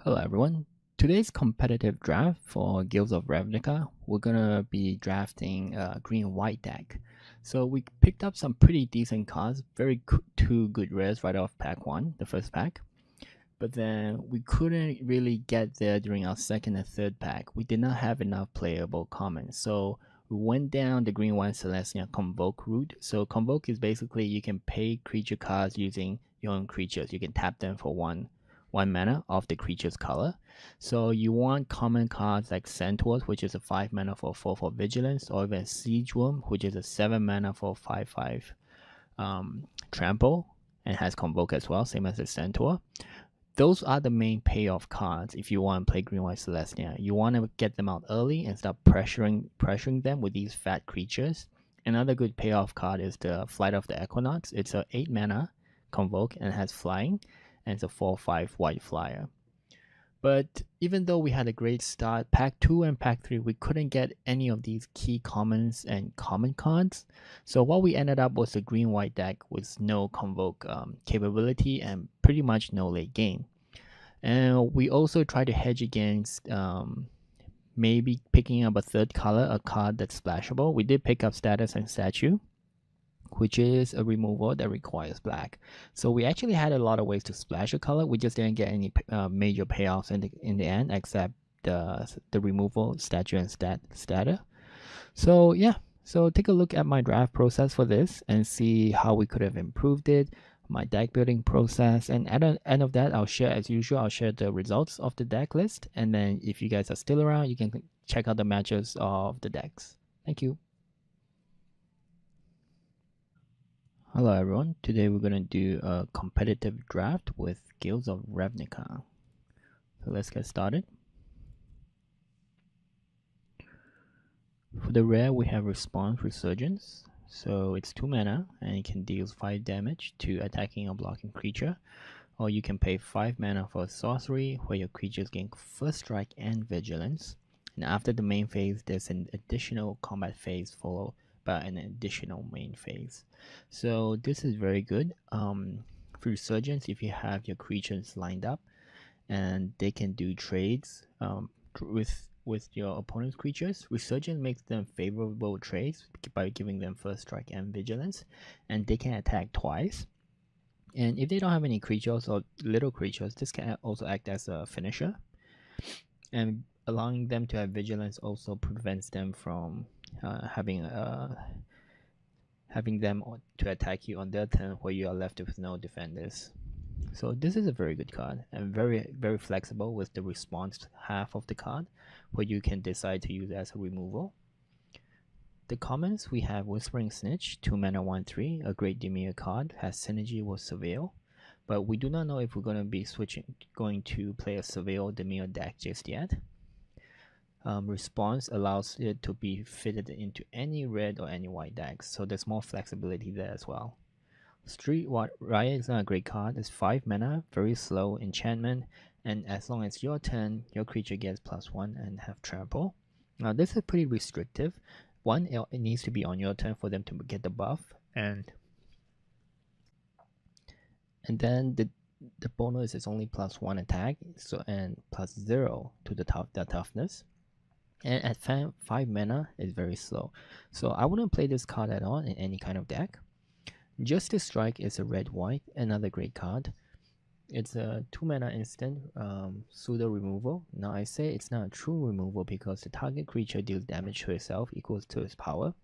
Hello everyone. Today's competitive draft for Guilds of Ravnica, we're gonna be drafting a Green White deck. So we picked up some pretty decent cards, two good rares right off pack one, the first pack. But then we couldn't really get there during our second and third pack. We did not have enough playable commons, so we went down the Green White Selesnya Convoke route. So Convoke is basically you can pay creature cards using your own creatures. You can tap them for one mana of the creature's color. So you want common cards like Centaurs, which is a 5 mana for 4/4 Vigilance, or even Siege Worm, which is a 7 mana for 5/5 Trample, and has Convoke as well, same as the Centaur. Those are the main payoff cards if you want to play Green White Celestia. You want to get them out early and start pressuring them with these fat creatures. Another good payoff card is the Flight of the Equinox. It's a 8 mana Convoke and has flying, and it's a 4/5 white flyer. But even though we had a great start, pack 2 and pack 3, we couldn't get any of these key commons and common cards. So what we ended up was a green white deck with no Convoke capability and pretty much no late game. And we also try to hedge against maybe picking up a third color, a card that's splashable. We did pick up Status and Statue, which is a removal that requires black. So we actually had a lot of ways to splash a color. We just didn't get any major payoffs in the end, except the removal, Statue, and Status. So yeah, so take a look at my draft process for this and see how we could have improved it, my deck building process, and at the end of that, I'll share as usual. I'll share the results of the deck list, and then if you guys are still around, you can check out the matches of the decks. Thank you. Hello everyone. Today we're gonna do a competitive draft with Guilds of Ravnica. So let's get started. For the rare, we have Response Resurgence. So it's 2 mana and it can deal 5 damage to attacking or blocking creature. Or you can pay 5 mana for a sorcery where your creatures gain First Strike and Vigilance. And after the main phase, there's an additional combat phase followed by an additional main phase. So this is very good. For Resurgence, if you have your creatures lined up and they can do trades with your opponent's creatures, Resurgence makes them favorable trades by giving them First Strike and Vigilance, and they can attack twice. And if they don't have any creatures or little creatures, this can also act as a finisher. And allowing them to have Vigilance also prevents them from having them to attack you on their turn where you are left with no defenders. So this is a very good card and very flexible with the response half of the card, where you can decide to use it as a removal. The commons, we have Whispering Snitch, 2 mana 1/3, a great Dimir card, has synergy with Surveil, but we do not know if we're going to be going to play a Surveil Dimir deck just yet. Response allows it to be fitted into any red or any white decks, so there's more flexibility there as well. Street Riot is not a great card. It's 5 mana, very slow enchantment, and as long as your turn, your creature gets +1 and have trample. Now this is pretty restrictive. One, it needs to be on your turn for them to get the buff, and then the bonus is only +1 attack, so and +0 to the toughness. And at 5 mana, it's very slow. So I wouldn't play this card at all in any kind of deck. Justice Strike is a red-white, another great card. It's a 2 mana instant pseudo removal. Now I say it's not a true removal because the target creature deals damage to itself equals to its power.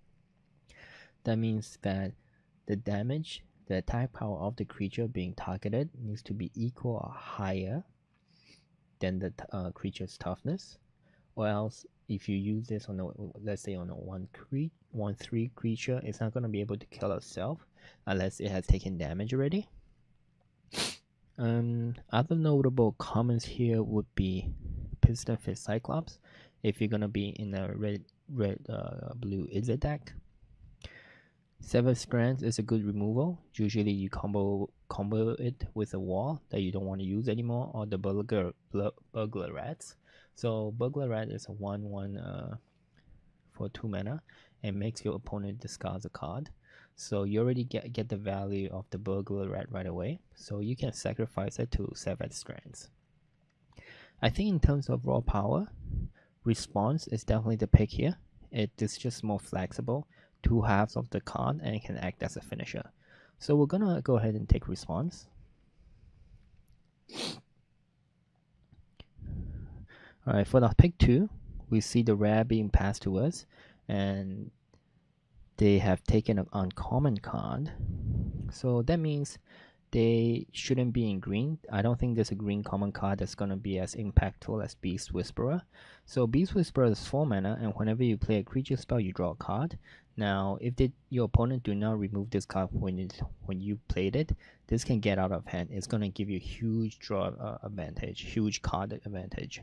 That means that the attack power of the creature being targeted needs to be equal or higher than the creature's toughness. Or else, if you use this on let's say on a 1/3 creature, it's not going to be able to kill itself unless it has taken damage already. Other notable commons here would be Piston Fist Cyclops, if you're going to be in a blue Izzet deck. Severed Strands is a good removal. Usually you combo it with a wall that you don't want to use anymore, or the Burglar Rats. So Burglar Rat is a 1/1 for 2 mana and makes your opponent discard a card. So you already get the value of the Burglar Rat right away. So you can sacrifice it to Severed Strands. I think in terms of raw power, response is definitely the pick here. It is just more flexible, two halves of the card, and it can act as a finisher. So we're gonna go ahead and take response. Alright, for the pick 2, we see the rare being passed to us, and they have taken an uncommon card. So that means they shouldn't be in green. I don't think there's a green common card that's going to be as impactful as Beast Whisperer. So Beast Whisperer is 4 mana, and whenever you play a creature spell, you draw a card. Now, if your opponent do not remove this card when you played it, this can get out of hand. It's going to give you huge draw advantage, huge card advantage.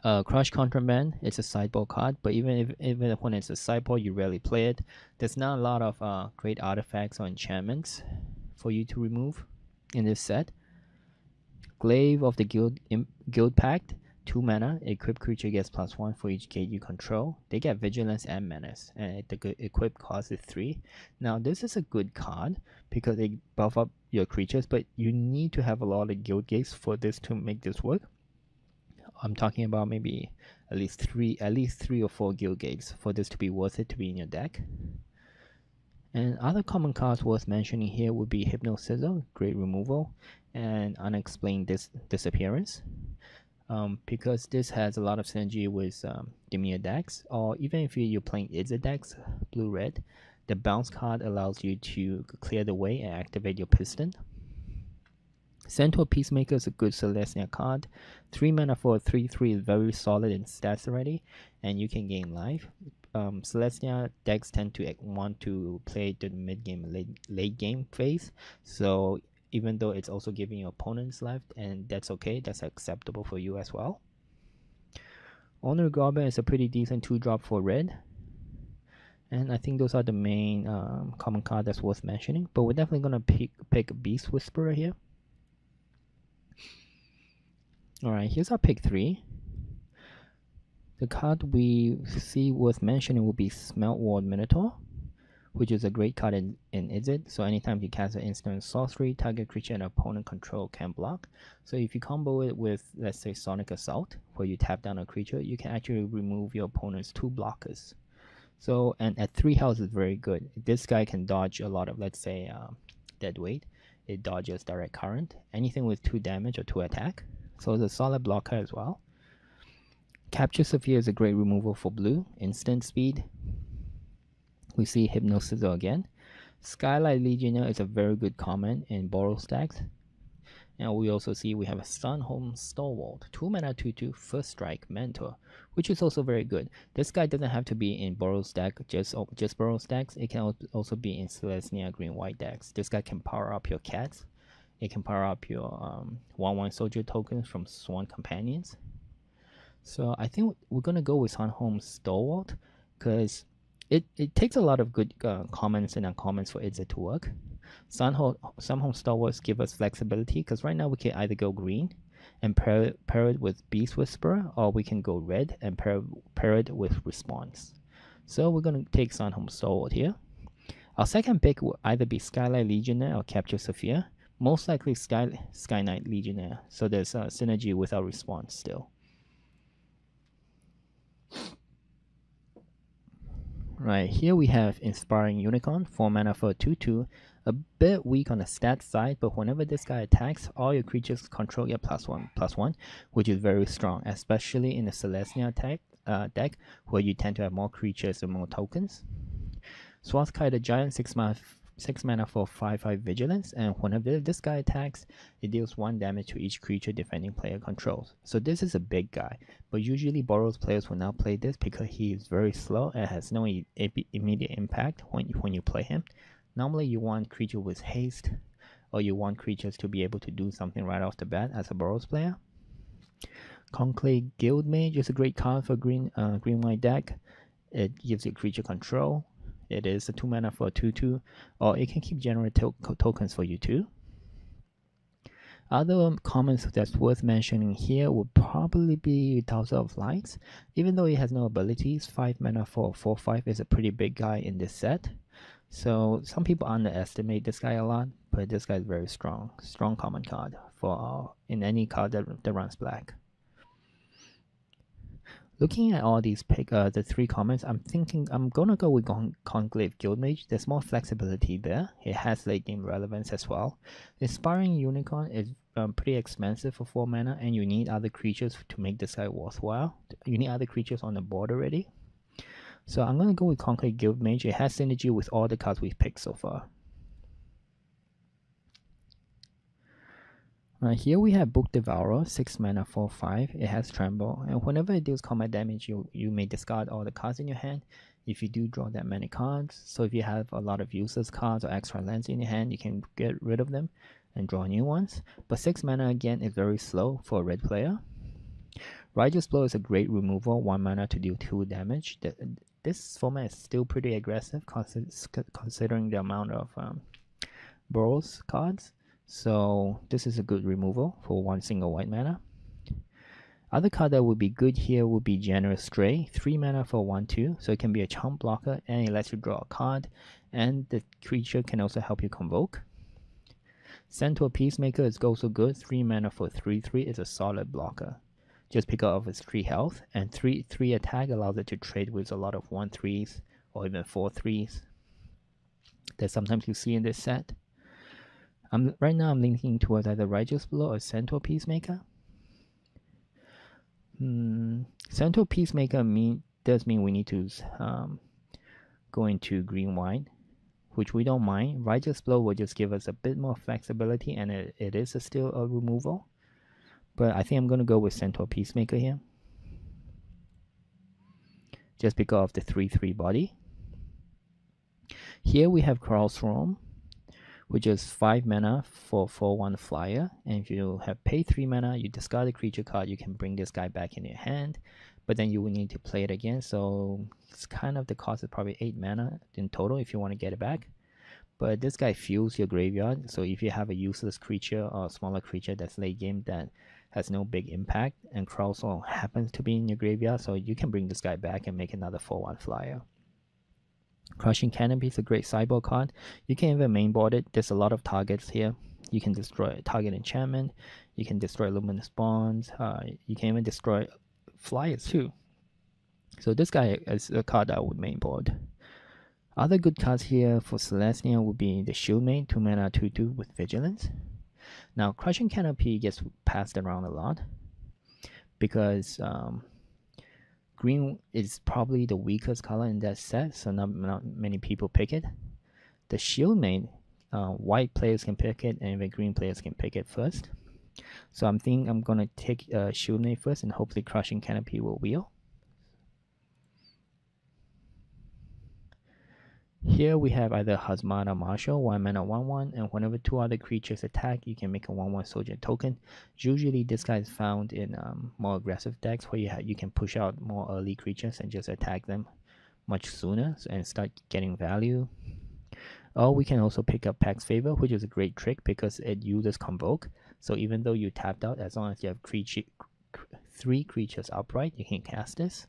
Crush Contraband, it's a sideboard card, but even when it's a sideboard, you rarely play it. There's not a lot of great artifacts or enchantments for you to remove in this set. Glaive of the Guild Pact, 2 mana, equipped creature gets +1 for each gate you control. They get Vigilance and Menace, and the equip cost is 3. Now this is a good card because they buff up your creatures, but you need to have a lot of guild gates for this to make this work. I'm talking about maybe at least three or 4 guild gates for this to be worth it to be in your deck. And other common cards worth mentioning here would be Hypnotizer, great removal, and Unexplained Disappearance. Because this has a lot of synergy with Dimir decks, or even if you're playing Idza decks, blue-red, the bounce card allows you to clear the way and activate your Piston. Centaur Peacemaker is a good Selesnya card. 3 mana for a 3/3 is very solid in stats already, and you can gain life. Selesnya decks tend to want to play the mid game, late game phase, so even though it's also giving your opponents life, and that's okay, that's acceptable for you as well. Honor Goblin is a pretty decent 2-drop for red, and I think those are the main common card that's worth mentioning, but we're definitely gonna pick Beast Whisperer here. Alright, here's our pick 3. The card we see worth mentioning will be Smeltward Minotaur, which is a great card in Izzet. So anytime you cast an instant sorcery, target creature and opponent control can block. So if you combo it with, let's say, Sonic Assault, where you tap down a creature, you can actually remove your opponent's 2 blockers. So, and at 3 health is very good. This guy can dodge a lot of, let's say, dead weight. It dodges direct current, anything with 2 damage or 2 attack. So it's a solid blocker as well. Capture Sophia is a great removal for blue. Instant speed. We see Hypnotizer again. Skylight Legionnaire is a very good common in borrow stacks. And we also see we have a Sunhome Stalwart, 2 mana 2/2 first strike mentor, which is also very good. This guy doesn't have to be in borrow stack, just borrow stacks. It can also be in Selesnya Green White decks. This guy can power up your cats. It can power up your 1/1 soldier tokens from Swan Companions. So I think we're gonna go with Sunhome Stalwart because it takes a lot of good commons and uncommons for Idza to work. Sunhome Stalwarts give us flexibility because right now we can either go green and pair it with Beast Whisperer, or we can go red and pair it with Response. So we're gonna take Sunhome Stalwart here. Our second pick will either be Skylight Legionnaire or Capture Sophia. Most likely Sky Knight Legionnaire, so there's a synergy with our response still. Right, here we have Inspiring Unicorn, 4 mana for a 2/2. A bit weak on the stat side, but whenever this guy attacks, all your creatures control get +1/+1, which is very strong, especially in the Selesnya deck, where you tend to have more creatures and more tokens. Swathkai the Giant, 6 mana for 5/5 Vigilance, and whenever this guy attacks, it deals 1 damage to each creature defending player controls. So this is a big guy, but usually Boros players will not play this because he is very slow and has no immediate impact when you play him. Normally you want creature with haste, or you want creatures to be able to do something right off the bat as a Boros player. Conclave Guildmage is a great card for green white deck. It gives you creature control. It is a 2 mana for a 2/2, or it can keep generating tokens for you too. Other commons that's worth mentioning here would probably be Thousand of Lights. Even though it has no abilities, 5 mana for 4/5 is a pretty big guy in this set. So some people underestimate this guy a lot, but this guy is very strong. Strong common card for in any card that runs black. Looking at all these the 3 comments, I'm thinking I'm gonna go with Conclave Guildmage. There's more flexibility there. It has late game relevance as well. Inspiring Unicorn is pretty expensive for 4 mana, and you need other creatures to make this guy worthwhile. You need other creatures on the board already. So I'm gonna go with Conclave Guildmage. It has synergy with all the cards we've picked so far. Here we have Book Devourer, 6 mana, 4/5. It has Tremble, and whenever it deals combat damage, you may discard all the cards in your hand. If you do draw that many cards, so if you have a lot of useless cards or extra lands in your hand, you can get rid of them and draw new ones. But 6 mana again is very slow for a red player. Righteous Blow is a great removal, 1 mana to deal 2 damage. This format is still pretty aggressive considering the amount of Burrows cards. So this is a good removal for 1 single white mana. Other card that would be good here would be Generous Stray, 3 mana for 1/2, so it can be a chump blocker and it lets you draw a card, and the creature can also help you convoke. Centaur Peacemaker is also good, 3 mana for 3/3 is a solid blocker. Just because of its 3 health, and 3 attack allows it to trade with a lot of 1/3s or even 4/3s that sometimes you see in this set. Right now I'm leaning towards either Righteous Blow or Centaur Peacemaker. Centaur Peacemaker does mean we need to go into Green White, which we don't mind. Righteous Blow will just give us a bit more flexibility, and it is still a removal. But I think I'm going to go with Centaur Peacemaker here, just because of the 3/3 body. Here we have Crossroam, which is 5 mana for 4/1 flyer, and if you have paid 3 mana, you discard a creature card, you can bring this guy back in your hand, but then you will need to play it again, so it's kind of the cost is probably 8 mana in total if you want to get it back. But this guy fuels your graveyard, so if you have a useless creature or a smaller creature that's late game that has no big impact, and Crossroam happens to be in your graveyard, so you can bring this guy back and make another 4/1 flyer. Crushing Canopy is a great sideboard card. You can even mainboard it. There's a lot of targets here. You can destroy target enchantment. You can destroy luminous bonds. You can even destroy flyers too. So this guy is a card I would mainboard. Other good cards here for Selesnya would be the Shieldmate, 2 mana 2/2 with Vigilance. Now Crushing Canopy gets passed around a lot because green is probably the weakest color in that set, so not many people pick it. The Shieldmate, white players can pick it, and even green players can pick it first. So I'm thinking I'm gonna take Shieldmate first, and hopefully Crushing Canopy will wheel. Here we have either Hazmata Marshal, 1 mana 1/1, and whenever 2 other creatures attack, you can make a 1/1 soldier token. Usually this guy is found in more aggressive decks where you can push out more early creatures and just attack them much sooner and start getting value. Or we can also pick up Pax Favor, which is a great trick because it uses Convoke. So even though you tapped out, as long as you have 3 creatures upright, you can cast this.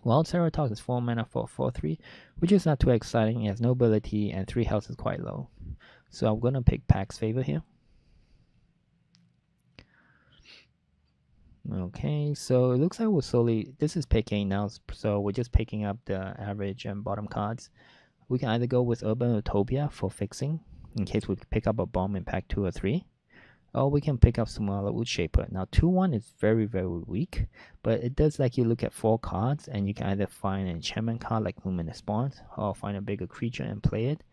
Wild Ceratops is 4 mana for 4/3, which is not too exciting. It has no ability and 3 health is quite low. So I'm gonna pick Pax Favor here. Okay, so it looks like we're slowly, this is picking now, so we're just picking up the average and bottom cards. We can either go with Urban Utopia for fixing, in case we pick up a bomb in pack 2 or 3. Or we can pick up Smaller Wood Shaper. Now 2/1 is very, very weak, but it does let you look at 4 cards, and you can either find an enchantment card like Luminous Bonds, or find a bigger creature and play it.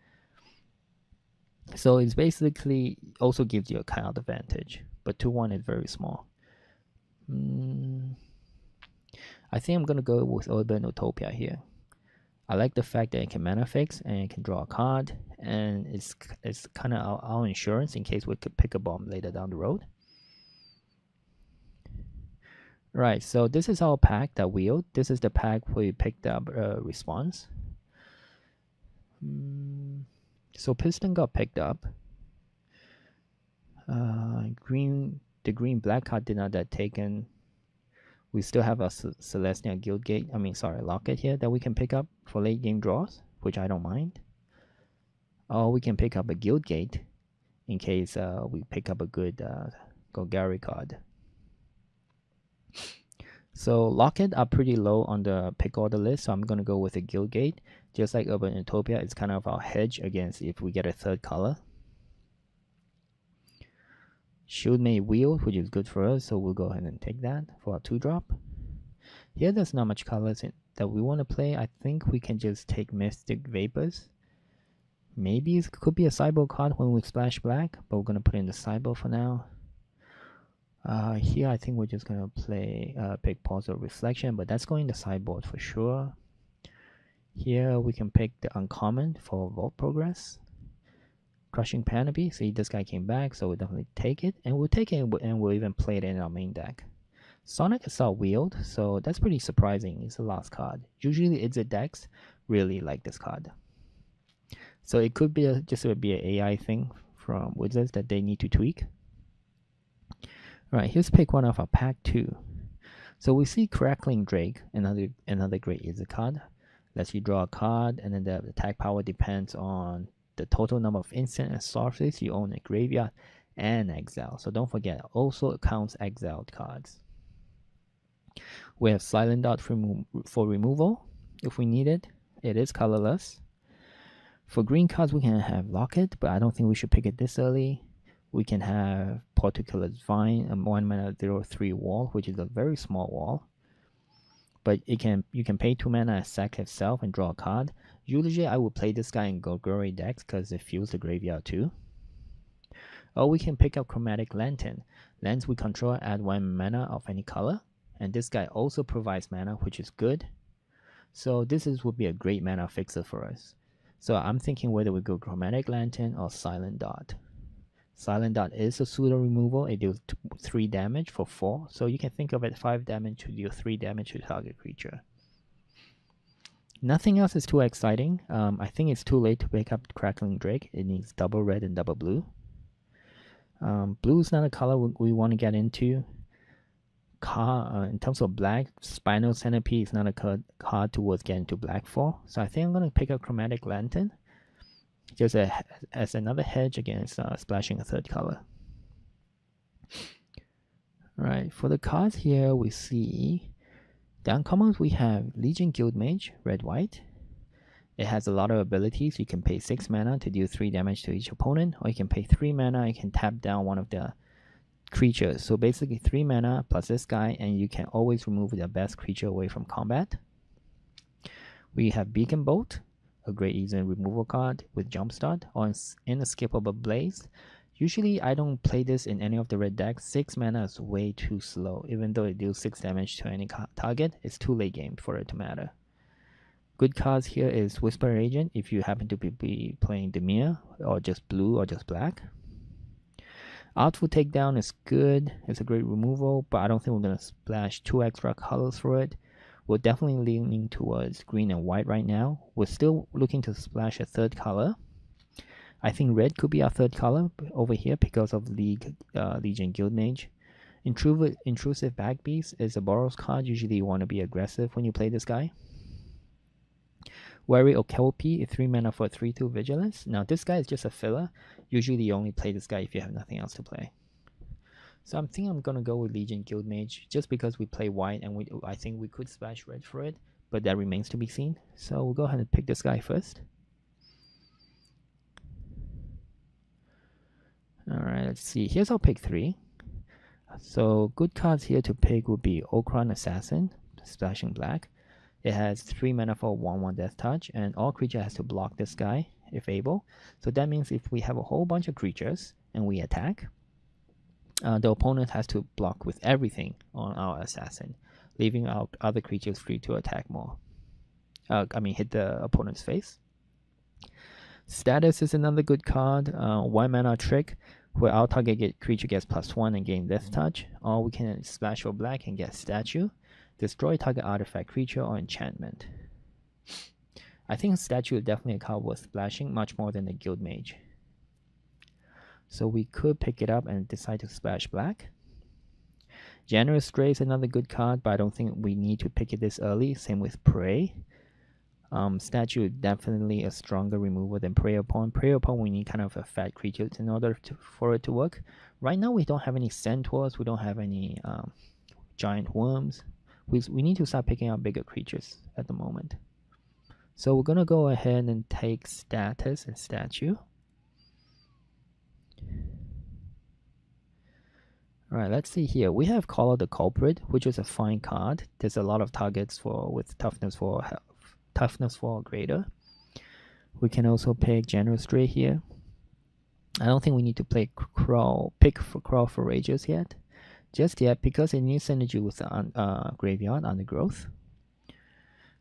So it's basically also gives you a card advantage, but 2/1 is very small. I think I'm gonna go with Urban Utopia here. I like the fact that it can mana fix and it can draw a card, and it's kind of our insurance in case we could pick a bomb later down the road. Right, so this is our pack that wheeled. This is the pack we picked up response. So Piston got picked up. The green black card did not get taken. We still have a Selesnya Locket here that we can pick up for late game draws, which I don't mind. Or we can pick up a Guild Gate in case we pick up a good Golgari card. So Locket are pretty low on the pick order list, so I'm going to go with a Guild Gate. Just like Urban Utopia, it's kind of our hedge against if we get a third color. Shieldmate Wheel, which is good for us, so we'll go ahead and take that for our 2-drop. Here there's not much colors that we want to play. I think we can just take Mystic Vapors. Maybe it could be a sideboard card when we splash black, but we're going to put in the sideboard for now. Here I think we're just going to play pick Pause or Reflection, but that's going in the sideboard for sure. Here we can pick the uncommon for Vault Progress. Crushing Canopy. See, this guy came back, so we'll definitely take it. And we'll take it and we'll even play it in our main deck. Sonic is our wield, so that's pretty surprising. It's the last card. Usually it's a decks really like this card. So it could be just be an AI thing from Wizards that they need to tweak. Alright, here's pick one of our pack 2. So we see Crackling Drake, another great Wizard card. Lets you draw a card, and then the attack power depends on the total number of instant and sorceries you own in graveyard and exile. So don't forget, also counts exiled cards. We have Silent Dot for removal if we need it. It is colorless. For green cards, we can have Locket, but I don't think we should pick it this early. We can have Porticulate Vine, a 1-mana 0/3 wall, which is a very small wall. But you can pay 2 mana and sack itself and draw a card. Usually I would play this guy in Golgari decks because it fuels the graveyard too. Or we can pick up Chromatic Lantern. Lands we control add 1 mana of any color. And this guy also provides mana, which is good. So this would be a great mana fixer for us. So I'm thinking whether we go Chromatic Lantern or Silent Dot. Silent Dot is a pseudo removal. It deals 3 damage for 4. So you can think of it 5 damage to deal 3 damage to target creature. Nothing else is too exciting. I think it's too late to pick up Crackling Drake. It needs double red and double blue. Blue is not a color we want to get into. In terms of black, Spinal Centipede is not a card towards getting to black for. So I think I'm going to pick up Chromatic Lantern just as another hedge against splashing a third color. Alright, for the cards here, we see the uncommons. We have Legion Guildmage, red-white. It has a lot of abilities. You can pay 6 mana to deal 3 damage to each opponent, or you can pay 3 mana, you can tap down one of the creatures. So basically 3 mana plus this guy, and you can always remove the best creature away from combat. We have Beacon Bolt, a great easy removal card with Jumpstart or Inescapable Blaze. Usually I don't play this in any of the red decks. 6 mana is way too slow. Even though it deals 6 damage to any target, it's too late game for it to matter. Good cards here is Whisper Agent if you happen to be playing Demir, or just blue or just black. Artful Takedown is good. It's a great removal, but I don't think we're going to splash 2 extra colors for it. We're definitely leaning towards green and white right now. We're still looking to splash a third color. I think red could be our third color over here because of Legion Guildmage. Intrusive Backbeast is a Boros card. Usually you want to be aggressive when you play this guy. Wary Okelpie is 3 mana for 3/2 Vigilance. Now this guy is just a filler. Usually you only play this guy if you have nothing else to play. So I'm thinking I'm going to go with Legion Guildmage just because we play white and I think we could splash red for it, but that remains to be seen. So we'll go ahead and pick this guy first. Alright, let's see. Here's our pick 3. So good cards here to pick would be Okran Assassin, splashing black. It has 3 mana for 1/1 Death Touch, and all creature has to block this guy if able. So that means if we have a whole bunch of creatures and we attack, the opponent has to block with everything on our assassin, leaving our other creatures free to attack more. Hit the opponent's face. Status is another good card. 1 mana trick, where our target creature gets +1 and gain Death Touch. Or we can splash for black and get Statue. Destroy target artifact, creature, or enchantment. I think Statue is definitely a card worth splashing, much more than the Guildmage. So we could pick it up and decide to splash black. Generous Stray is another good card, but I don't think we need to pick it this early. Same with Prey. Statue definitely a stronger removal than Prey Upon. Prey Upon we need kind of a fat creature in order for it to work. Right now we don't have any centaurs, we don't have any giant worms. We need to start picking up bigger creatures at the moment. So we're gonna go ahead and take status and statue. Alright, let's see here. We have Call the Culprit, which is a fine card. There's a lot of targets with toughness for greater. We can also pick General Stray here. I don't think we need to pick Crawl for Rages just yet, because it needs synergy with the Graveyard Undergrowth.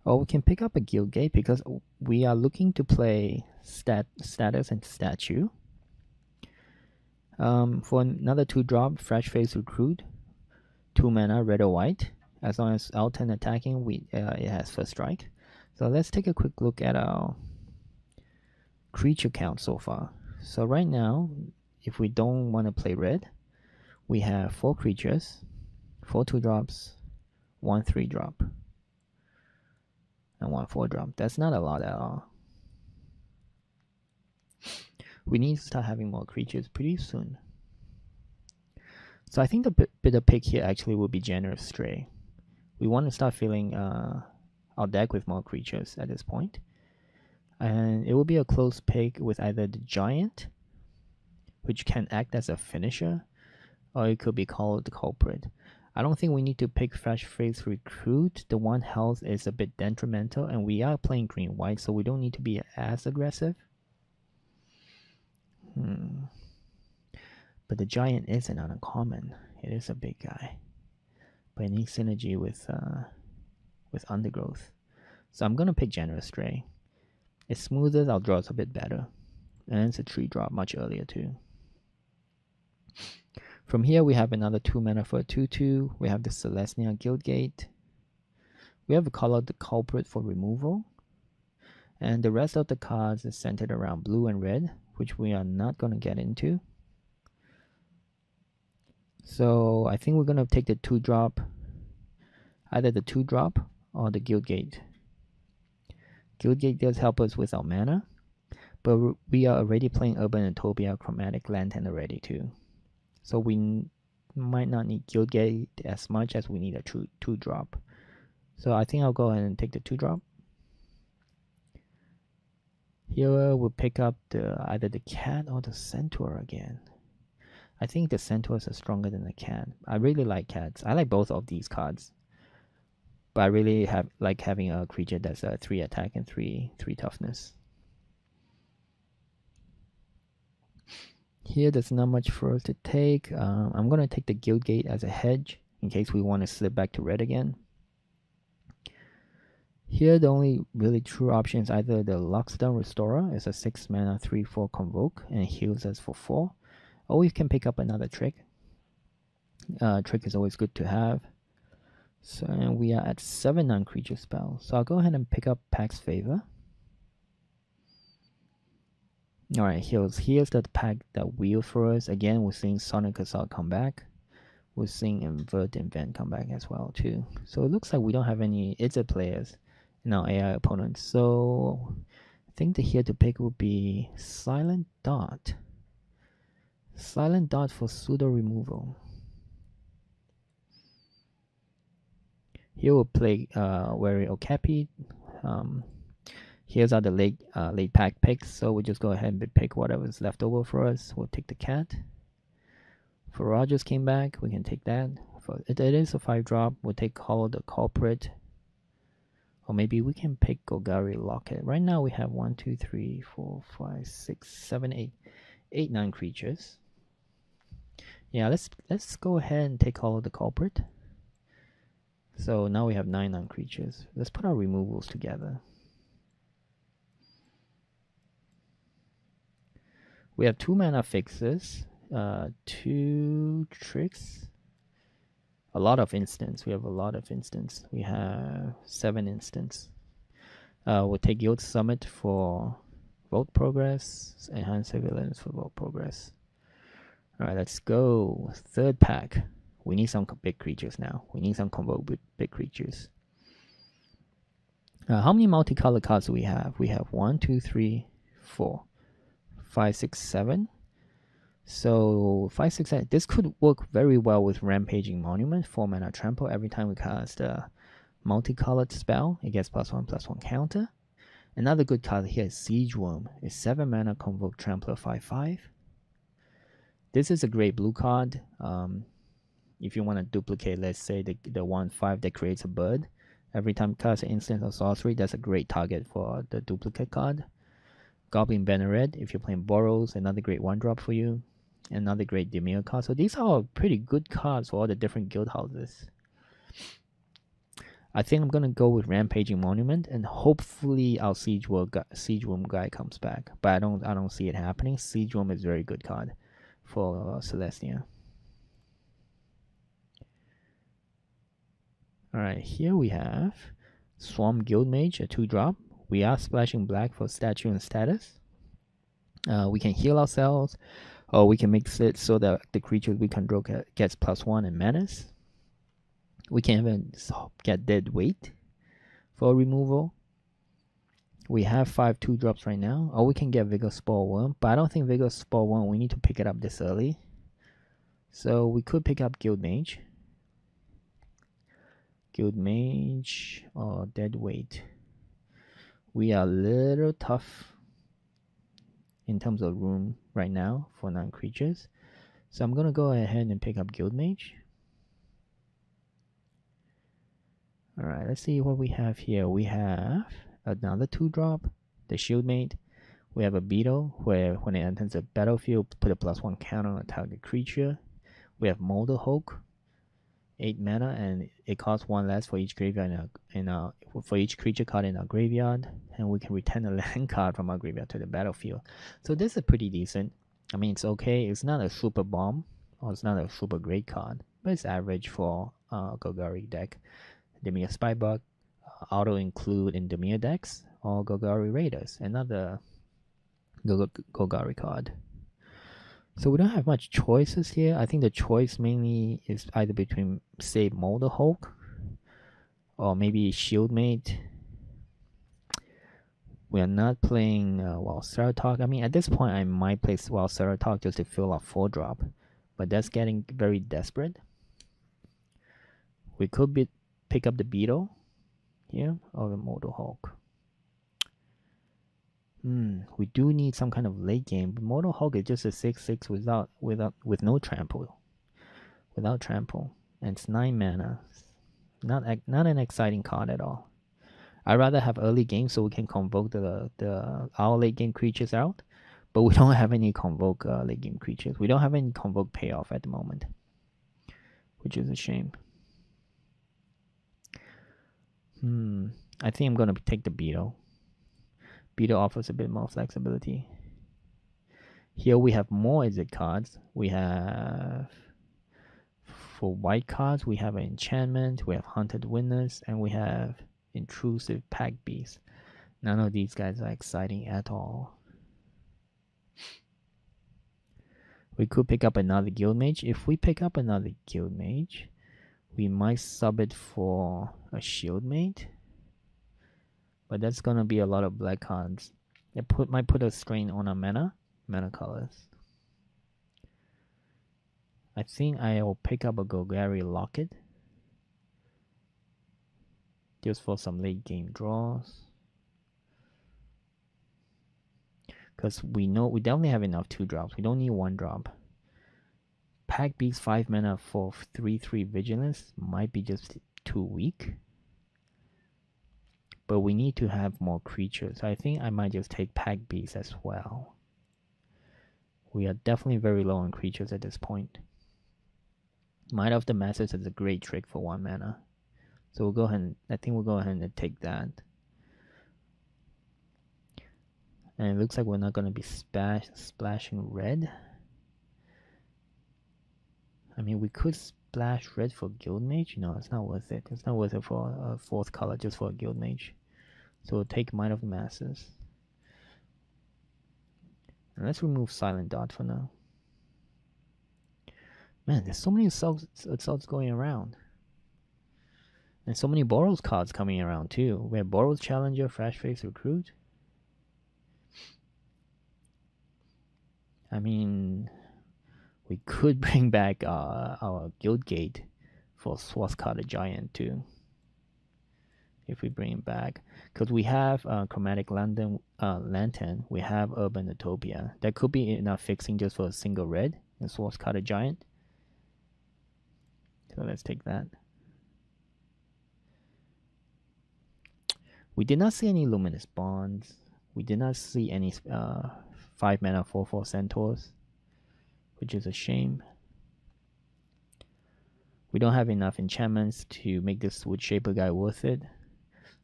Or we can pick up a Guild Gate because we are looking to play status and statue. For another 2-drop, Fresh Face Recruit, 2 mana, red or white. As long as our turn attacking, it has first strike. So let's take a quick look at our creature count so far. So right now, if we don't want to play red, we have 4 creatures, 4 2-drops, 1 3-drop, and 1 4-drop. That's not a lot at all. We need to start having more creatures pretty soon. So I think the better pick here actually will be Generous Stray. We want to start filling our deck with more creatures at this point. And it will be a close pick with either the Giant, which can act as a finisher, or it could be called the Culprit. I don't think we need to pick Fresh Face Recruit. The 1 health is a bit detrimental, and we are playing Green White, so we don't need to be as aggressive. But the Giant is an uncommon. It is a big guy, but it needs synergy with Undergrowth. So I'm gonna pick Generous Stray. It smooths our draws a bit better, and it's a 3-drop much earlier too. From here we have another 2 mana for a 2/2. We have the Selesnya Guildgate. We have a color the Culprit for removal, and the rest of the cards is centered around blue and red, which we are not gonna get into. So I think we're gonna take the 2-drop, either the 2-drop or the Guildgate. Guildgate does help us with our mana, but we are already playing Urban Utopia, Chromatic Lantern already too. So we might not need Guildgate as much as we need a 2-drop. So I think I'll go ahead and take the 2-drop. Here we'll pick up either the Cat or the Centaur again. I think the Centaurs are stronger than the Cat. I really like Cats. I like both of these cards, but I really like having a creature that's a 3 attack and 3 toughness. Here there's not much for us to take. I'm gonna take the Guildgate as a hedge in case we want to slip back to red again. Here the only really true option is either the Lockstone Restorer. It's a 6 mana 3/4 Convoke and it heals us for 4. Or we can pick up another Trick. Trick is always good to have. So and we are at 7 non-creature spells. So I'll go ahead and pick up Pack's Favor. Alright, here's the pack that wheels for us. Again, we're seeing Sonic Assault come back. We're seeing Invert Invent come back as well too. So it looks like we don't have any Izzet players in our AI opponents. So I think the here to pick would be Silent Dot. Silent Dot for pseudo removal. Here we'll play Wary Okapi. Here's are the late pack picks, so we'll just go ahead and pick whatever's left over for us. We'll take the Cat. For Rogers came back, we can take that. It is a 5-drop. We'll take Hollow the Culprit. Or maybe we can pick Golgari Locket. Right now we have 1, 2, 3, 4, 5, 6, 7, 8. 8, 9 creatures. Yeah, let's go ahead and take Hollow the Culprit. So now we have 9 non-creatures. Let's put our removals together. We have 2 mana fixes, 2 tricks, a lot of instants. We have a lot of instants. We have 7 instants. We'll take Guild Summit for vote progress, Enhanced Surveillance for vote progress. Alright, let's go. 3rd pack. We need some big creatures now. We need some Convoke big creatures. How many multicolored cards do we have? We have 1, 2, 3, 4, 5, 6, 7. So 5, 6, 7. This could work very well with Rampaging Monument, 4 mana trample. Every time we cast a multicolored spell, it gets +1/+1 counter. Another good card here is Siege Worm. It's 7 mana Convoke Trampler 5/5. This is a great blue card. If you want to duplicate, let's say the 1/5 that creates a bird, every time you cast an instant or sorcery, that's a great target for the duplicate card. Goblin Banneret, if you're playing Boros, another great 1-drop for you. Another great Dimir card. So these are pretty good cards for all the different guild houses. I think I'm gonna go with Rampaging Monument, and hopefully our Siege Worm guy comes back. But I don't see it happening. Siege Worm is a very good card for Selesnya. Alright, here we have Swarm Guildmage, a 2-drop. We are splashing black for statue and status. We can heal ourselves, or we can make it so that the creature we control gets +1 and menace. We can even get dead weight for removal. We have 5 2-drops right now, or we can get Vigor Spore Worm, but I don't think Vigor Spore Worm, we need to pick it up this early. So we could pick up Guildmage. Guildmage or dead weight. We are a little tough in terms of room right now for 9 creatures. So I'm going to go ahead and pick up Guildmage. Alright, let's see what we have here. We have another 2-drop, the Shieldmate. We have a Beetle, where when it enters the battlefield, put a +1 counter on a target creature. We have Molder Hulk, 8 mana, and it costs 1 less for each graveyard for each creature card in our graveyard, and we can return a land card from our graveyard to the battlefield. So this is pretty decent. I mean, it's okay. It's not a super bomb, or it's not a super great card, but it's average for Golgari deck. Dimir Spybug, auto include in Dimir decks, or Golgari Raiders, another Golgari card. So we don't have much choices here. I think the choice mainly is either between, say, Molder Hulk or maybe Shieldmate. We are not playing Wild Ceratok. I mean, at this point, I might play Wild Ceratok just to fill up 4-drop, but that's getting very desperate. We could pick up the Beetle here or the Molder Hulk. We do need some kind of late game. But Molder Hulk is just a 6/6 with no trample. Without trample. And it's 9 mana. Not an exciting card at all. I'd rather have early game so we can convoke our late game creatures out. But we don't have any convoke late game creatures. We don't have any convoke payoff at the moment, which is a shame. I think I'm gonna take the Beetle. Beetle offers a bit more flexibility. Here we have more exit cards. We have, for white cards, we have an enchantment, we have Hunted Winners, and we have Intrusive Pack Beast. None of these guys are exciting at all. We could pick up another Guildmage. If we pick up another Guildmage, we might sub it for a Shieldmate. But that's gonna be a lot of black cards. It might put a strain on our mana colors. I think I will pick up a Golgari Locket just for some late game draws. Because we know we definitely have enough 2-drops. We don't need 1-drop. Pack Beast 5 mana for 3/3 Vigilance might be just too weak. But we need to have more creatures. I think I might just take Pack Beast as well. We are definitely very low on creatures at this point. Might of the Masses is a great trick for 1 mana. So we'll go ahead and take that. And it looks like we're not going to be splashing red. I mean, we could splash red for Guildmage. No, it's not worth it. It's not worth it for a 4th color just for a Guildmage. So we'll take Might of the Masses. And let's remove Silent Dot for now. Man, there's so many assaults going around. And so many Boros cards coming around too. We have Boros Challenger, Fresh Face Recruit. I mean, we could bring back our Guildgate for Swathcutter Giant too. If we bring it back, because we have Chromatic Lantern, we have Urban Utopia. That could be enough fixing just for a single red and Swathcutter Giant. So let's take that. We did not see any Luminous Bonds. We did not see any 5 mana 4/4 Centaurs, which is a shame. We don't have enough enchantments to make this Wood Shaper guy worth it.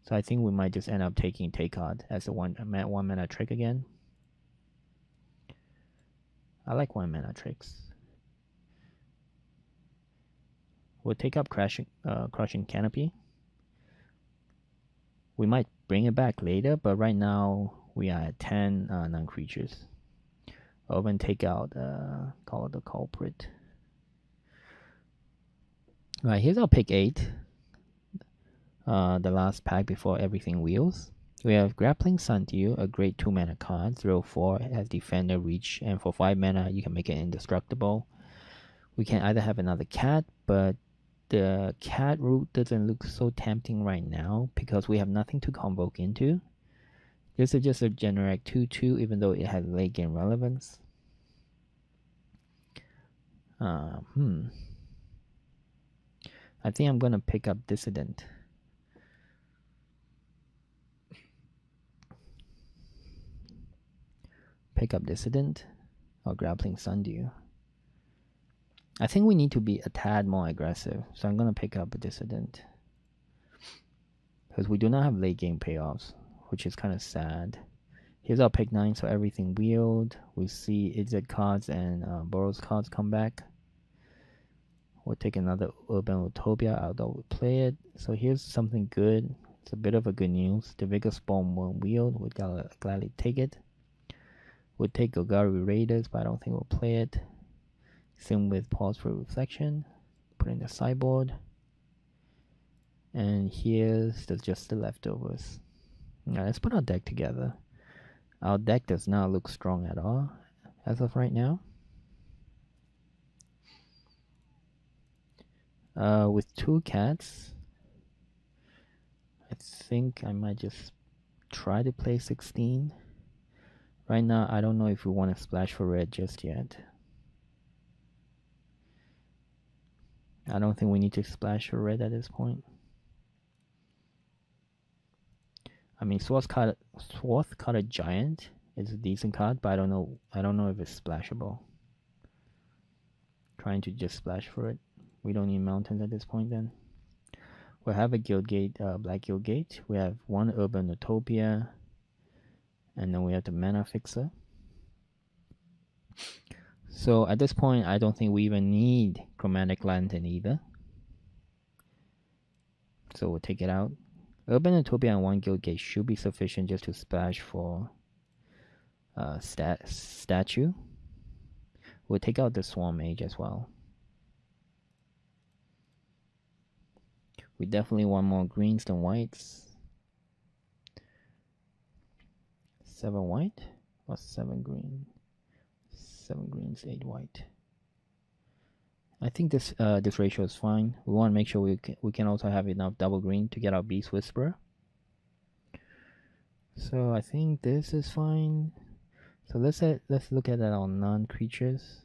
So I think we might just end up taking Take Card as a one mana trick again. I like 1 mana tricks. We'll take up Crushing Canopy. We might bring it back later, but right now we are at 10 non-creatures. I'll even take out call it the Culprit. Right, here's our pick 8. The last pack before everything wheels. We have Grappling Sundew, a great 2 mana card. 0/4 has Defender, Reach, and for 5 mana you can make it indestructible. We can either have another cat, but the cat route doesn't look so tempting right now because we have nothing to convoke into. This is just a generic 2/2, even though it has late game relevance. I think I'm gonna pick up Dissident. Pick up Dissident or Grappling Sundew. I think we need to be a tad more aggressive, so I'm gonna pick up a Dissident because we do not have late game payoffs, which is kind of sad. Here's our pick 9, so everything wheeled. We see Izzet cards and Boros cards come back. We'll take another Urban Utopia, although we play it. So here's something good. It's a bit of a good news. The Vigor Spawn won't wield. We'd gladly take it. We'll take Golgari Raiders, but I don't think we'll play it. Same with Pause for Reflection. Put in the sideboard. And here's just the leftovers. Now let's put our deck together. Our deck does not look strong at all as of right now. With 2 cats, I think I might just try to play 16. Right now, I don't know if we want to splash for red just yet. I don't think we need to splash for red at this point. I mean, Swathcutter Giant is a decent card, but I don't know if it's splashable. Trying to just splash for it. We don't need mountains at this point then. We'll have a Guildgate, Black Guildgate. We have 1 Urban Utopia. And then we have the Mana Fixer. So at this point, I don't think we even need Chromatic Lantern either. So we'll take it out. Urban Utopia and 1 Guildgate should be sufficient just to splash for statue. We'll take out the Swarm Mage as well. We definitely want more greens than whites. 7 white or 7 green? 7 greens, 8 white. I think this ratio is fine. We want to make sure we can also have enough double green to get our Beast Whisperer. So I think this is fine. So let's look at our non-creatures.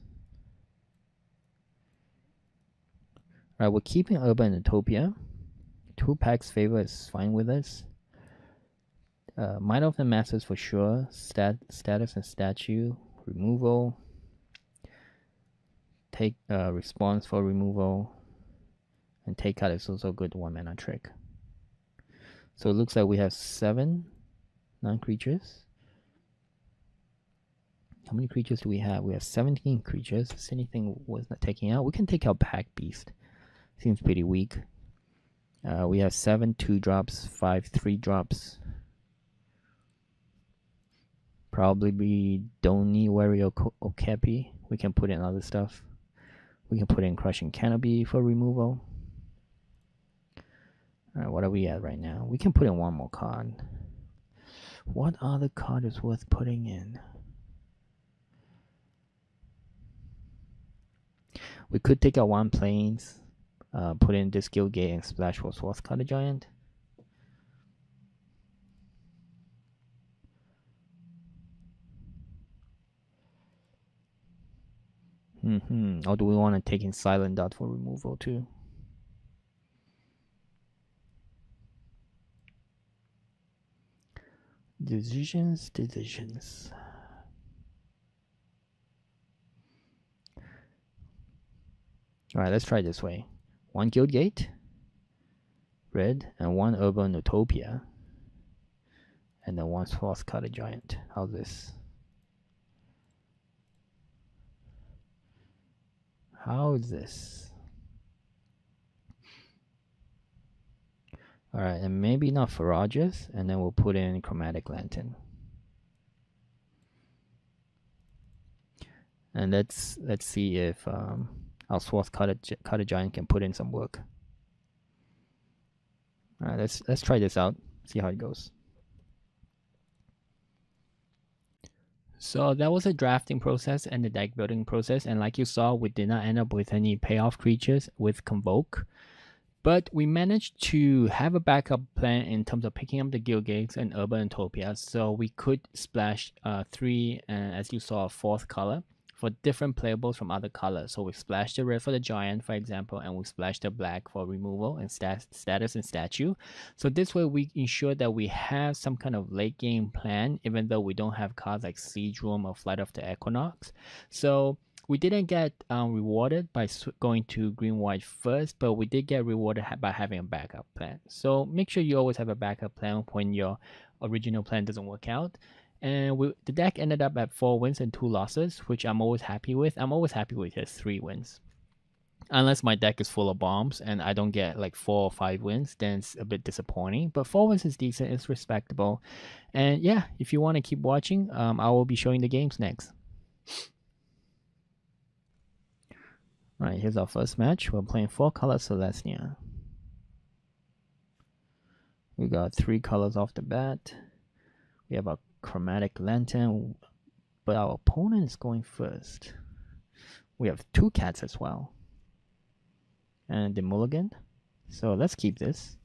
Alright, we're keeping Urban Utopia. 2 packs favor is fine with us. Might of the Masters for sure. Status and statue. Removal. Take response for removal. And take out is also a good 1 mana trick. So it looks like we have 7 non-creatures. How many creatures do we have? We have 17 creatures. Is anything worth not taking out? We can take out Pack Beast. Seems pretty weak. We have 7 2-drops, 5 3-drops. Probably we don't need Warrior Okapi. We can put in other stuff. We can put in Crushing Canopy for removal. Alright, what are we at right now? We can put in one more card. What other card is worth putting in? We could take out one planes, put in this Guild Gate and splash for Swarth Cutter Giant. Or do we want to take in Silent Dot for removal too? Decisions. Alright, let's try this way. One Guild Gate, red, and one Urban Utopia. And then one Swarth Cutter Giant. How's this? How is this? Alright, and maybe not Farages, and then we'll put in Chromatic Lantern. And let's see if our Swarth Cutter Giant can put in some work. Alright, let's try this out, see how it goes. So that was a drafting process and the deck building process, and like you saw, we did not end up with any payoff creatures with Convoke. But we managed to have a backup plan in terms of picking up the Guild Gates and Urban Utopia, so we could splash 3 and, as you saw, a 4th color for different playables from other colors. So we splashed the red for the giant, for example, and we splashed the black for removal and status and statue. So this way we ensure that we have some kind of late game plan, even though we don't have cards like Siege Room or Flight of the Equinox. So we didn't get rewarded by going to Green White first, but we did get rewarded by having a backup plan. So make sure you always have a backup plan when your original plan doesn't work out. And the deck ended up at 4 wins and 2 losses, which I'm always happy with. I'm always happy with just 3 wins. Unless my deck is full of bombs and I don't get like 4 or 5 wins, then it's a bit disappointing. But 4 wins is decent, it's respectable. And yeah, if you want to keep watching, I will be showing the games next. Alright, here's our first match. We're playing 4-color Selesnya. We got 3 colors off the bat. We have a Chromatic Lantern, but our opponent is going first. We have 2 cats as well. And the mulligan. So let's keep this.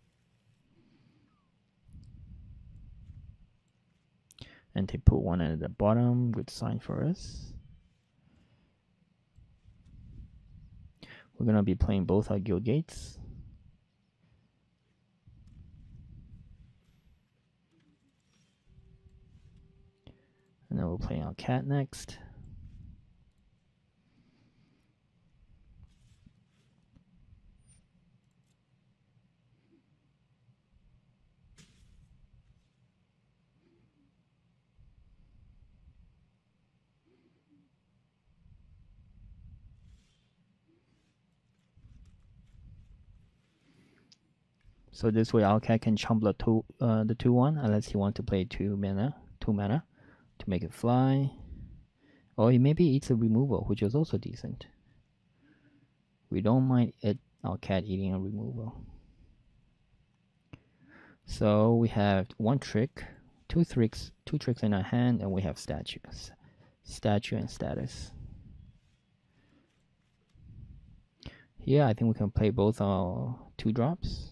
And they put one at the bottom. Good sign for us. We're going to be playing both our Guild Gates. And then we'll play our cat next. So this way our cat can chump the 2/1 unless he wants to play 2 mana to make it fly. Or he maybe eats a removal, which is also decent. We don't mind our cat eating a removal. So we have 1 trick, 2 tricks in our hand, and we have statue and status. Here I think we can play both our 2 drops.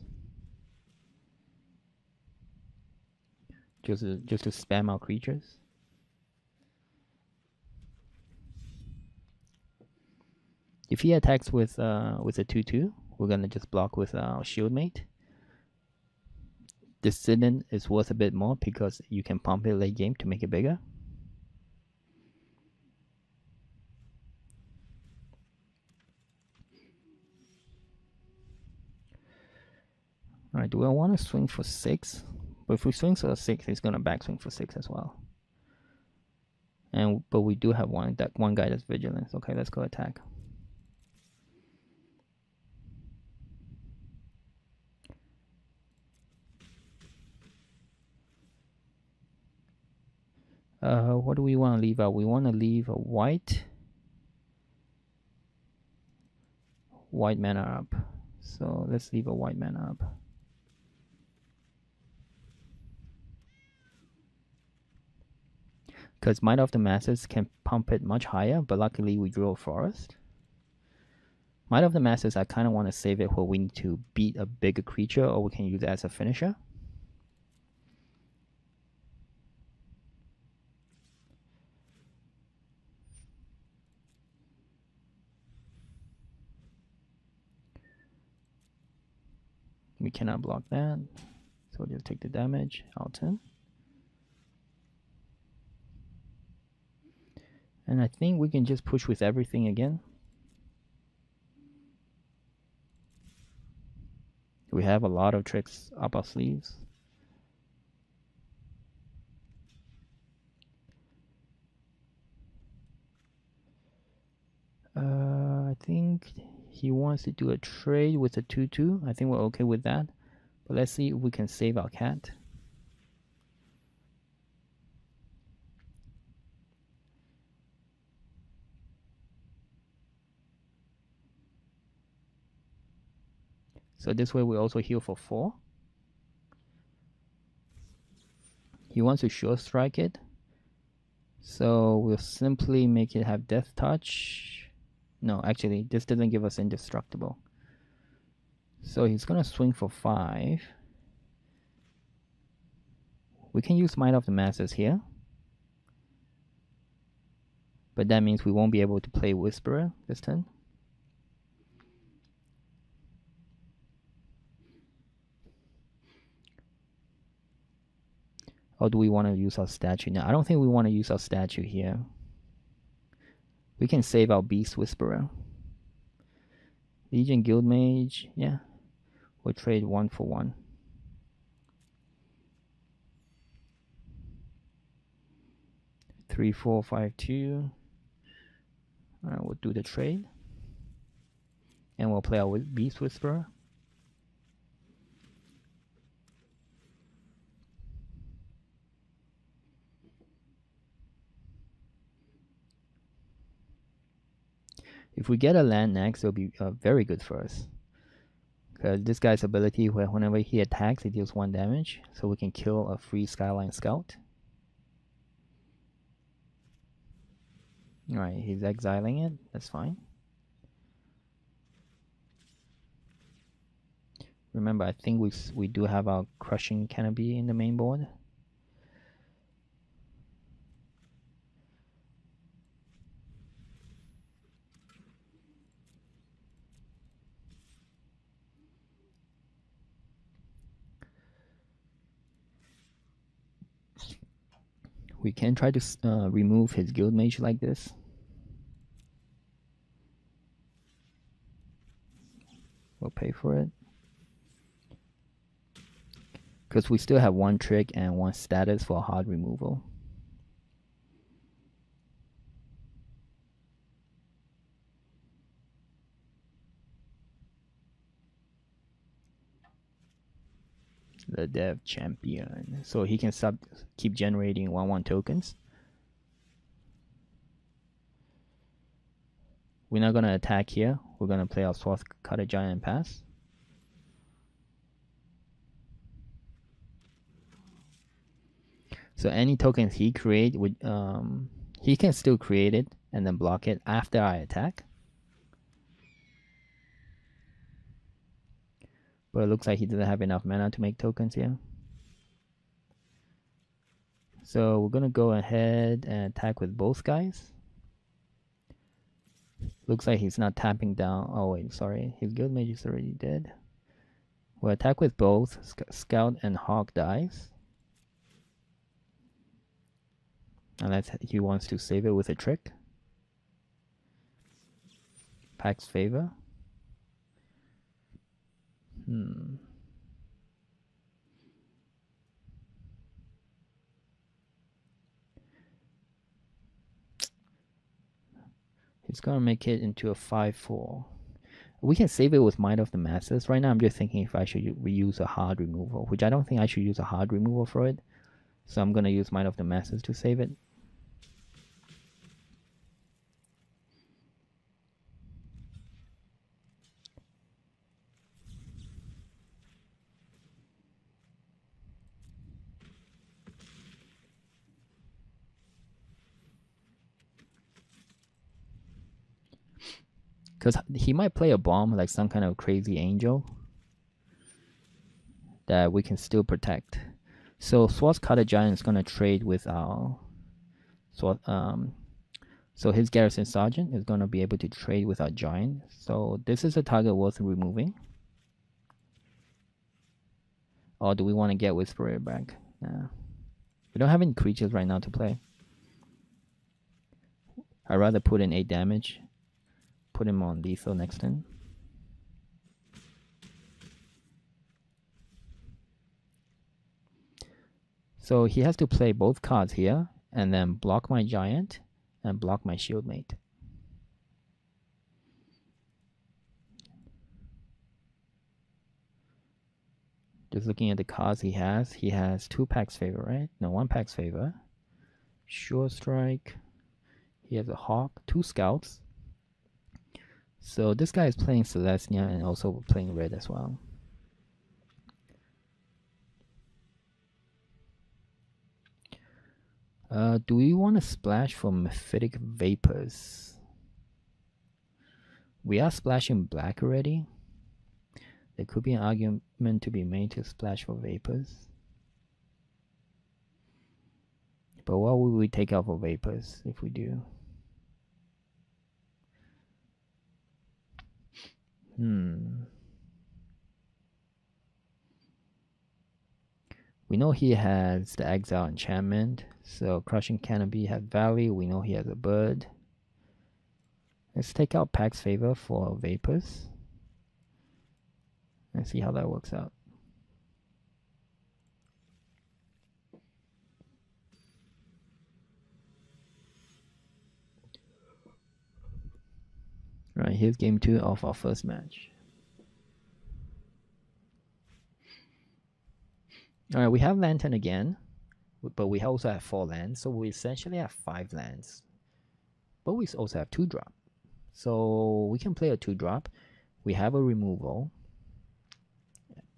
Just to spam our creatures. If he attacks with a 2/2, we're gonna just block with our shield mate. Dissident is worth a bit more because you can pump it late game to make it bigger. Alright, do I want to swing for 6? But if we swing for 6, he's gonna backswing for 6 as well. But we do have one guy that's vigilant. Okay, let's go attack. What do we want to leave out? We want to leave a white mana up. So let's leave a white mana up. Because Might of the Masses can pump it much higher, but luckily we drew a forest. Might of the Masses, I kind of want to save it where we need to beat a bigger creature, or we can use it as a finisher. We cannot block that, so we'll just take the damage, out 10. And I think we can just push with everything again. We have a lot of tricks up our sleeves. I think he wants to do a trade with a 2/2. I think we're okay with that. But let's see if we can save our cat. So this way we also heal for 4. He wants to sure strike it. So we'll simply make it have death touch. No, actually, this doesn't give us indestructible. So he's gonna swing for 5. We can use Might of the Masses here. But that means we won't be able to play Whisperer this turn. Or do we want to use our statue now? I don't think we want to use our statue here. We can save our Beast Whisperer. Legion Guild Mage, yeah. We'll trade 1 for 1. Three, 4, 5, 2. Alright, we'll do the trade. And we'll play our Beast Whisperer. If we get a land next, it'll be very good for us. Because this guy's ability, whenever he attacks, it deals 1 damage. So we can kill a free Skyline Scout. Alright, he's exiling it. That's fine. Remember, I think we do have our Crushing Canopy in the main board. We can try to remove his Guild Mage like this. We'll pay for it. Because we still have 1 trick and 1 status for hard removal. The Dev Champion. So he can keep generating 1/1 tokens. We're not going to attack here. We're going to play our Swath Cutter Giant and pass. So any tokens he create, he can still create it and then block it after I attack. But it looks like he doesn't have enough mana to make tokens here. So we're going to go ahead and attack with both guys. Looks like he's not tapping down. Oh wait, sorry. His Guild Mage is already dead. We'll attack with both. Scout and Hawk dies. Unless he wants to save it with a trick. Pax Favor. He's gonna make it into a 5/4. We can save it with Might of the Masses. Right now I'm just thinking if I should reuse a hard removal, which I don't think I should use a hard removal for it. So I'm gonna use Might of the Masses to save it. Because he might play a bomb, like some kind of crazy angel that we can still protect. So Swartzcutter Giant is going to trade with our so his Garrison Sergeant is going to be able to trade with our Giant. So this is a target worth removing. Or do we want to get Whisperer back? Nah. We don't have any creatures right now to play. I'd rather put in 8 damage. Put him on lethal next turn. So he has to play both cards here and then block my Giant and block my Shieldmate. Just looking at the cards he has 2 Pax Favor, right? No, 1 Pax Favor. Sure Strike. He has a Hawk, 2 Scouts. So this guy is playing Selesnya and also playing red as well. Do we want to splash for Mephitic Vapors? We are splashing black already. There could be an argument to be made to splash for Vapors. But what would we take out for Vapors if we do? We know he has the Exile enchantment, so Crushing Canopy has value. We know he has a bird. Let's take out Pax Favor for Vapors. Let's see how that works out. Right, here's game 2 of our first match. Alright, we have Lantern again, but we also have 4 lands, so we essentially have 5 lands. But we also have 2-drop. So we can play a 2-drop. We have a removal.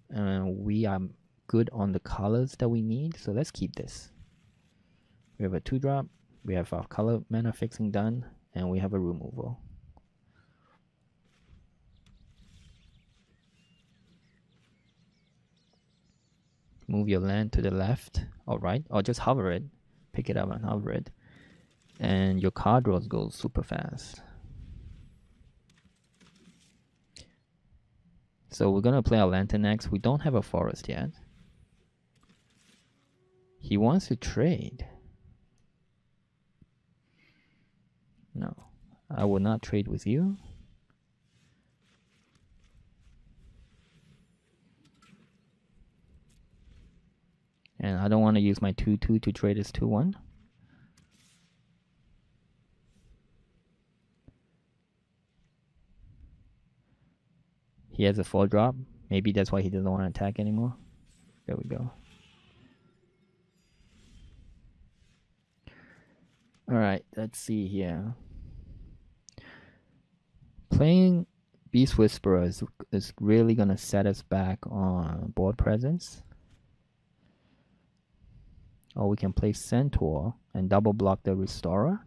We are good on the colors that we need, so let's keep this. We have a 2-drop, we have our color mana fixing done, and we have a removal. Move your land to the left or right, or just hover it. Pick it up and hover it. And your card draws go super fast. So we're going to play our Lantern next. We don't have a forest yet. He wants to trade. No, I will not trade with you. And I don't want to use my 2/2 to trade his 2/1. He has a 4-drop. Maybe that's why he doesn't want to attack anymore. There we go. Alright, let's see here. Playing Beast Whisperer is really going to set us back on board presence. Or we can play Centaur and double block the Restorer.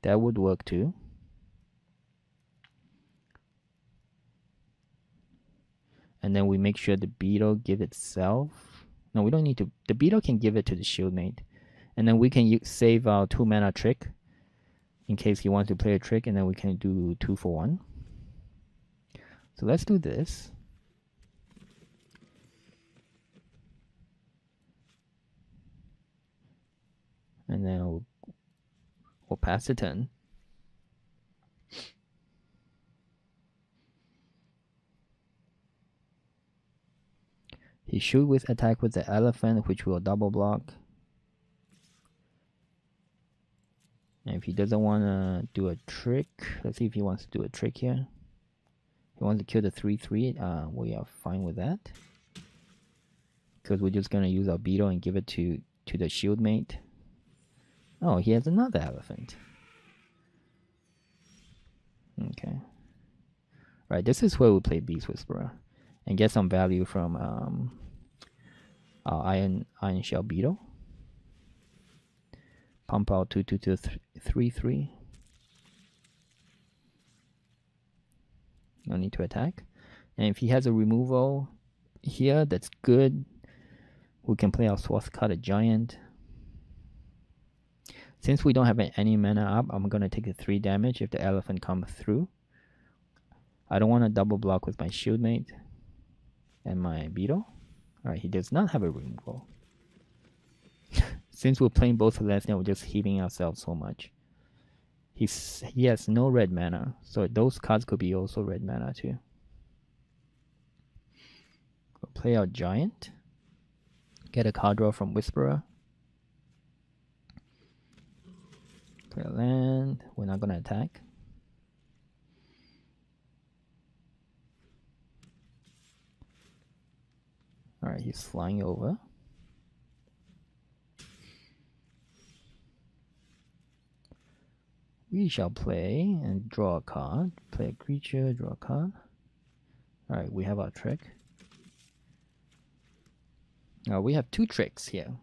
That would work too. And then we make sure the Beetle give itself. No, we don't need to. The Beetle can give it to the Shieldmate. And then we can save our 2 mana trick in case he wants to play a trick, and then we can do 2 for 1. So let's do this. And then we'll pass the turn. He should with attack with the elephant, which will double block. And if he doesn't want to do a trick, let's see if he wants to do a trick here. He wants to kill the 3/3. We are fine with that, because we're just gonna use our Beetle and give it to the Shieldmate. Oh, he has another elephant. Okay. Right, this is where we play Beast Whisperer and get some value from our Iron Shell Beetle. Pump out 2/2 to 3/3. No need to attack. And if he has a removal here, that's good. We can play our Swathcut Giant. Since we don't have any mana up, I'm going to take the 3 damage if the elephant comes through. I don't want to double block with my Shieldmate and my Beetle. Alright, he does not have a removal. Since we're playing both Selesnya, we're just healing ourselves so much. He has no red mana, so those cards could be also red mana too. We'll play our Giant. Get a card draw from Whisperer. Play a land. We're not going to attack. Alright, he's flying over. We shall play and draw a card. Play a creature, draw a card. Alright, we have our trick. We have 2 tricks here.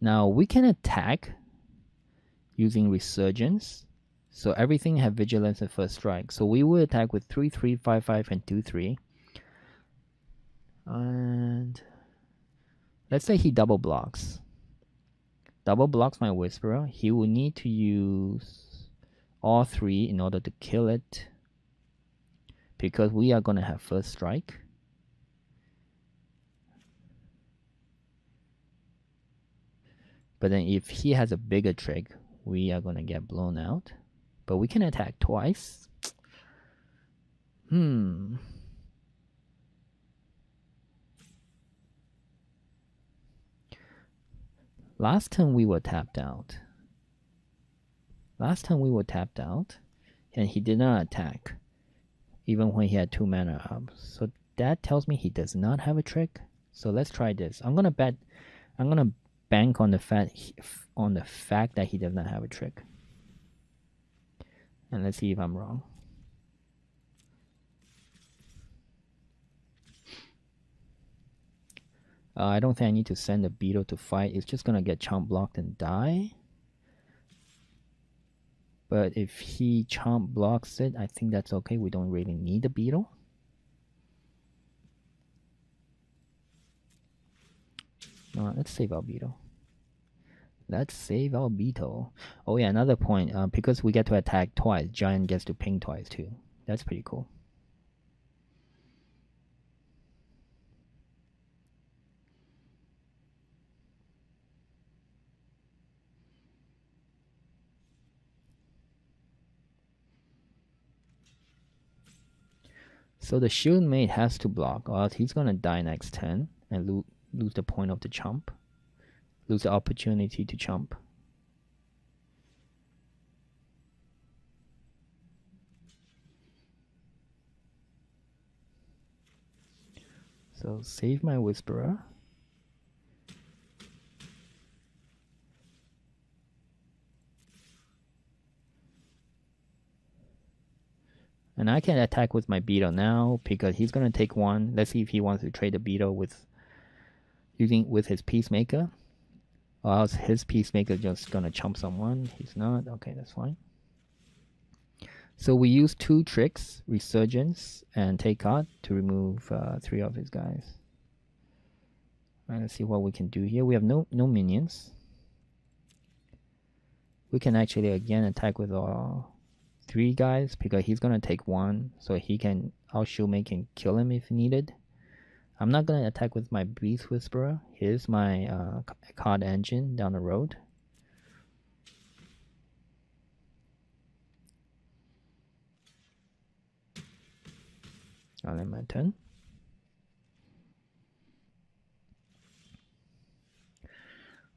Now we can attack using Resurgence. So everything have Vigilance and First Strike. So we will attack with 3/3, 5/5, and 2/3. And let's say he double blocks. Double blocks my Whisperer. He will need to use all 3 in order to kill it, because we are going to have First Strike. But then if he has a bigger trick, we are going to get blown out. But we can attack twice. Last time we were tapped out. And he did not attack, even when he had 2 mana up. So that tells me he does not have a trick. So let's try this. I'm gonna bank on the fact that he does not have a trick. And let's see if I'm wrong. I don't think I need to send the Beetle to fight. It's just gonna get chomp blocked and die. But if he chomp blocks it, I think that's okay. We don't really need the Beetle. Let's save our Beetle. Oh yeah, another point. Because we get to attack twice, Giant gets to ping twice too. That's pretty cool. So the Shieldmate has to block, or else he's gonna die next turn and lose the point of the chomp. Lose the opportunity to chomp. So save my Whisperer. And I can attack with my Beetle now because he's gonna take 1. Let's see if he wants to trade the Beetle with his Peacemaker. Or else his Peacemaker just gonna chump someone. He's not. Okay, that's fine. So we use 2 tricks, Resurgence and Take Card, to remove 3 of his guys. Alright, let's see what we can do here. We have no minions. We can actually again attack with our 3 guys because he's gonna take 1, so our Shieldmate can kill him if needed. I'm not gonna attack with my Beast Whisperer. Here's my card engine down the road. I'll end my turn.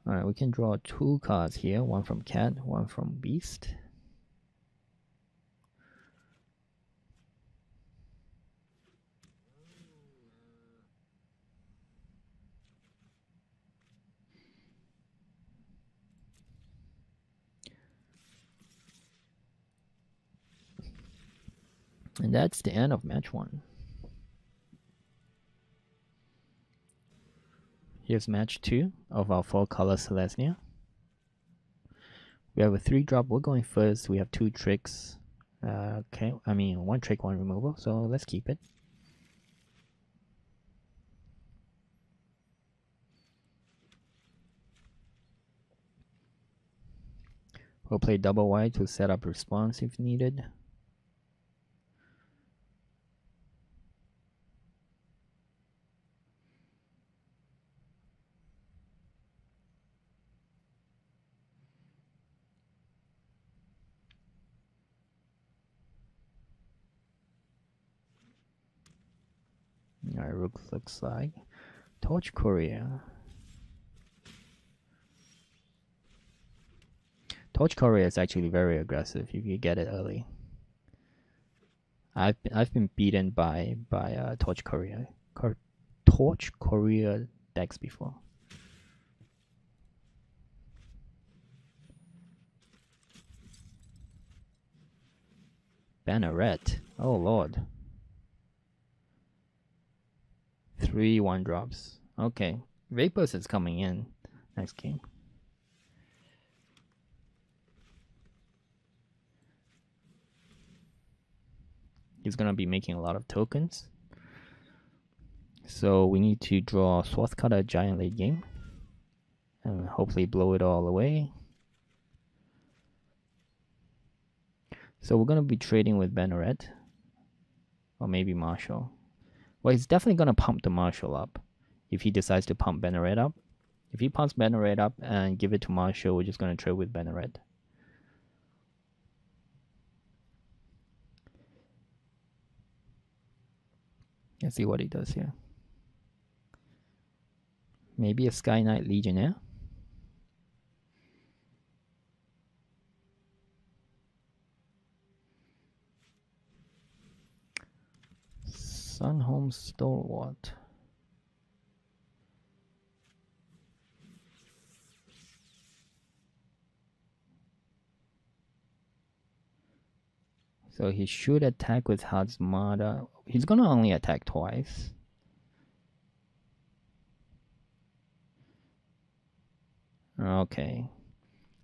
Alright, we can draw 2 cards here, one from Cat, one from Beast. And that's the end of match 1. Here's match 2 of our 4-color Selesnya. We have a 3-drop. We're going first. We have 2 tricks. Okay, I mean one trick, one removal, so let's keep it. We'll play double white to set up response if needed. Alright, Rook looks like Torch Courier. Torch Courier is actually very aggressive if you get it early. I've been beaten by Torch Courier decks before. Banneret. Oh lord. 3 1-drops. Okay. Vapors is coming in next game. He's gonna be making a lot of tokens. So we need to draw Swathcutter Giant late game. And hopefully blow it all away. So we're gonna be trading with Banneret. Or maybe Marshall. Well, he's definitely gonna pump the Marshall up. If he decides to pump Banneret up. If he pumps Banneret up and give it to Marshall, we're just gonna trade with Banneret. Let's see what he does here. Maybe a Sky Knight Legionnaire. Sunhome Stalwart. So he should attack with Hazmada. He's gonna only attack twice. Okay.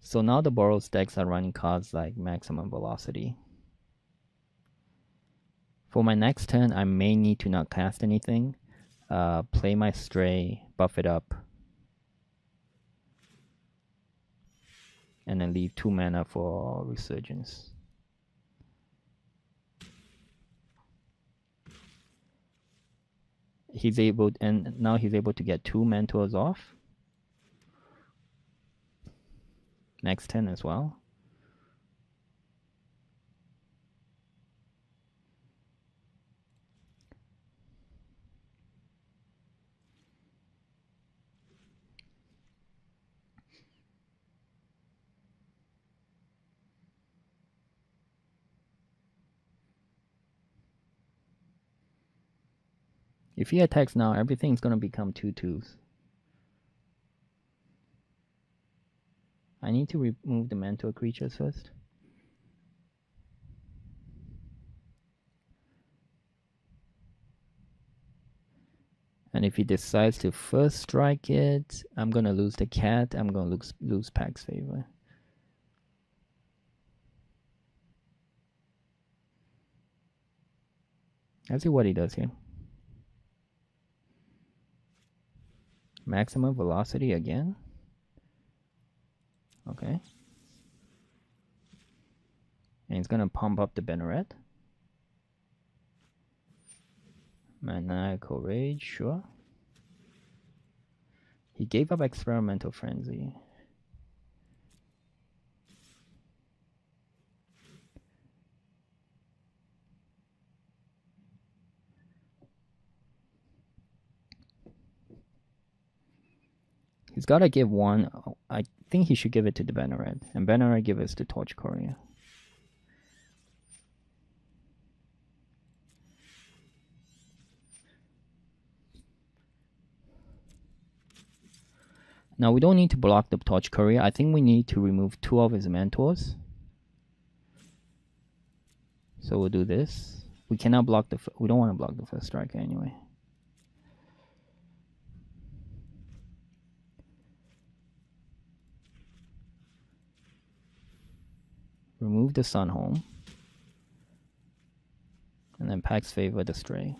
So now the Boros decks are running cards like Maximum Velocity. For my next turn, I may need to not cast anything. Play my Stray, buff it up. And then leave 2 mana for Resurgence. Now he's able to get 2 Mentors off. Next turn as well. If he attacks now, everything's gonna become 2/2s. I need to remove the mentor creatures first. And if he decides to first strike it, I'm gonna lose the cat. I'm gonna lose Pack's Favor. Let's see what he does here. Maximum Velocity again. Okay. And he's gonna pump up the Banneret. Maniacal Rage, sure. He gave up Experimental Frenzy. He's gotta give one. I think he should give it to the Banneret. And Banneret give us to Torch Courier. Now we don't need to block the Torch Courier. I think we need to remove 2 of his Mentors. So we'll do this. We cannot block the. We don't want to block the first striker anyway. Remove the Sunhome. And packs favor the stray.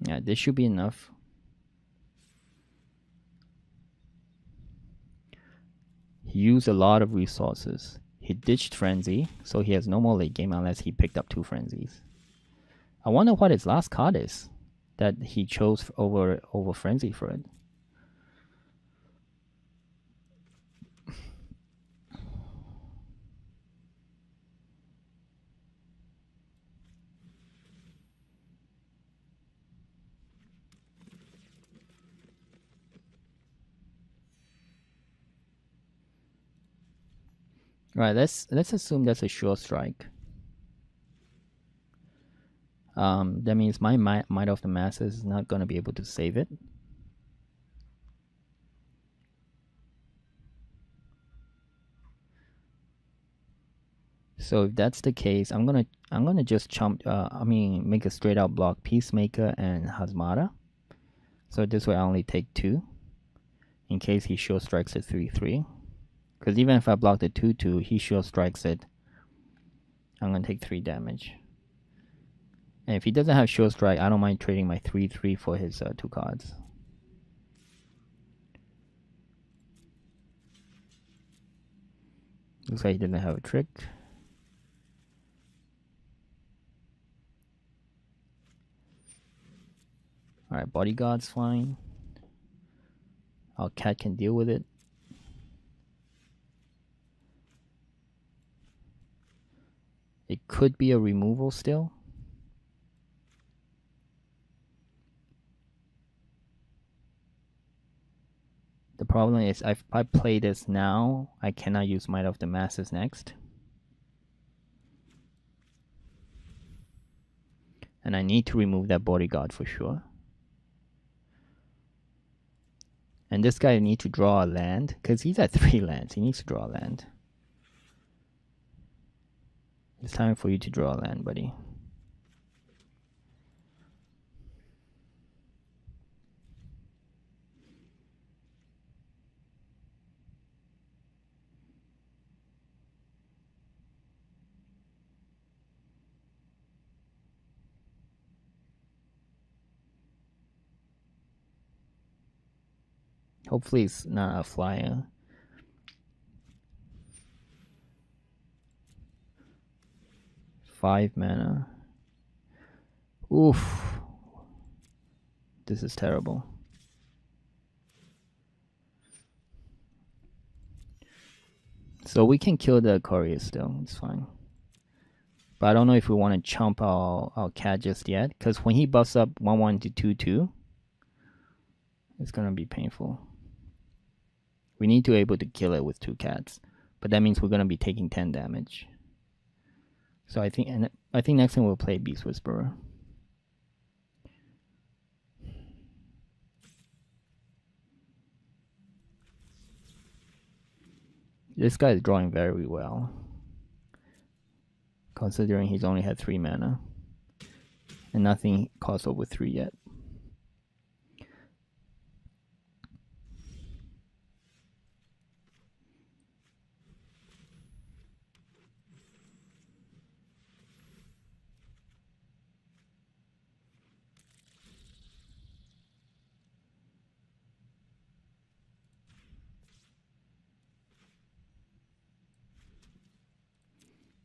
Yeah, this should be enough. He used a lot of resources. He ditched Frenzy, so he has no more late game unless he picked up 2 Frenzies. I wonder what his last card is that he chose over Frenzy for it. Right, let's assume that's a sure strike. That means my Might of the Masses is not going to be able to save it. So if that's the case, I'm gonna just chump. Make a straight out block Peacemaker and Hazmata. So this way I only take 2, in case he sure strikes at 3/3. Because even if I block the 2/2, he sure strikes it. I'm gonna take 3 damage. And if he doesn't have sure strike, I don't mind trading my 3/3 for his 2 cards. Looks like he didn't have a trick. Alright, Bodyguard's fine. Our cat can deal with it. It could be a removal still. The problem is if I play this now, I cannot use Might of the Masses next. And I need to remove that Bodyguard for sure. And this guy needs to draw a land, because he's at 3 lands. He needs to draw a land. It's time for you to draw a land, buddy. Hopefully it's not a flyer. Five mana. Oof. This is terrible. So we can kill the courier still. It's fine. But I don't know if we want to chump our cat just yet. Because when he buffs up 1/1 to 2/2, it's going to be painful. We need to be able to kill it with 2 cats. But that means we're going to be taking 10 damage. So I think next time we'll play Beast Whisperer. This guy is drawing very well, considering he's only had 3 mana. And nothing costs over 3 yet.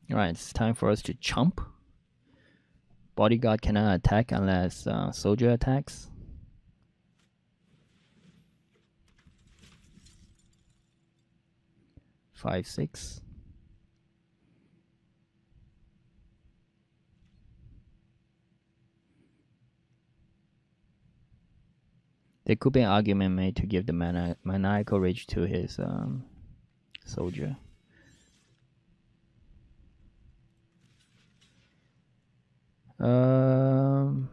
Alright, it's time for us to chump. Bodyguard cannot attack unless Soldier attacks. Five, 6. There could be an argument made to give the Maniacal Rage to his Soldier. You're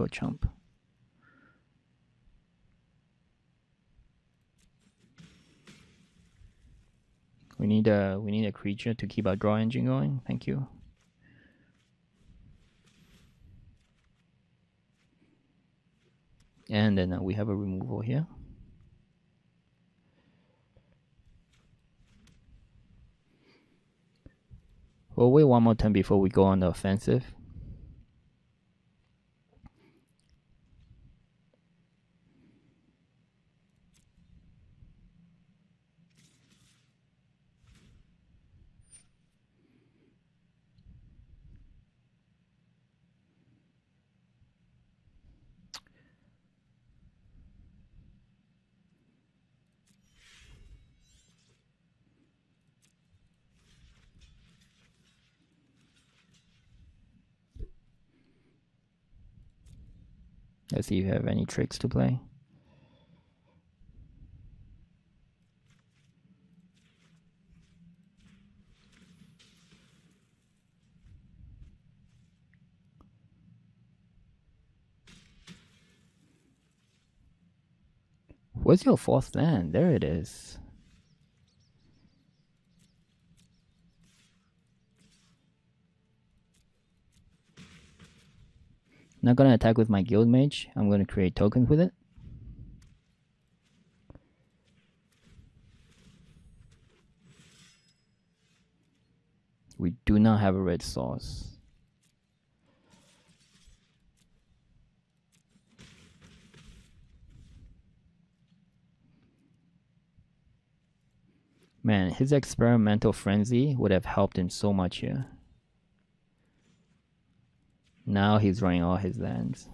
a chump. We need a creature to keep our draw engine going. Thank you. And then we have a removal here. We'll wait one more turn before we go on the offensive. Let's see if you have any tricks to play. Where's your fourth land? There it is. Not gonna attack with my guild mage. I'm gonna create tokens with it. We do not have a red source. Man, his experimental frenzy would have helped him so much here. Now he's running all his lands.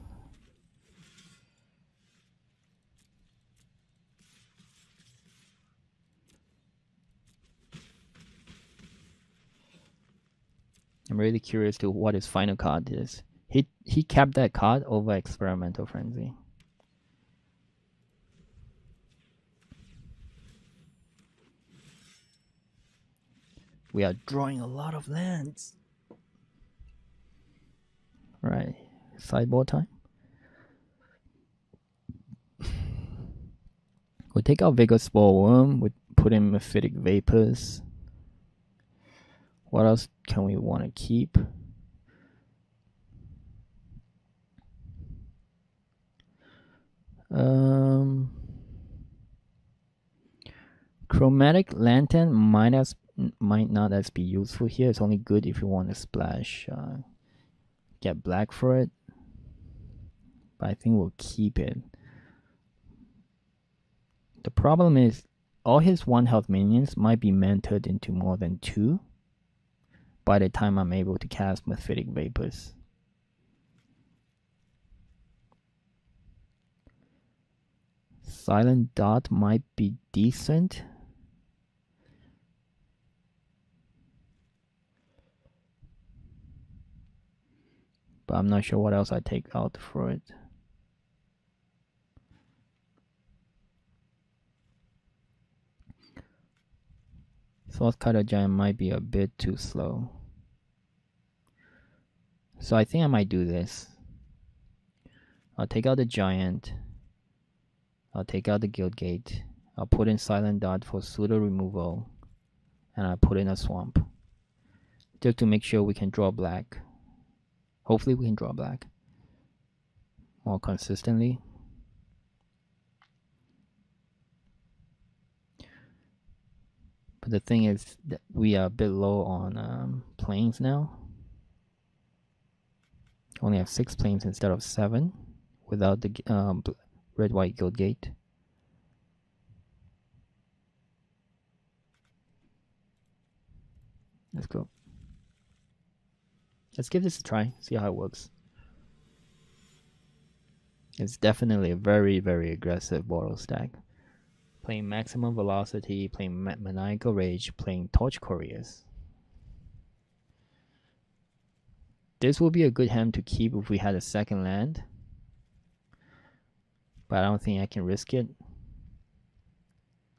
I'm really curious to what his final card is. He kept that card over experimental frenzy. We are drawing a lot of lands. Right, sideboard time. We'll take out Vigor Spore Worm. We put in Mephitic Vapors. What else can we want to keep? Chromatic Lantern might not as be useful here. It's only good if you want to splash, get black for it. But I think we'll keep it. The problem is all his 1 health minions might be mentored into more than 2 by the time I'm able to cast Mephitic Vapors. Silent Dot might be decent. But I'm not sure what else I take out for it. Source Cutter Giant might be a bit too slow. So I think I might do this. I'll take out the Giant. I'll take out the Guild Gate. I'll put in Silent Dot for pseudo removal. And I'll put in a Swamp. Just to make sure we can draw black. Hopefully we can draw black more consistently. But the thing is that we are a bit low on planes now. Only have 6 planes instead of 7 without the red-white Guild Gate. Let's go. Let's give this a try, see how it works. It's definitely a very, very aggressive Borrow stack. Playing Maximum Velocity, playing Maniacal Rage, playing Torch Couriers. This will be a good hand to keep if we had a second land. But I don't think I can risk it.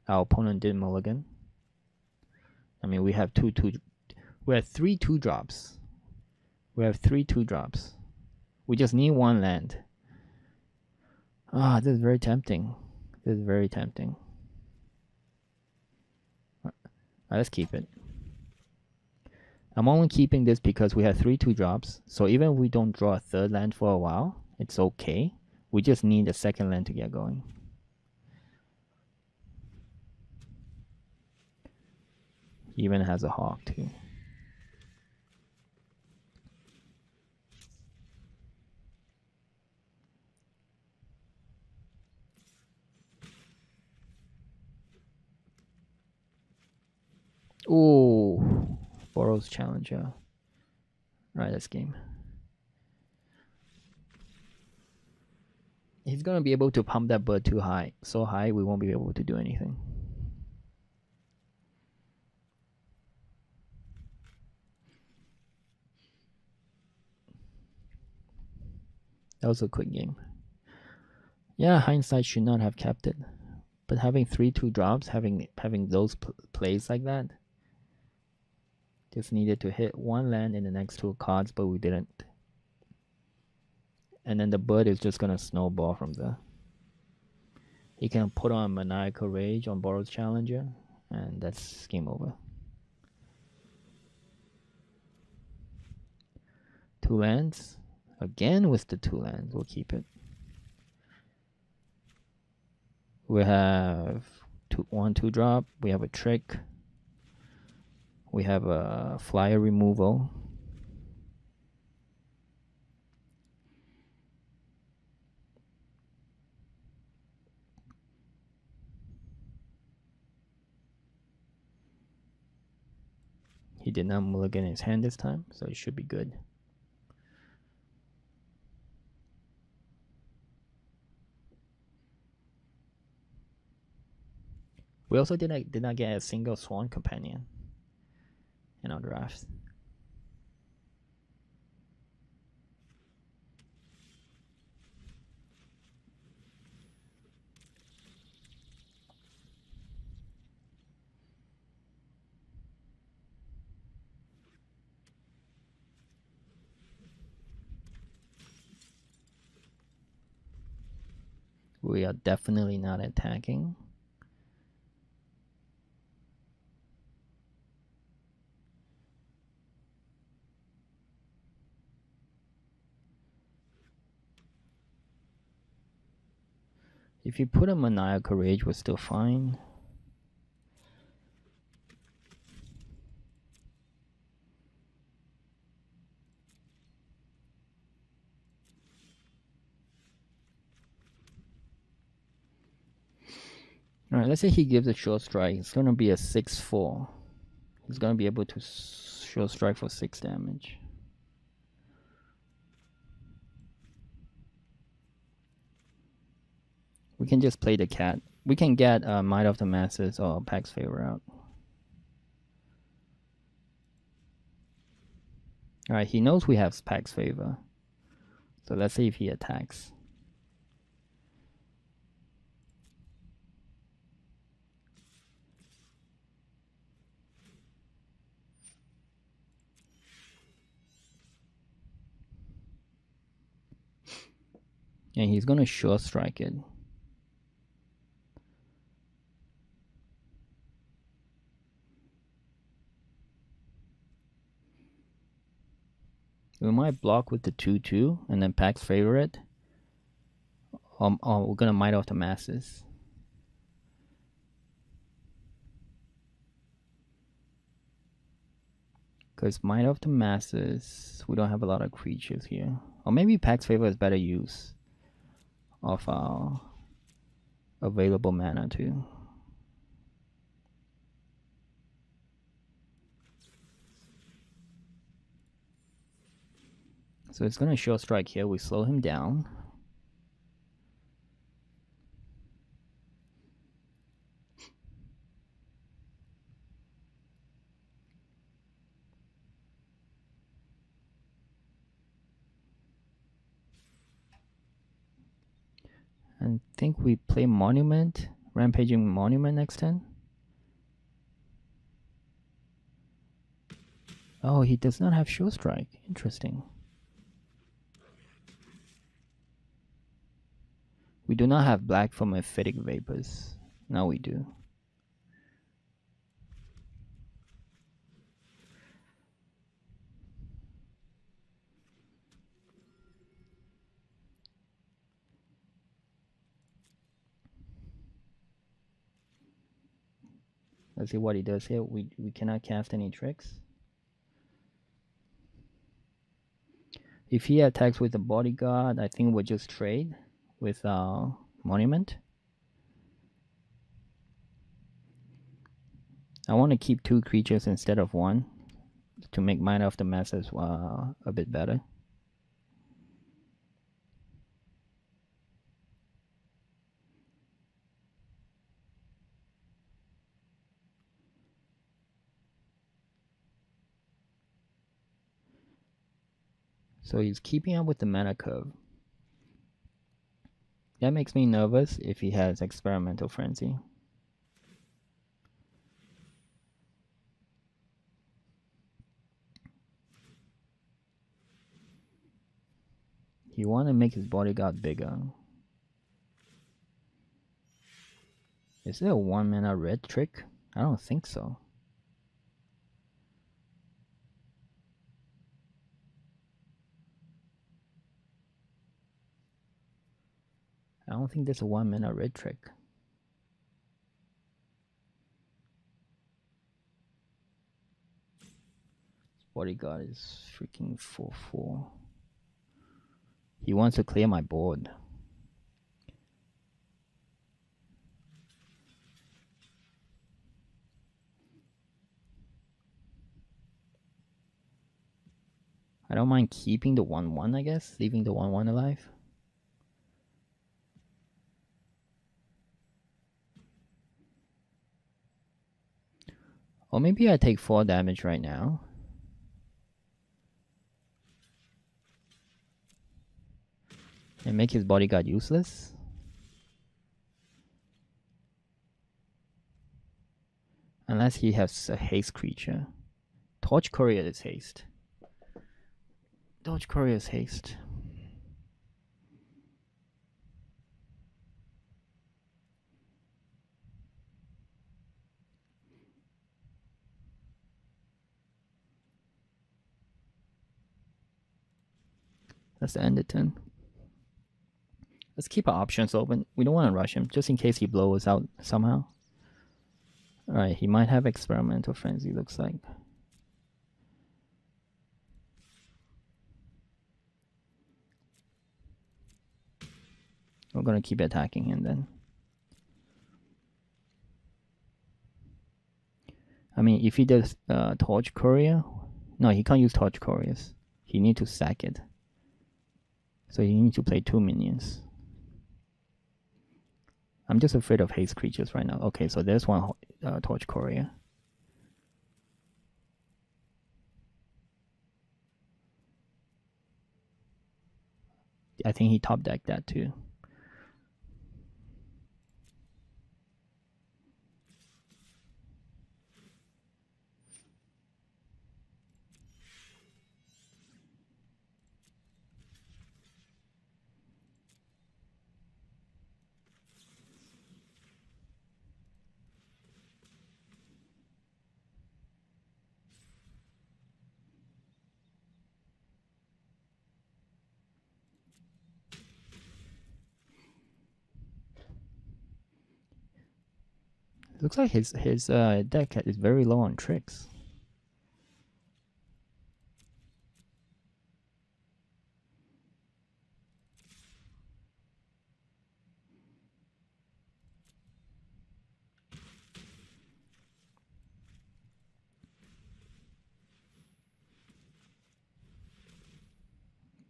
Our opponent did mulligan. I mean, we have 3 2-drops. We have 3 2-drops. We just need 1 land. Ah, this is very tempting. This is very tempting. Let's keep it. I'm only keeping this because we have 3 2-drops. So even if we don't draw a 3rd land for a while, it's okay. We just need a 2nd land to get going. He even has a hawk too. Ooh, Boros Challenger. Right, that's game. He's gonna be able to pump that bird too high. So high, we won't be able to do anything. That was a quick game. Yeah, hindsight should not have kept it. But having 3/2 drops, having those plays like that, just needed to hit one land in the next 2 cards, but we didn't. And then the bird is just gonna snowball from there. He can put on Maniacal Rage on Boros Challenger, and that's game over. 2 lands. Again with the 2 lands, we'll keep it. We have 1/2 drop. We have a trick. We have a flyer removal. He did not mulligan his hand this time, so it should be good. We also did not get a single Swan Companion in our drafts. We are definitely not attacking. If you put a Maniacal Rage, we're still fine. Alright, let's say he gives a short strike. It's going to be a 6/4. He's going to be able to short strike for 6 damage. We can just play the cat. We can get Might of the Masses or Pax Favor out. Alright, he knows we have Pax Favor. So let's see if he attacks. And he's going to short strike it. We might block with the 2/2 and then Pax Favor it. Or we're going to Might of the Masses. Because Might of the Masses, we don't have a lot of creatures here. Or maybe Pax Favor is better use of our available mana too. So it's going to short strike here. We slow him down. And think we play Monument, Rampaging Monument next turn. Oh, he does not have short strike. Interesting. We do not have black for Mephitic Vapors. Now we do. Let's see what he does here. We cannot cast any tricks. If he attacks with the Bodyguard, I think we'll just trade with Monument. I want to keep 2 creatures instead of 1 to make Might of the Masses a bit better. So he's keeping up with the mana curve. That makes me nervous if he has Experimental Frenzy. He want to make his bodyguard bigger. Is there a 1 mana red trick? I don't think so. I don't think there's a 1 mana red trick. Bodyguard is freaking 4/4. He wants to clear my board. I don't mind keeping the 1/1, I guess, leaving the 1/1 alive. Or maybe I take 4 damage right now. And make his bodyguard useless. Unless he has a haste creature. Torch Courier is haste. Torch Courier is haste. That's the end of turn. Let's keep our options open. We don't want to rush him, just in case he blows out somehow. Alright, he might have Experimental Frenzy, looks like. We're gonna keep attacking him then. I mean, if he does Torch Courier... No, he can't use Torch Couriers. He needs to sack it. So he needs to play 2 minions. I'm just afraid of haste creatures right now. Okay, so there's one Torch Courier. I think he top decked that too. Looks like his deck is very low on tricks.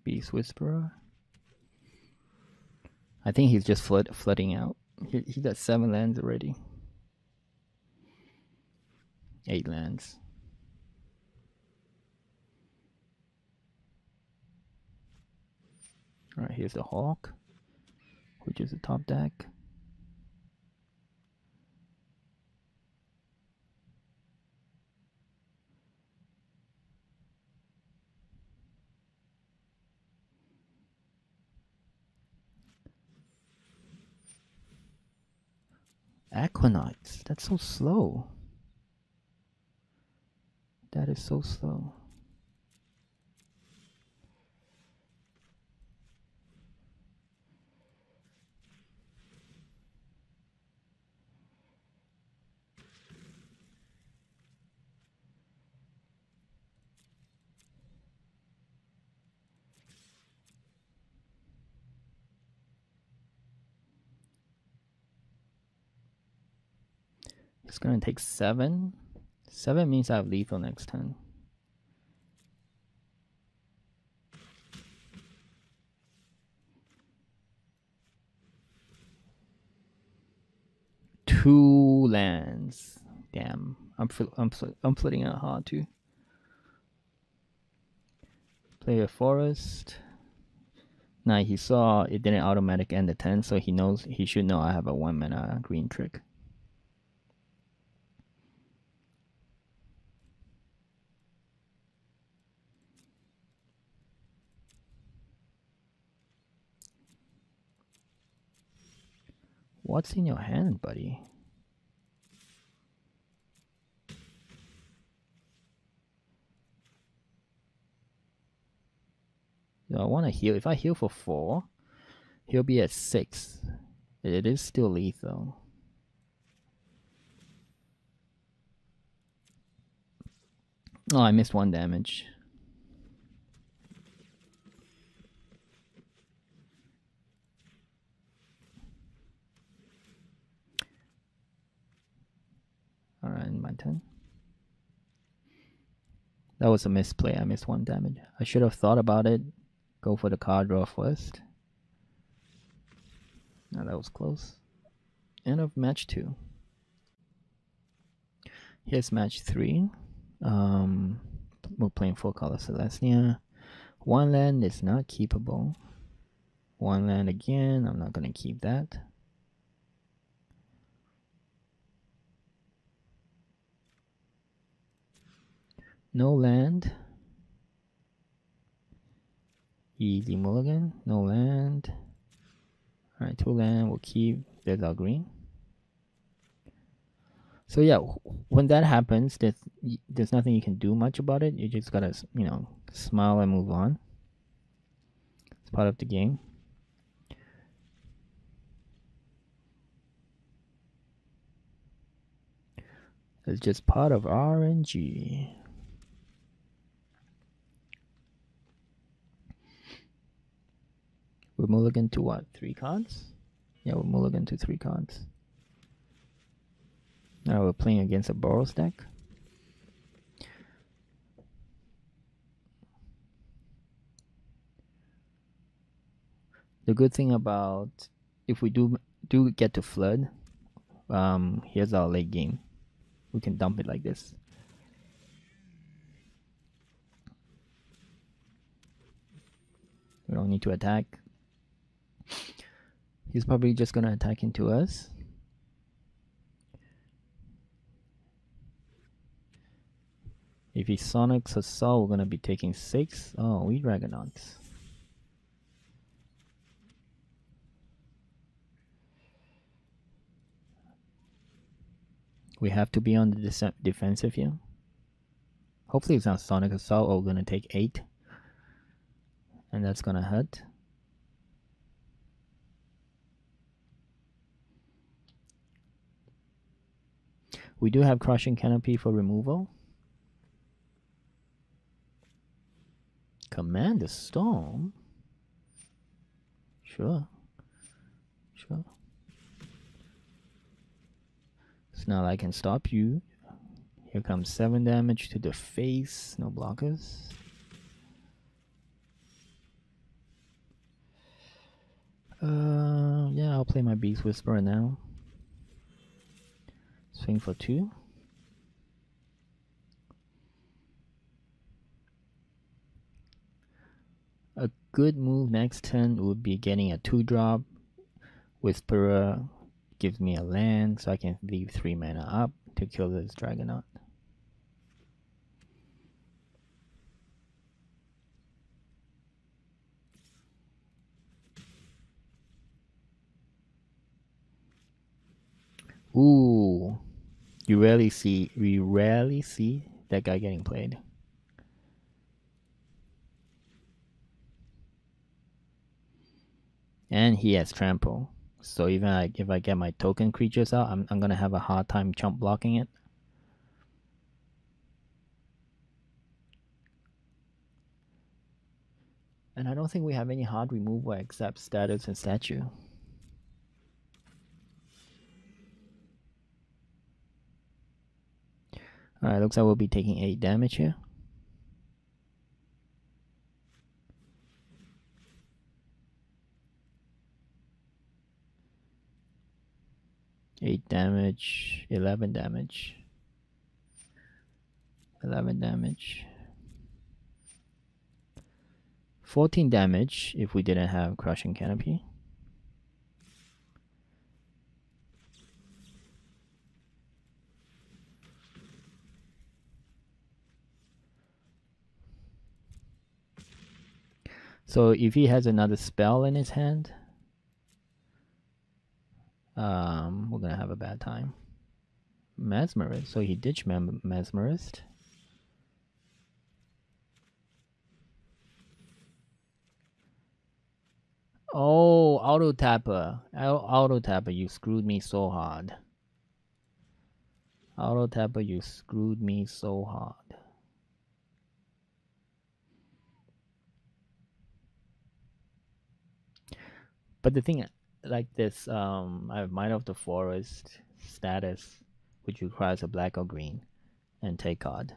Beast Whisperer. I think he's just flooding out. He got 7 lands already. 8 lands. Alright, here's the Hawk, which is the top deck. Aquanauts. That's so slow. That is so slow. It's gonna take 7. 7 means I have lethal next turn. Two lands. Damn. I'm splitting it hard too. Play a forest. Now he saw it didn't automatic end the 10, so he should know I have a 1 mana green trick. What's in your hand, buddy? So I want to heal. If I heal for 4, he'll be at 6. It is still lethal. Oh, I missed 1 damage. Alright, my turn. That was a misplay. I missed 1 damage. I should have thought about it. Go for the card draw first. Now that was close. End of match 2. Here's match 3. We're playing 4 color Selesnya. 1 land is not keepable. 1 land again. I'm not going to keep that. No land. Easy mulligan. No land. Alright, 2 land. We'll keep. There's our green. So yeah, when that happens, there's nothing you can do much about it. You just gotta, smile and move on. It's part of the game. It's just part of RNG. We're mulligan to what? 3 cards? Yeah, we're mulligan to 3 cards. Now we're playing against a Boros deck. The good thing about if we do get to flood, here's our late game. We can dump it like this. We don't need to attack. He's probably just gonna attack into us. If he Sonics Assault, we're gonna be taking 6. Oh, we Dragonauts. We have to be on the defensive here. Hopefully it's not Sonic Assault, or we're gonna take 8. And that's gonna hurt. We do have Crushing Canopy for removal. Command the Storm? Sure. It's not like I can stop you. Here comes 7 damage to the face. No blockers. Yeah, I'll play my Beast Whisperer now. Swing for 2. A good move next turn would be getting a 2-drop. Whisperer gives me a land, so I can leave 3 mana up to kill this Dragonaut. Ooh, we rarely see that guy getting played. And he has trample, so even if I get my token creatures out, I'm gonna have a hard time chump blocking it. And I don't think we have any hard removal except status and statue. Alright, looks like we'll be taking 8 damage here. Eight damage, 11 damage, 11 damage, 14 damage if we didn't have Crushing Canopy. So if he has another spell in his hand, we're gonna have a bad time. Mesmerist. So he ditched Mesmerist. Oh, auto tapper. Auto tapper, you screwed me so hard. Auto tapper, you screwed me so hard. But the thing, like this, I have Might of the Forest status, which requires a black or green, and take card.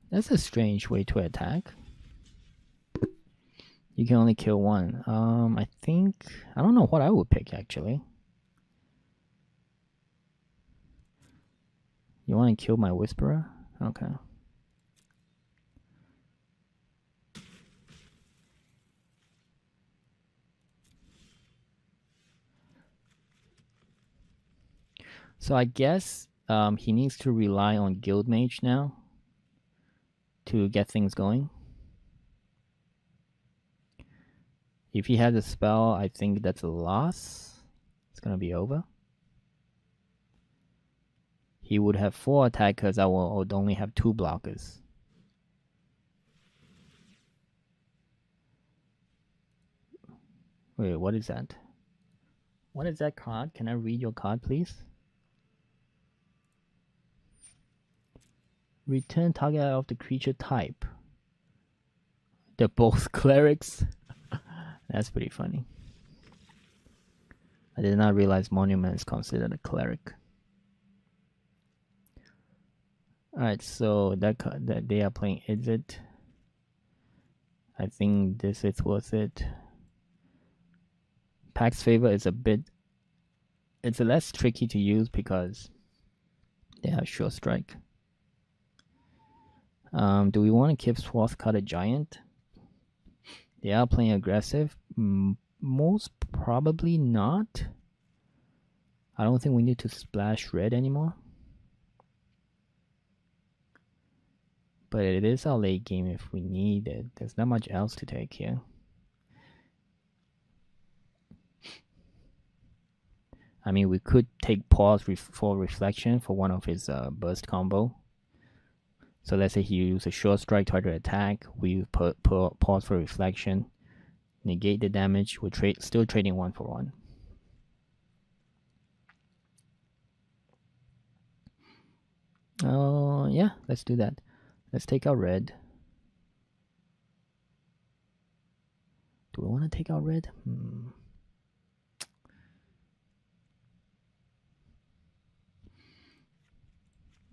That's a strange way to attack. You can only kill one. I think I don't know what I would pick actually. You want to kill my Whisperer? Okay. So I guess he needs to rely on Guild Mage now to get things going. If he has a spell, I think that's a loss. It's gonna be over. He would have 4 attackers. I would only have 2 blockers. Wait, what is that? What is that card? Can I read your card, please? Return target of the creature type. They're both clerics. That's pretty funny. I did not realize Monument is considered a cleric. Alright, so that they are playing Izzet. I think this is worth it. Pax Favor is a bit... It's less tricky to use because they have Sure Strike. Do we want to keep Swathcutter Giant? They are playing aggressive. Most probably not. I don't think we need to splash red anymore. But it is our late game if we need it. There's not much else to take here. I mean, we could take pause for reflection for one of his burst combo. So let's say he uses a short strike try to attack. We put pause for reflection, negate the damage. We're still trading 1 for 1. Oh yeah, let's do that. Let's take out red. Do we want to take out red?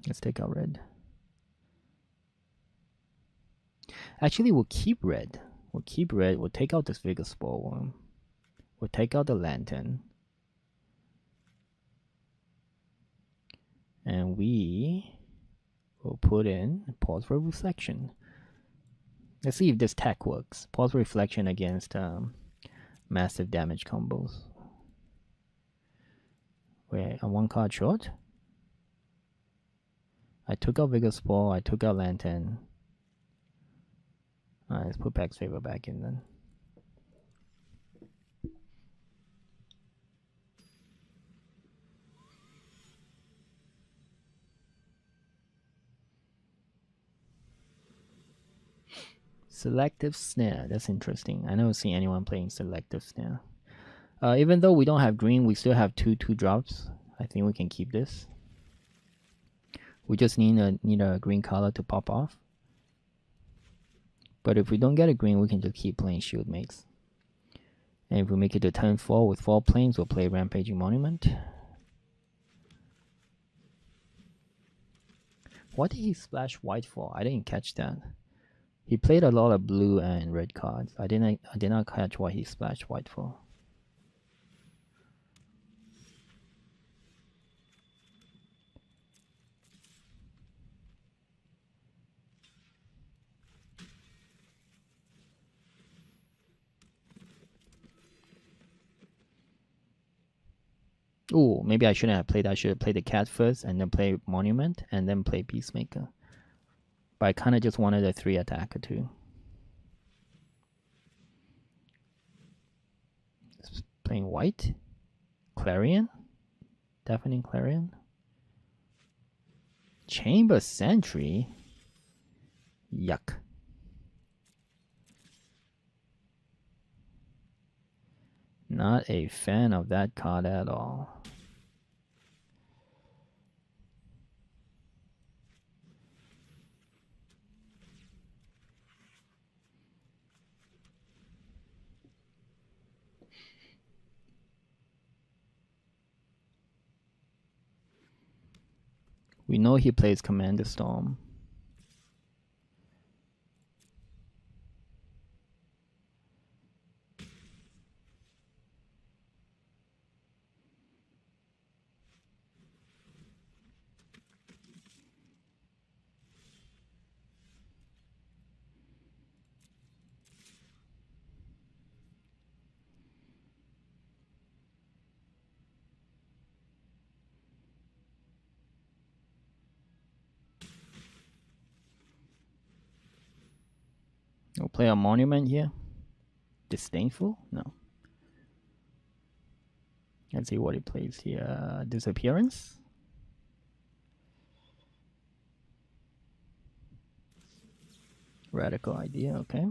Let's take out red. Actually, we'll keep red. We'll keep red. We'll take out this Vigor Spore Worm. We'll take out the Lantern. And we will put in pause for reflection. Let's see if this tech works. Pause for reflection against massive damage combos. Wait, I'm 1 card short? I took out Vigor Spore. I took out Lantern. Alright, let's put Pax Favor back in then. Selective Snare. That's interesting. I never see anyone playing Selective Snare. Even though we don't have green, we still have 2 2-drops. I think we can keep this. We just need a green color to pop off. But if we don't get a green, we can just keep playing Shield Mates. And if we make it to turn 4 with 4 planes, we'll play Rampaging Monument. What did he splash white for? I didn't catch that. He played a lot of blue and red cards. I did not catch what he splashed white for. Oh, maybe I shouldn't have played. I should have played the cat first and then play Monument and then play Peacemaker. But I kind of just wanted a 3 attacker too. Playing white. Clarion. Deafening Clarion. Chamber Sentry. Yuck. Not a fan of that card at all. We know he plays Commander Storm. We'll play a Monument here. Disdainful? No. Let's see what he plays here. Disappearance? Radical Idea, okay.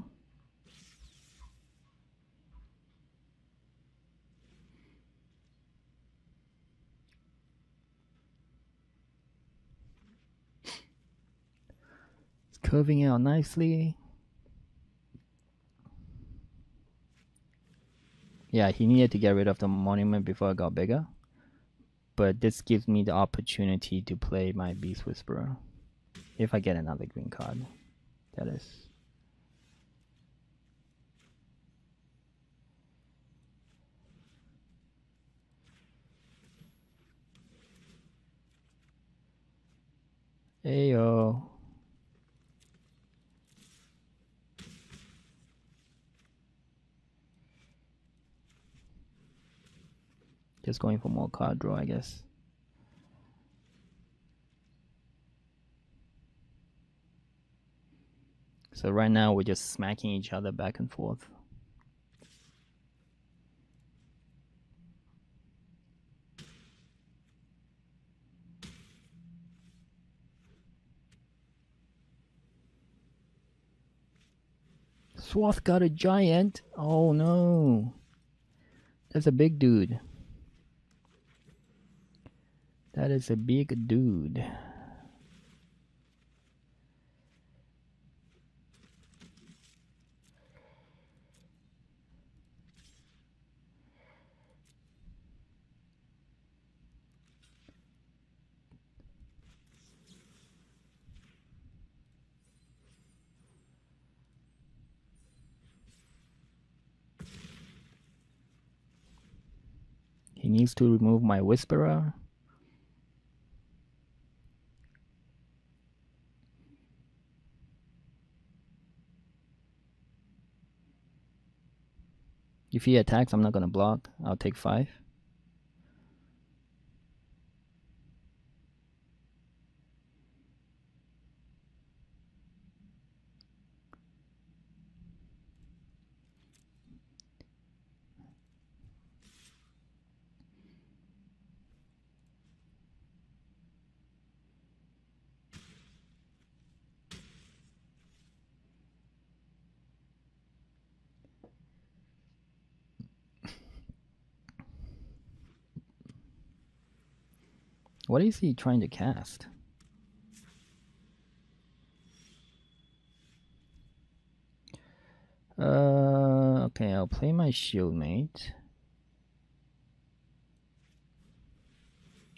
It's curving out nicely. Yeah, he needed to get rid of the Monument before it got bigger. But this gives me the opportunity to play my Beast Whisperer. If I get another green card, that is. Ayo. Just going for more card draw, I guess. So right now we're just smacking each other back and forth. Swath got a giant. Oh no. That's a big dude. That is a big dude. He needs to remove my Whisperer. If he attacks, I'm not going to block. I'll take 5. What is he trying to cast? Okay, I'll play my Shieldmate.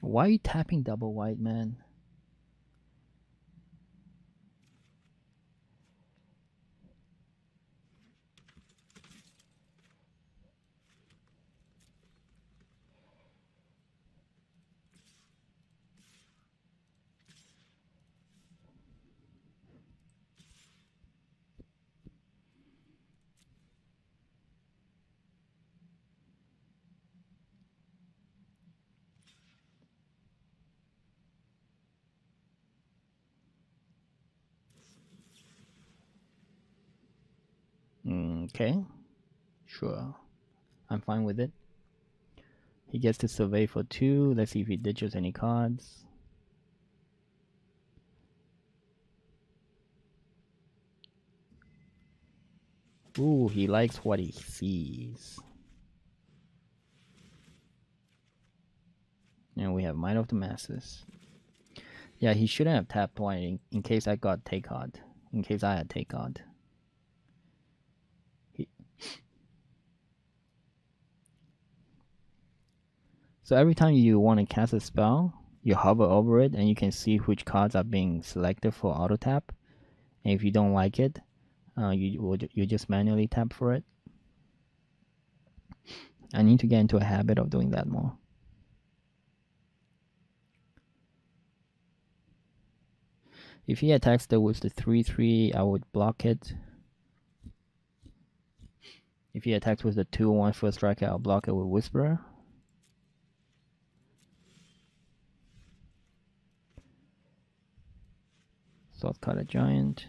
Why are you tapping double white, man? Okay, sure. I'm fine with it. He gets to survey for 2. Let's see if he ditches any cards. Ooh, he likes what he sees. And we have Might of the Masses. Yeah, he shouldn't have tapped white in case I got take card. In case I had take card. So every time you want to cast a spell, you hover over it and you can see which cards are being selected for auto tap. And if you don't like it, you just manually tap for it. I need to get into a habit of doing that more. If he attacks with the 3/3, I would block it. If he attacks with the 2/1 first strike, I'll block it with Whisperer. Soft Card a Giant.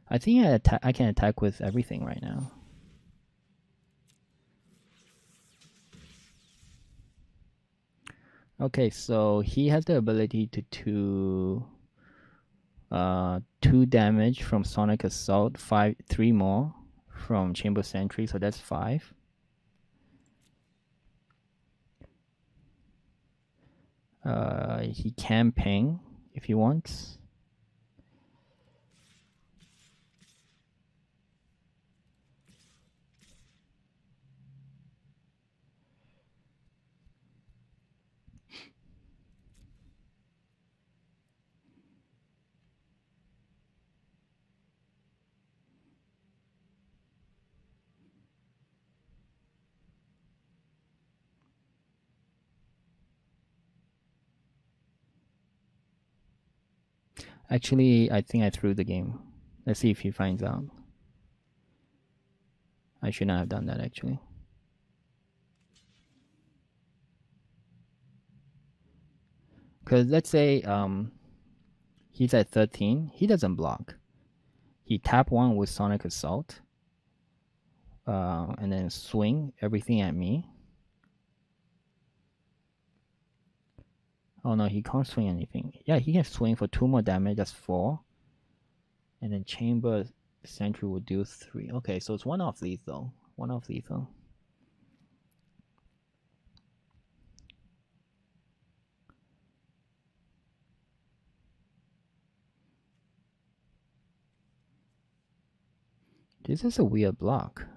I think I can attack with everything right now. Okay, so he has the ability to 2 damage from Sonic Assault, 3 more from Chamber Sentry, so that's 5. He can ping if he wants. Actually, I think I threw the game. Let's see if he finds out. I should not have done that, actually. Because let's say he's at 13. He doesn't block. He tap 1 with Sonic Assault. And then swing everything at me. Oh no, he can't swing anything. Yeah, he can swing for 2 more damage. That's 4. And then Chamber Sentry will do 3. Okay, so it's 1 off lethal. 1 off lethal. This is a weird block.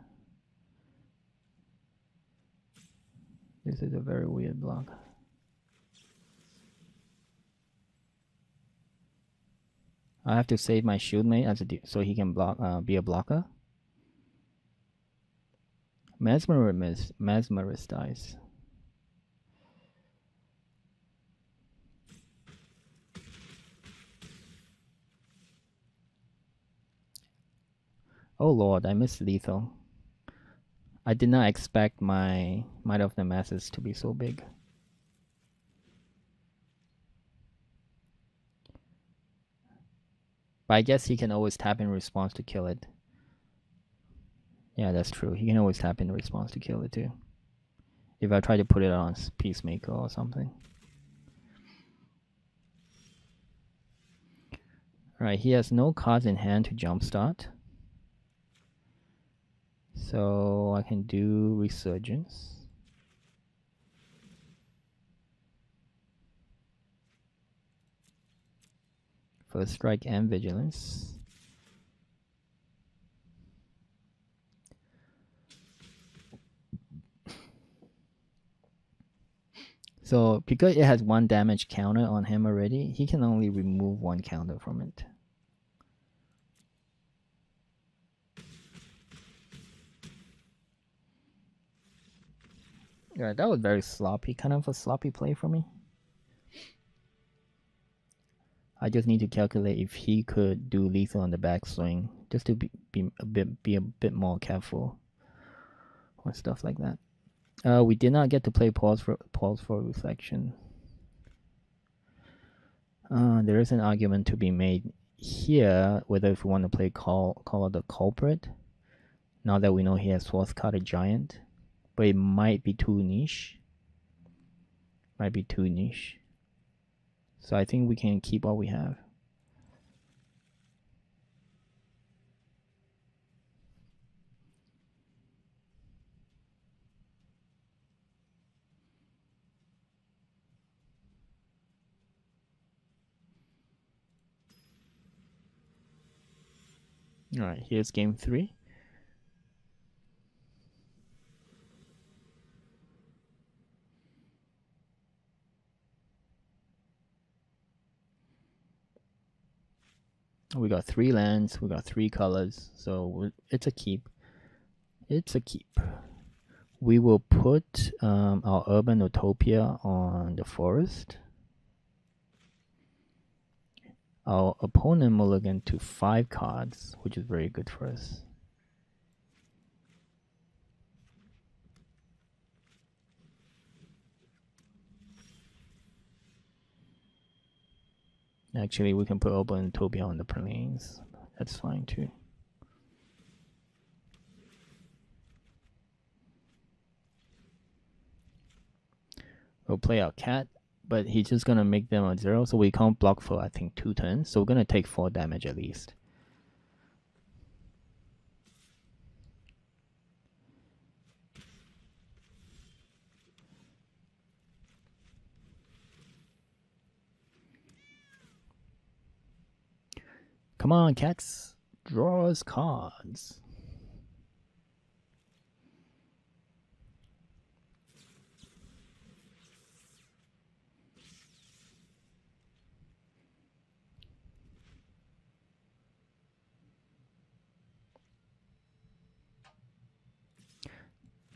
This is a very weird block. I have to save my Shieldmate as so he can block, be a blocker. Mesmerist dies. Oh lord, I missed lethal. I did not expect my Might of the Masses to be so big. But I guess he can always tap in response to kill it. Yeah, that's true. He can always tap in response to kill it too. If I try to put it on Peacemaker or something. Alright, he has no cards in hand to jumpstart. So I can do Resurgence. First Strike and Vigilance. So because it has 1 damage counter on him already, he can only remove 1 counter from it. Yeah, that was very sloppy, kind of a sloppy play for me. I just need to calculate if he could do lethal on the backswing, just to be a bit more careful on stuff like that. We did not get to play pause for reflection. There is an argument to be made here whether if we want to play call the culprit. Now that we know he has fourth card a giant, but it might be too niche. So I think we can keep what we have. All right, here's game 3. We got 3 lands, we got 3 colors, so it's a keep. We will put our Urban Utopia on the forest. Our opponent mulligan to 5 cards, which is very good for us. Actually, we can put Urban Utopia on the plains. That's fine too. We'll play our cat, but he's just gonna make them a 0, so we can't block for I think 2 turns. So we're gonna take 4 damage at least. Come on, cats. Draw us cards.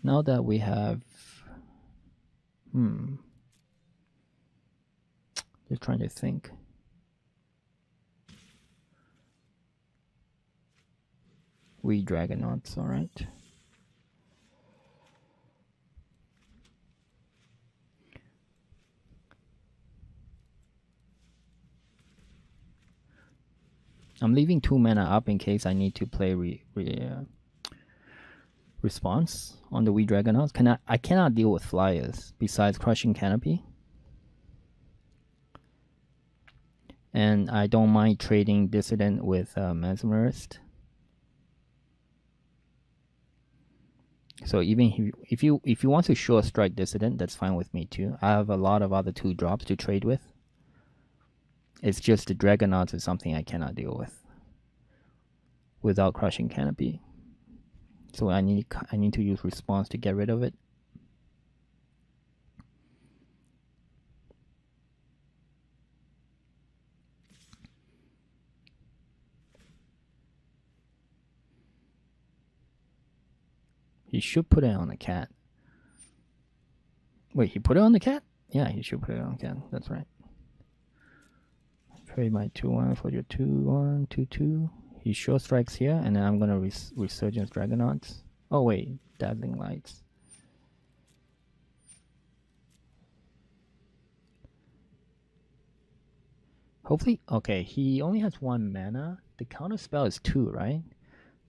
Now that we have... Just trying to think. We Dragonauts, alright. I'm leaving 2 mana up in case I need to play response on the Wee Dragonauts. I cannot deal with flyers besides Crushing Canopy. And I don't mind trading Dissident with Mesmerist. So even if you want to short strike Dissident, that's fine with me too. I have a lot of other 2 drops to trade with. It's just the Dragonauts is something I cannot deal with without Crushing Canopy. So I need to use response to get rid of it. He should put it on the cat. Wait, he put it on the cat? Yeah, he should put it on the cat. That's right. Trade my 2-1 for your 2-1, 2-2. He short strikes here, and then I'm gonna Resurgence Dragonauts. Oh wait, Dazzling Lights. Hopefully, okay, he only has 1 mana. The counter spell is 2, right?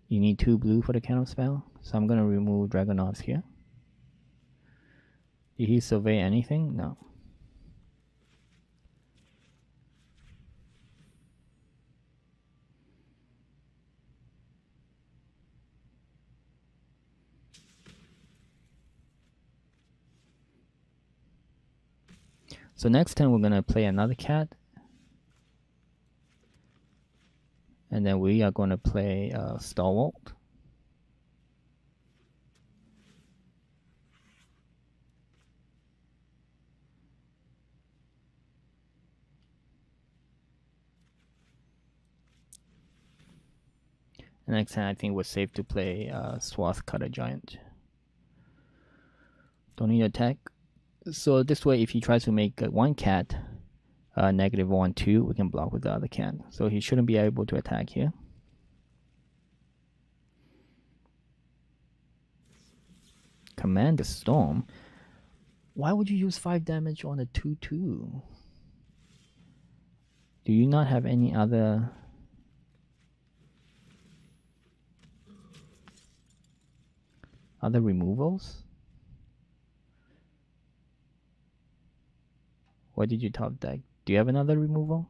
You need 2 blue for the counter spell. So I'm gonna remove Dragonauts here. Did he survey anything? No. So next turn we're gonna play another cat, and then we are gonna play Stalwart. And next time I think we're safe to play Swath Cutter Giant. Don't need attack. So this way, if he tries to make one cat -1/2, we can block with the other cat. So he shouldn't be able to attack here. Command the Storm. Why would you use 5 damage on a 2/2? Do you not have any other removals? What did you top deck? Do you have another removal?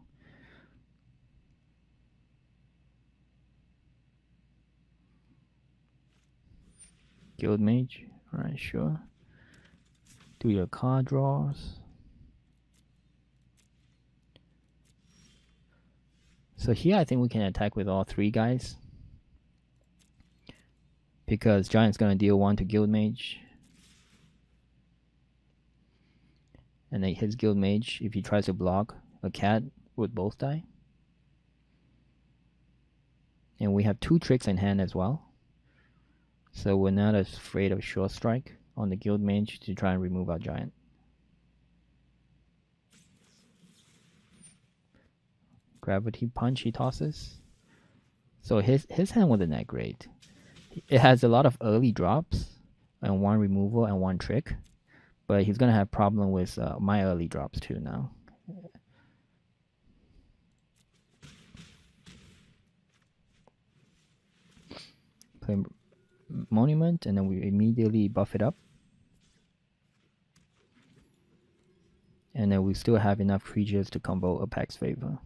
Guild Mage. Alright, sure. Do your card draws. So here I think we can attack with all 3 guys. Because Giant's gonna deal 1 to Guild Mage. And then his Guild Mage, if he tries to block a cat, would both die. And we have 2 tricks in hand as well. So we're not afraid of Short Strike on the Guild Mage to try and remove our Giant. Gravity Punch he tosses. So his hand wasn't that great. It has a lot of early drops and 1 removal and 1 trick. But he's going to have problem with my early drops too now. Play Monument, and then we immediately buff it up. And then we still have enough creatures to combo Apex Favor.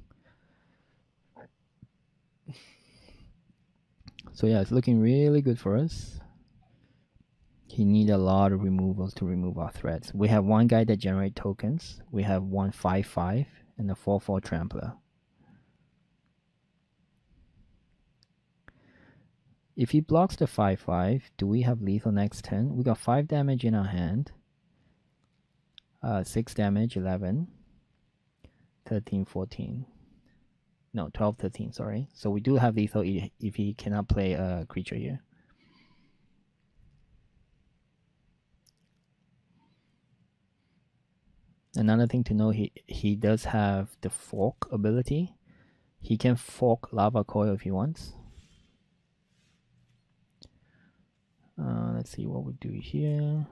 So yeah, it's looking really good for us. He need a lot of removals to remove our threats. We have 1 guy that generate tokens. We have 1 5/5 and a 4/4 Trampler. If he blocks the 5/5, do we have lethal next turn? We got 5 damage in our hand. 6 damage, 11, 13, 14. No, 12, 13, sorry. So we do have lethal if he cannot play a creature here. Another thing to know, he does have the fork ability. He can fork Lava Coil if he wants. Let's see what we do here.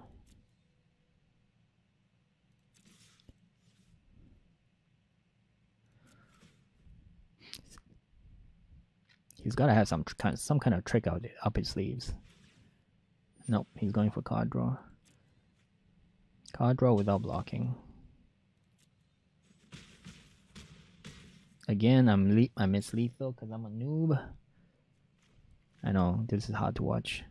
He's got to have some kind of trick up his sleeves. Nope, he's going for card draw. Card draw without blocking. Again, I miss lethal because I'm a noob. I know this is hard to watch.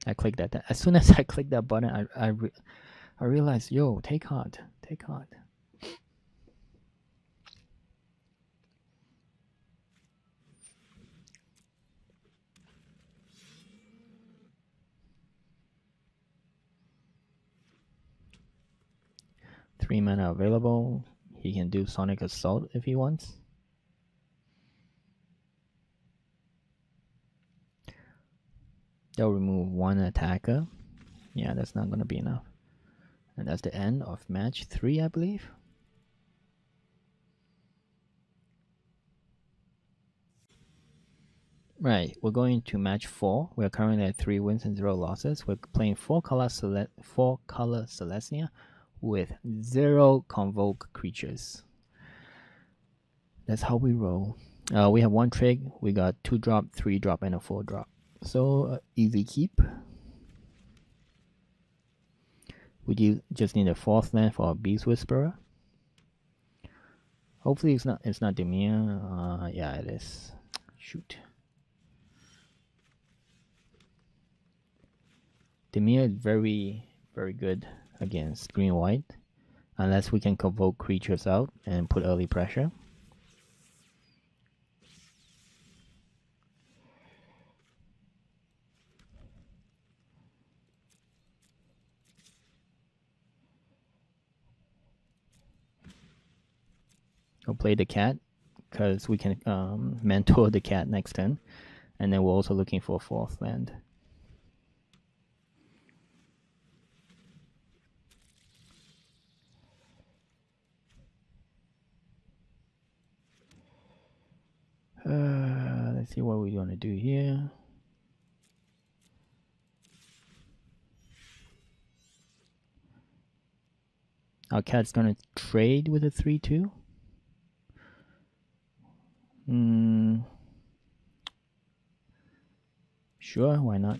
I clicked that. As soon as I clicked that button, I realized, yo, take heart, take heart. Three mana available. He can do Sonic Assault if he wants. They'll remove 1 attacker. Yeah, that's not going to be enough. And that's the end of match 3, I believe. Right, we're going to match 4. We're currently at 3 wins and 0 losses. We're playing 4-color Selesnya with 0 Convoke creatures. That's how we roll. We have 1 trig. We got 2 drop, 3 drop, and a 4 drop. So easy keep. We just need a 4th land for a Beast Whisperer. Hopefully it's not Demir. Yeah, it is. Shoot. Demir is very, very good against green white, unless we can convoke creatures out and put early pressure. We'll play the cat because we can mentor the cat next turn, and then we're also looking for a 4th land. Let's see what we want to do here. Our cat's gonna trade with a 3/2. Sure, why not?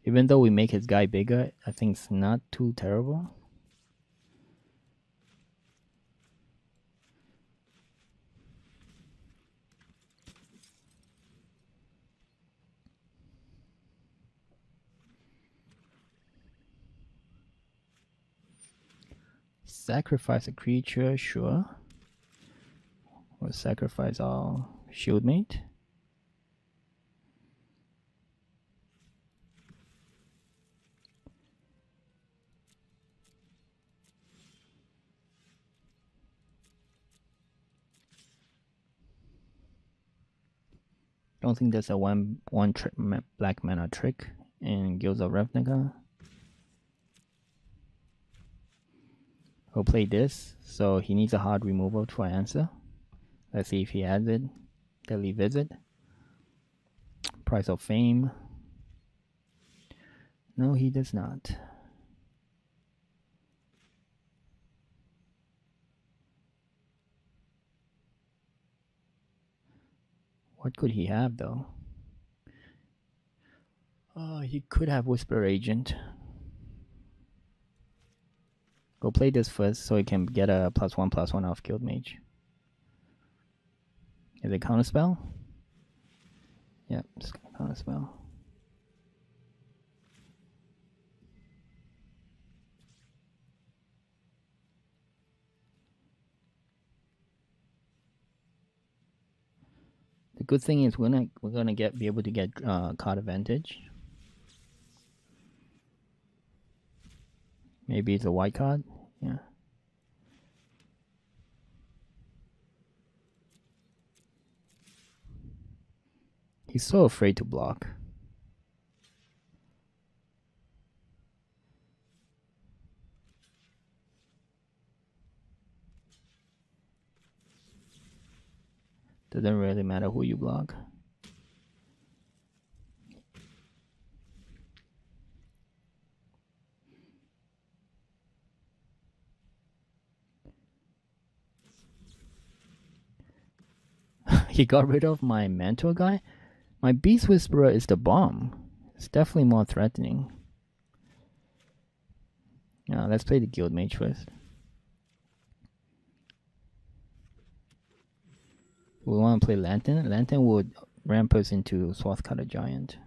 Even though we make his guy bigger, I think it's not too terrible. Sacrifice a creature, sure. We'll sacrifice our shieldmate. Don't think there's a one black mana trick in Guilds of Ravnica. We'll play this, so he needs a hard removal for answer. Let's see if he has it. Deadly Visit. Price of Fame. No, he does not. What could he have though? He could have Whisper Agent. Go play this first so he can get a +1/+1 off Guild Mage. Is it Counterspell? Yep, it's Counterspell. The good thing is we're gonna be able to get card advantage. Maybe it's a white card. Yeah. He's so afraid to block. Doesn't really matter who you block. He got rid of my mentor guy. My Beast Whisperer is the bomb. It's definitely more threatening. Now let's play the Guild Mage first. We want to play Lantern. Lantern would ramp us into Swathcutter Giant.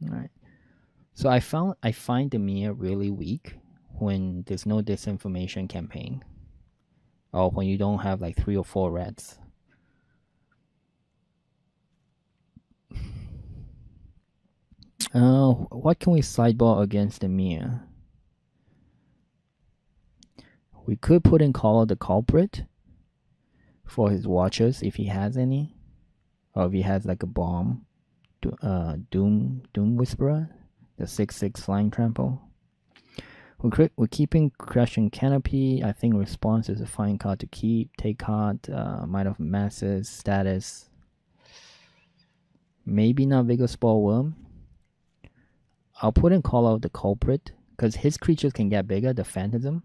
Alright. So I find the Mia really weak when there's no disinformation campaign. Or when you don't have like 3 or 4 reds. What can we sideboard against the Mia? We could put in Call of the Culprit for his watchers if he has any. Or if he has like a bomb. Doom Whisperer. The 6/6 Flying Trample. We're keeping Crushing Canopy. I think Response is a fine card to keep. Take card, Might of Masses, Status. Maybe not Vigor Spore Worm. I'll put in Call Out the Culprit because his creatures can get bigger, the Phantasm.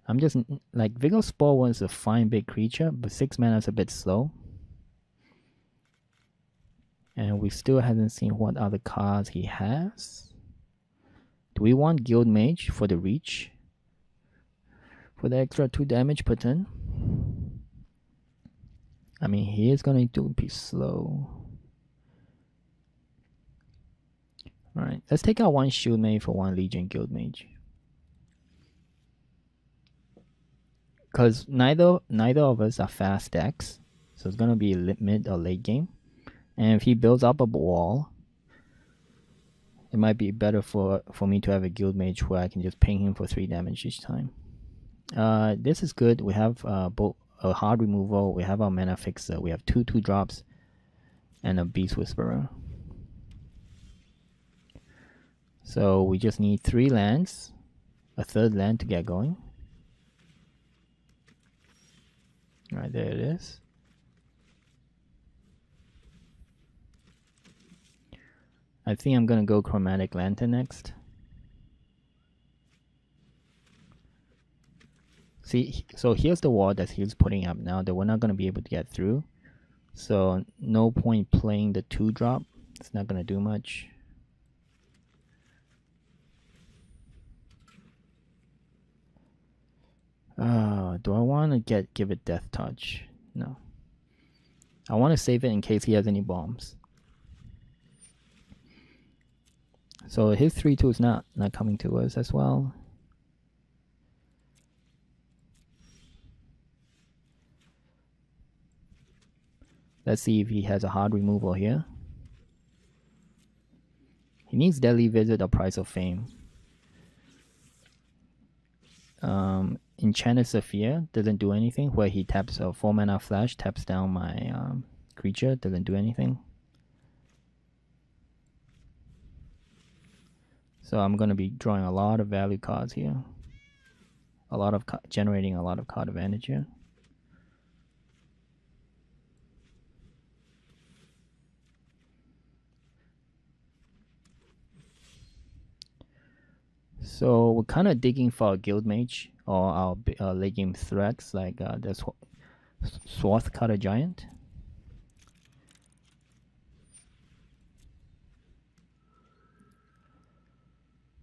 I'm just like Vigor Spore Worm is a fine big creature, but 6 mana is a bit slow. And we still haven't seen what other cards he has. Do we want Guild Mage for the reach? For the extra 2 damage per turn? I mean, he is going to be slow. Alright, let's take out one Shield Mage for one Legion Guild Mage. Because neither of us are fast decks, so it's gonna be mid or late game. And if he builds up a wall, it might be better for me to have a Guild Mage where I can just ping him for 3 damage each time. This is good. We have both a hard removal, we have our mana fixer, we have 2/2 drops, and a Beast Whisperer. So we just need 3 lands, a 3rd land to get going. Alright, there it is. I think I'm gonna go Chromatic Lantern next. See, so here's the wall that he's putting up now that we're not gonna be able to get through. So no point playing the 2-drop. It's not gonna do much. Do I want to give it Death Touch? No. I want to save it in case he has any bombs. So his 3/2 is not coming to us as well. Let's see if he has a hard removal here. He needs Deadly Visit or Price of Fame. Enchanted Sophia doesn't do anything, where he taps a 4 mana flash, taps down my creature, doesn't do anything. So I'm going to be drawing a lot of value cards here. Generating a lot of card advantage here. So we're kind of digging for a Guild Mage or our late game threats like the Swath Cutter Giant.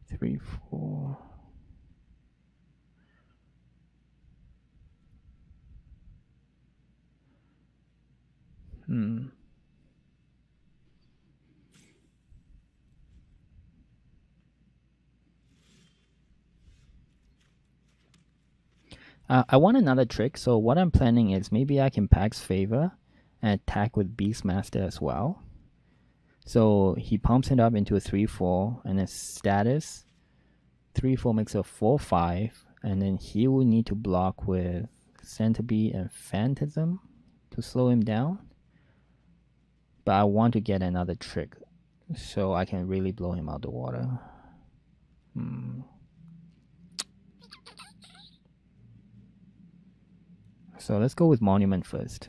Three, 4. I want another trick, so what I'm planning is maybe I can Pax Favor and attack with Beastmaster as well. So he pumps it up into a 3/4 and then status 3/4 makes a 4/5, and then he will need to block with Centipede and Phantasm to slow him down. But I want to get another trick so I can really blow him out the water. So let's go with Monument first.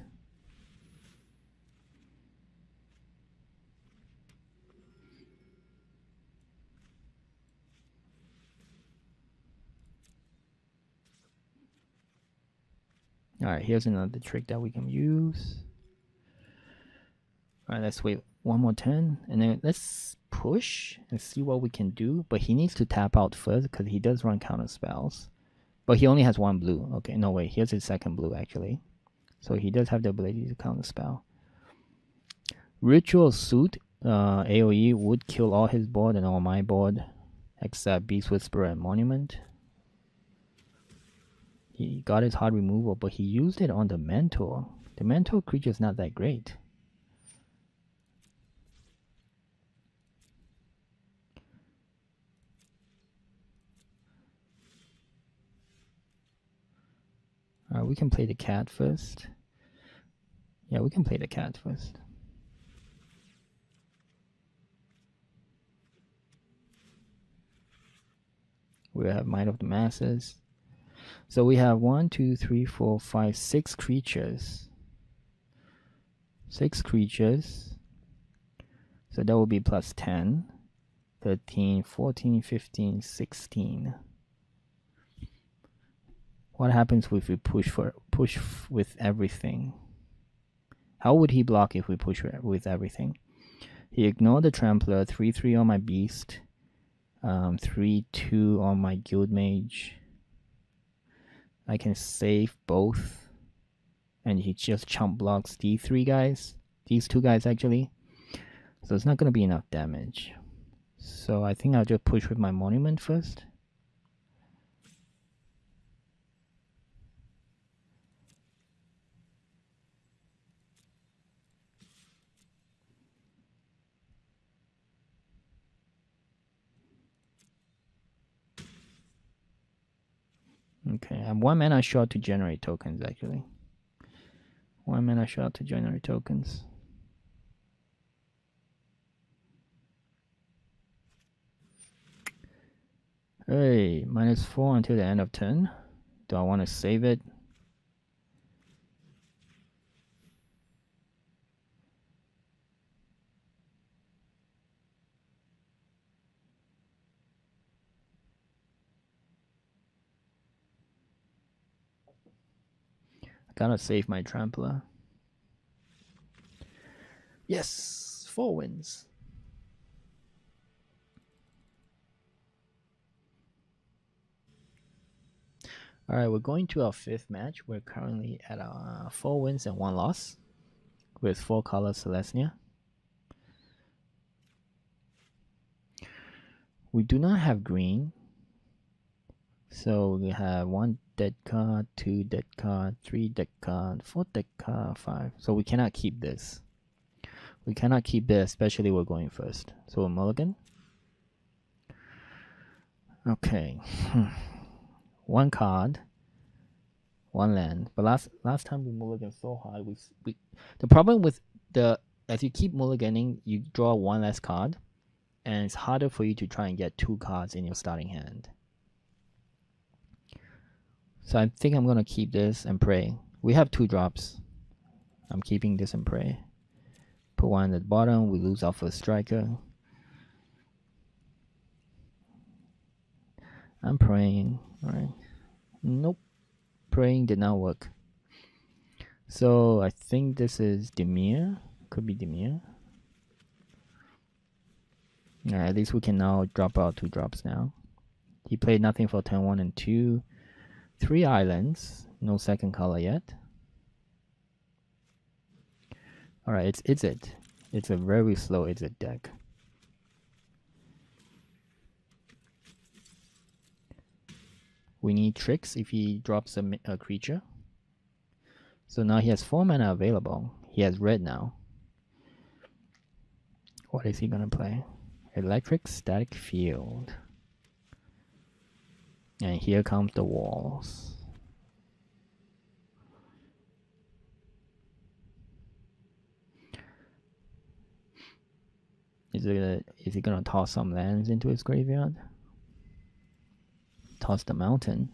Alright, here's another trick that we can use. Alright, let's wait one more turn, and then let's push and see what we can do. But he needs to tap out first because he does run counter spells. But he only has 1 blue. Okay, no wait, here's his 2nd blue actually. So he does have the ability to counter spell. Ritual Suit AoE would kill all his board and all my board except Beast Whisperer and Monument. He got his hard removal, but he used it on the Mentor. The Mentor creature is not that great. We can play the cat first. Yeah, we can play the cat first. We have Might of the Masses. So we have 1, 2, 3, 4, 5, 6 creatures. 6 creatures. So that will be plus 10, 13, 14, 15, 16. What happens if we push with everything? How would he block if we push with everything? He ignored the Trampler, 3/3 on my Beast, 3/2 on my Guild Mage. I can save both, and he just chump blocks these 3 guys. These 2 guys actually. So it's not going to be enough damage. So I think I'll just push with my monument first. Okay, I'm 1 mana short to generate tokens actually. 1 mana short to generate tokens. Hey, -4 until the end of turn. Do I want to save it? I gotta save my trampler. Yes, 4 wins. All right, we're going to our 5th match. We're currently at 4 wins and 1 loss with 4 color Selesnya. We do not have green, so we have 1 dead card, 2 dead card, 3 dead card, 4 dead card, 5. So we cannot keep this. We cannot keep this, especially we're going first. So we're mulligan. Okay. 1 card, 1 land. But last time we mulligan so hard, we the problem with the as you keep mulliganing, you draw 1 less card, and it's harder for you to try and get 2 cards in your starting hand. So I think I'm gonna keep this and pray. We have 2 drops. I'm keeping this and pray. Put 1 at the bottom. We lose our first striker. I'm praying. All right. Nope. Praying did not work. So I think this is Demir. Could be Demir. Alright, at least we can now drop out 2 drops now. He played nothing for turn 1 and 2. 3 islands. No second color yet. Alright, it's Izzet. It's a very slow Izzet deck. We need tricks if he drops a creature. So now he has 4 mana available. He has red now. What is he gonna play? Electric Static Field. And here comes the walls. Is he gonna toss some lands into his graveyard? Toss the mountain.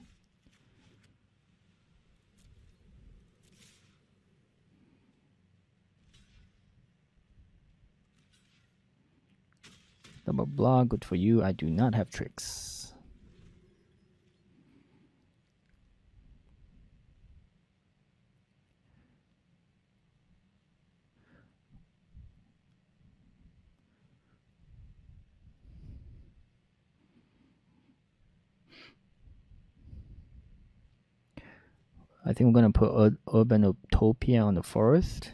Double block, good for you. I do not have tricks. I think we're gonna put Urban Utopia on the forest.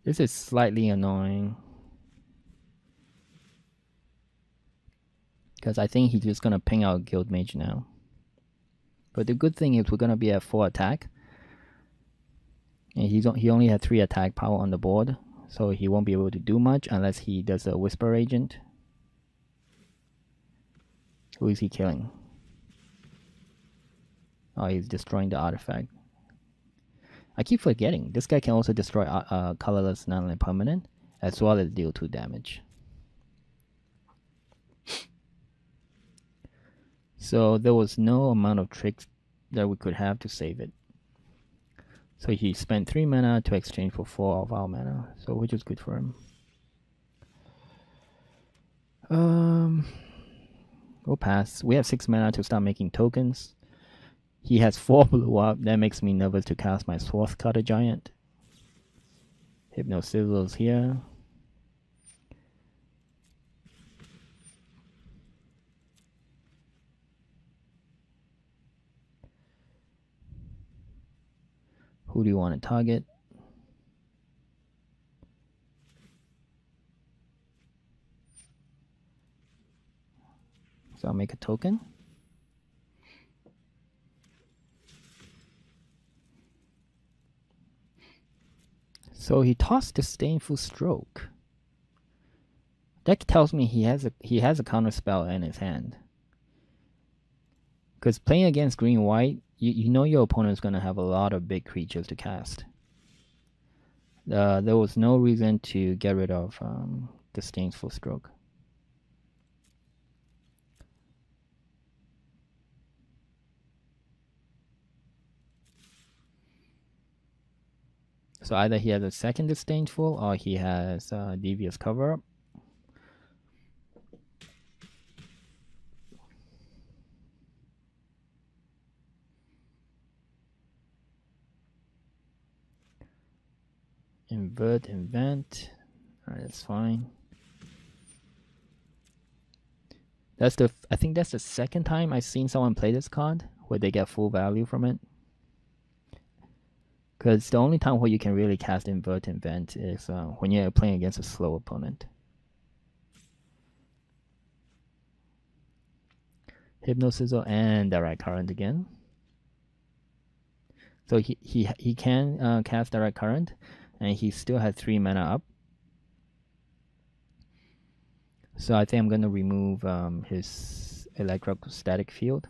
This is slightly annoying. Because I think he's just gonna ping out Guild Mage now. But the good thing is we're gonna be at 4 attack. And he only had 3 attack power on the board. So he won't be able to do much unless he does a Whisper Agent. Who is he killing? Oh, he's destroying the artifact. I keep forgetting. This guy can also destroy colorless non-land permanent, as well as deal 2 damage. So there was no amount of tricks that we could have to save it. So he spent 3 mana to exchange for 4 of our mana, so which is good for him. We'll pass. We have 6 mana to start making tokens. He has 4 blue up. That makes me nervous to cast my Swarth Cutter Giant. Hypno Sizzles here. Who do you want to target? So I'll make a token. So he tossed Disdainful Stroke. That tells me he has a counter spell in his hand. Because playing against green white, you know your opponent's gonna have a lot of big creatures to cast. There was no reason to get rid of Disdainful Stroke. So either he has a second Disdainful or he has Devious Cover-Up. Invert, Invent. Alright, that's fine. I think that's the second time I've seen someone play this card where they get full value from it. Because the only time where you can really cast Invert, Invent is when you're playing against a slow opponent. Hypno Sizzle and Direct Current again. So he can cast Direct Current, and he still has 3 mana up. So I think I'm gonna remove his Electrostatic Field.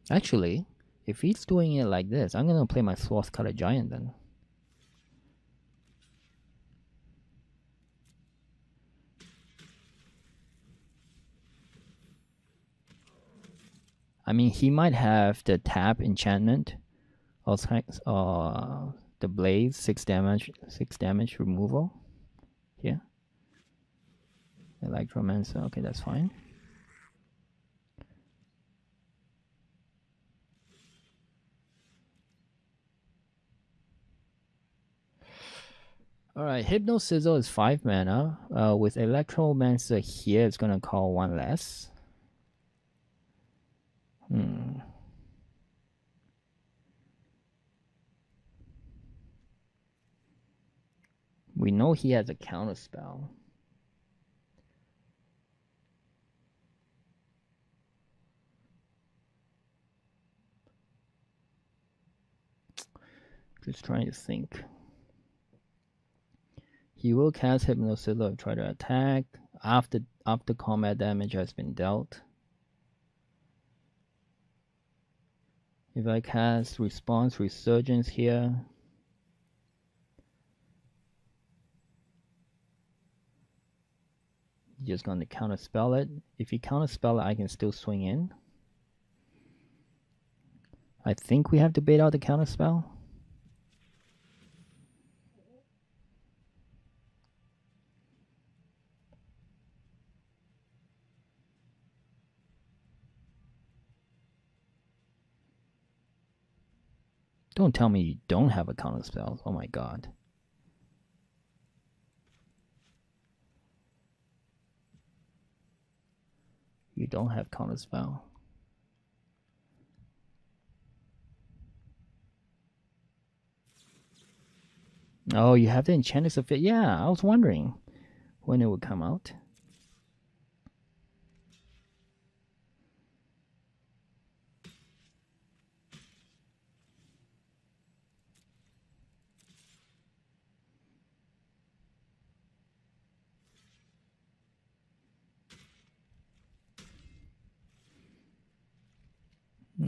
Actually, if he's doing it like this, I'm gonna play my Swarth Cutter Giant then. I mean, he might have the tap enchantment, or the blaze 6 damage removal. Here, Electromancer. Okay, that's fine. Alright, Hypno Sizzle is 5 mana. With Electromancer here, it's gonna call 1 less. We know he has a counter spell. Just trying to think. He will cast Hypno Sizzle and try to attack after combat damage has been dealt. If I cast Response Resurgence here, he's just going to counterspell it. If he counterspell it, I can still swing in. I think we have to bait out the counterspell. Don't tell me you don't have a counterspell. Oh my god. You don't have counterspell. Oh, you have the Enchantress of Fate. Yeah, I was wondering when it would come out.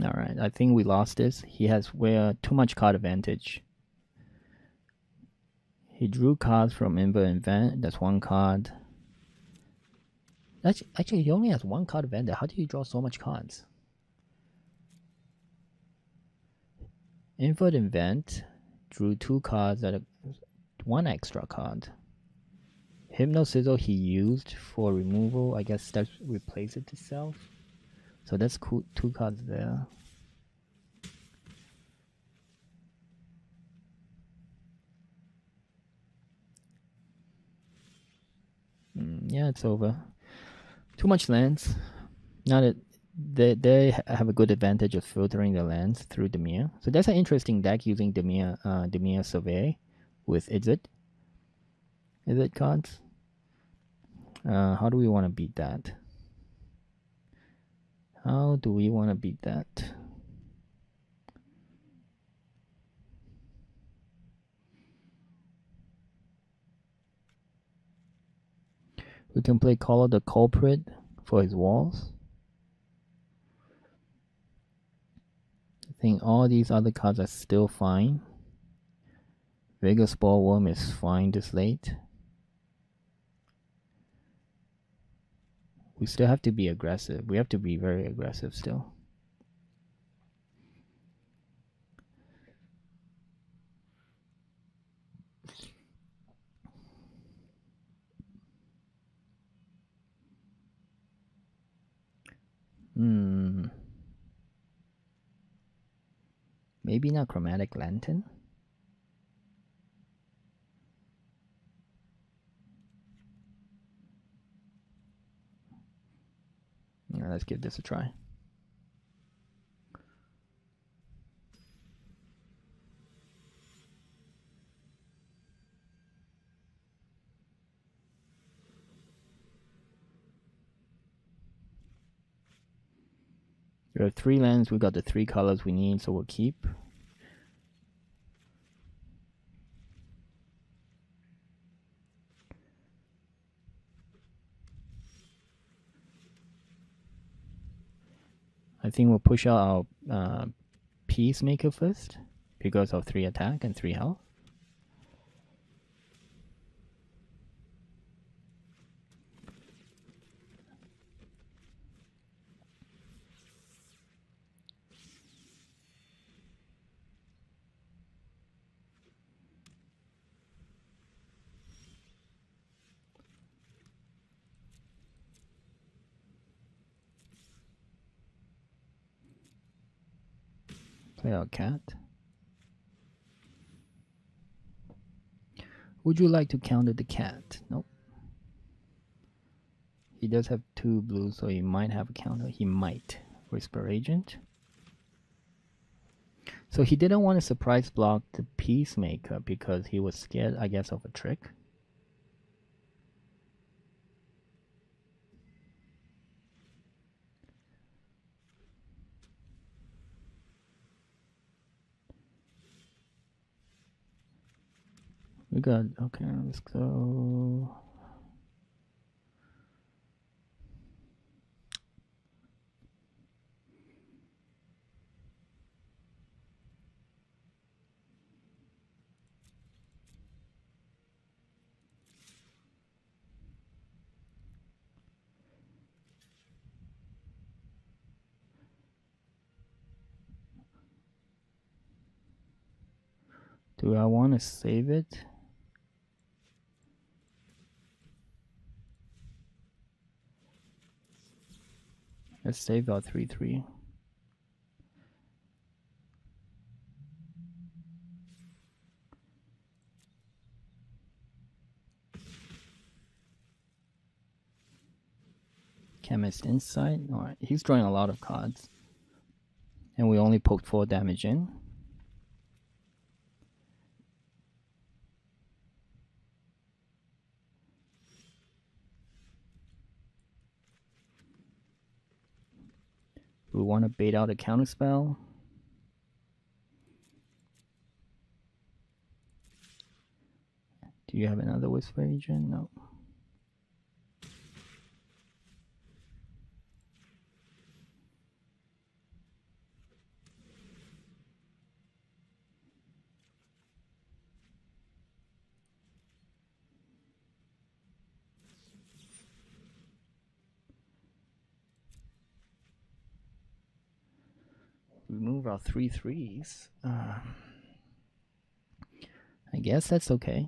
Alright, I think we lost this. He has too much card advantage. He drew cards from Invert Event. That's one card. Actually, he only has one card advantage. How do you draw so much cards? Invert Event drew 2 cards at 1 extra card. Hypno Sizzle he used for removal. I guess that replaces itself. So that's cool. 2 cards there. Yeah, it's over. Too much lands. Now that they have a good advantage of filtering the lands through Demir. So that's an interesting deck using Demir Survey with Izzet cards. How do we want to beat that? How do we want to beat that? We can play Call the Culprit for his walls. I think all these other cards are still fine. Vega Spellworm is fine this late. We still have to be aggressive. We have to be very aggressive still. Maybe not Chromatic Lantern. Yeah, let's give this a try. There are 3 lands. We got the 3 colors we need, so we'll keep. I think we'll push out our Peacemaker first because of 3 attack and 3 health. Play our cat. Would you like to counter the cat? Nope. He does have 2 blues, so he might have a counter. He might. Whisper Agent. So he didn't want to surprise block the Peacemaker because he was scared, I guess, of a trick. We got, okay, let's go. Do I want to save it? Let's save our 3/3. Chemist Insight. Alright, he's drawing a lot of cards. And we only poked 4 damage in. We want to bait out a counterspell. Do you have another Whisper Agent? No. remove our 3/3s. I guess that's okay.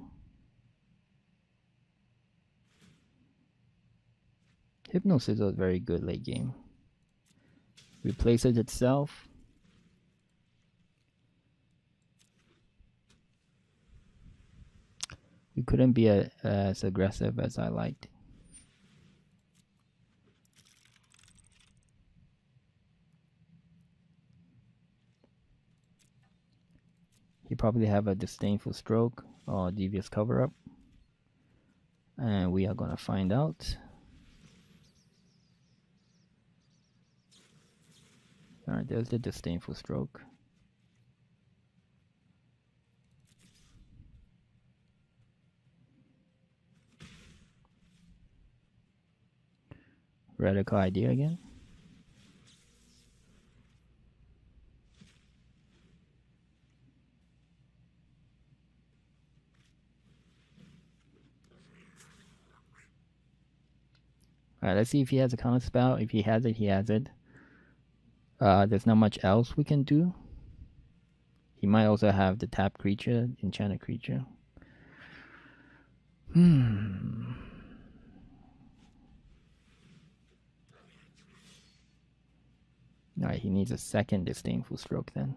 Hypnosis was very good late game. Replace it itself. We couldn't be as aggressive as I liked. He probably have a disdainful stroke or devious cover up. And we are gonna find out. Alright, there's the disdainful stroke. Radical idea again. Alright, let's see if he has a counter spell. If he has it, he has it. There's not much else we can do. He might also have the tap creature, enchanted creature. Alright, he needs a second disdainful stroke then.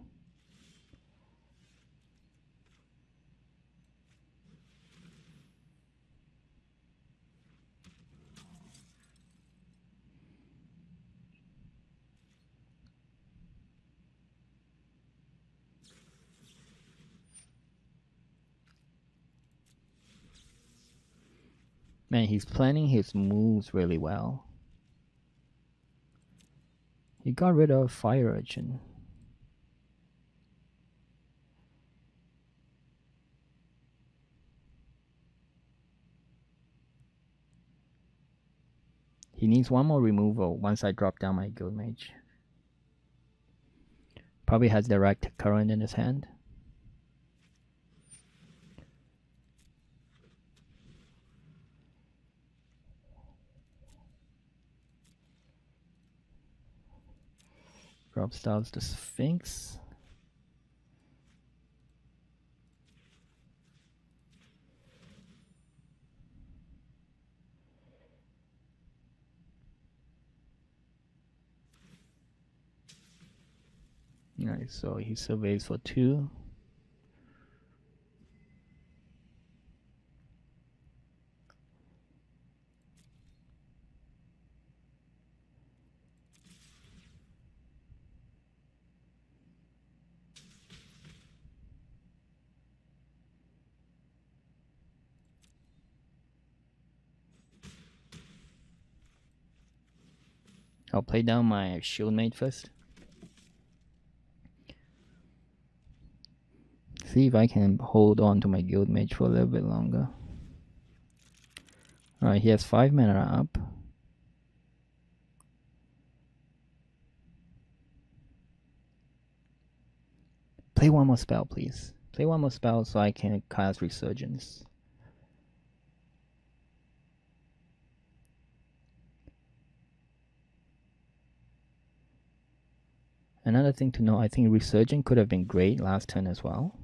Man, he's planning his moves really well. He got rid of Fire Urchin. He needs one more removal once I drop down my Guild Mage. Probably has direct current in his hand. Drop styles the Sphinx. Alright, so he surveys for 2. I'll play down my Shieldmate first. See if I can hold on to my Guild Mage for a little bit longer. Alright, he has 5 mana up. Play one more spell, please. Play one more spell so I can cast Resurgence. Another thing to know, I think Resurgence could have been great last turn as well.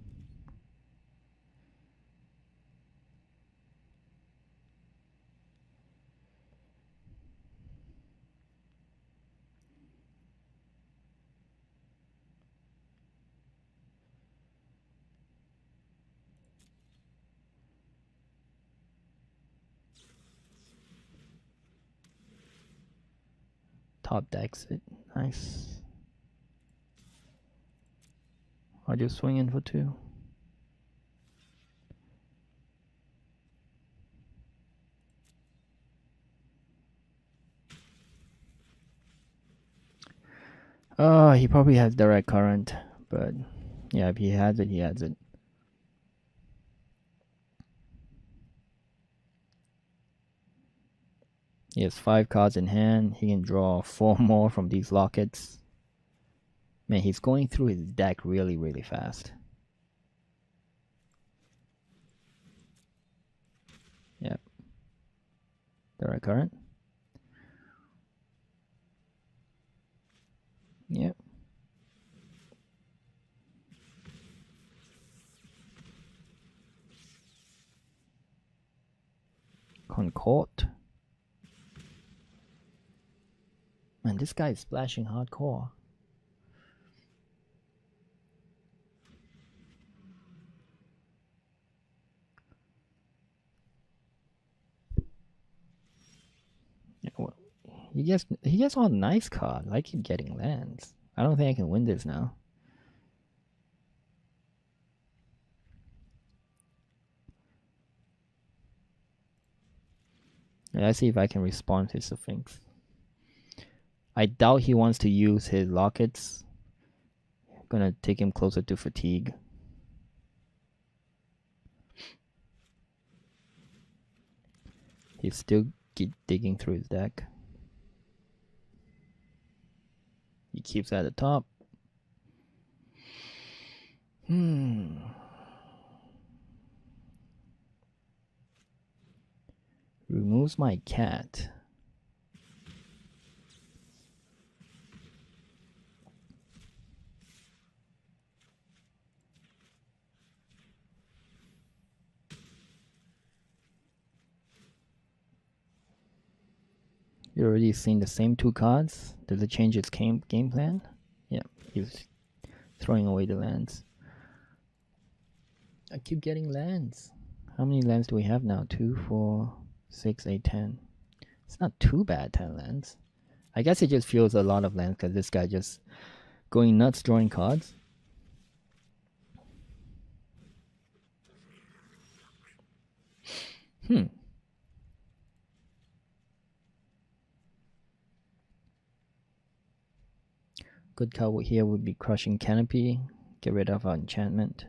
Top decks it. Nice. I'll just swing in for 2. Oh, he probably has direct current, but yeah, if he has it, he has it. He has 5 cards in hand. He can draw 4 more from these lockets. Man, he's going through his deck really, really fast. Yep. Direct current. Yep. Concord. Man, this guy is splashing hardcore. Yeah, well, he gets all nice cards. I keep getting lands. I don't think I can win this now. Let's see if I can respond to Sphinx. I doubt he wants to use his lockets. Gonna take him closer to fatigue. He's still digging through his deck. He keeps at the top. Removes my cat. You already seen the same two cards. Does it change its game plan? Yeah, he's throwing away the lands. I keep getting lands. How many lands do we have now? 2, 4, 6, 8, 10. It's not too bad, 10 lands. I guess it just feels a lot of lands because this guy just going nuts drawing cards. Good card here would be Crushing Canopy. Get rid of our enchantment.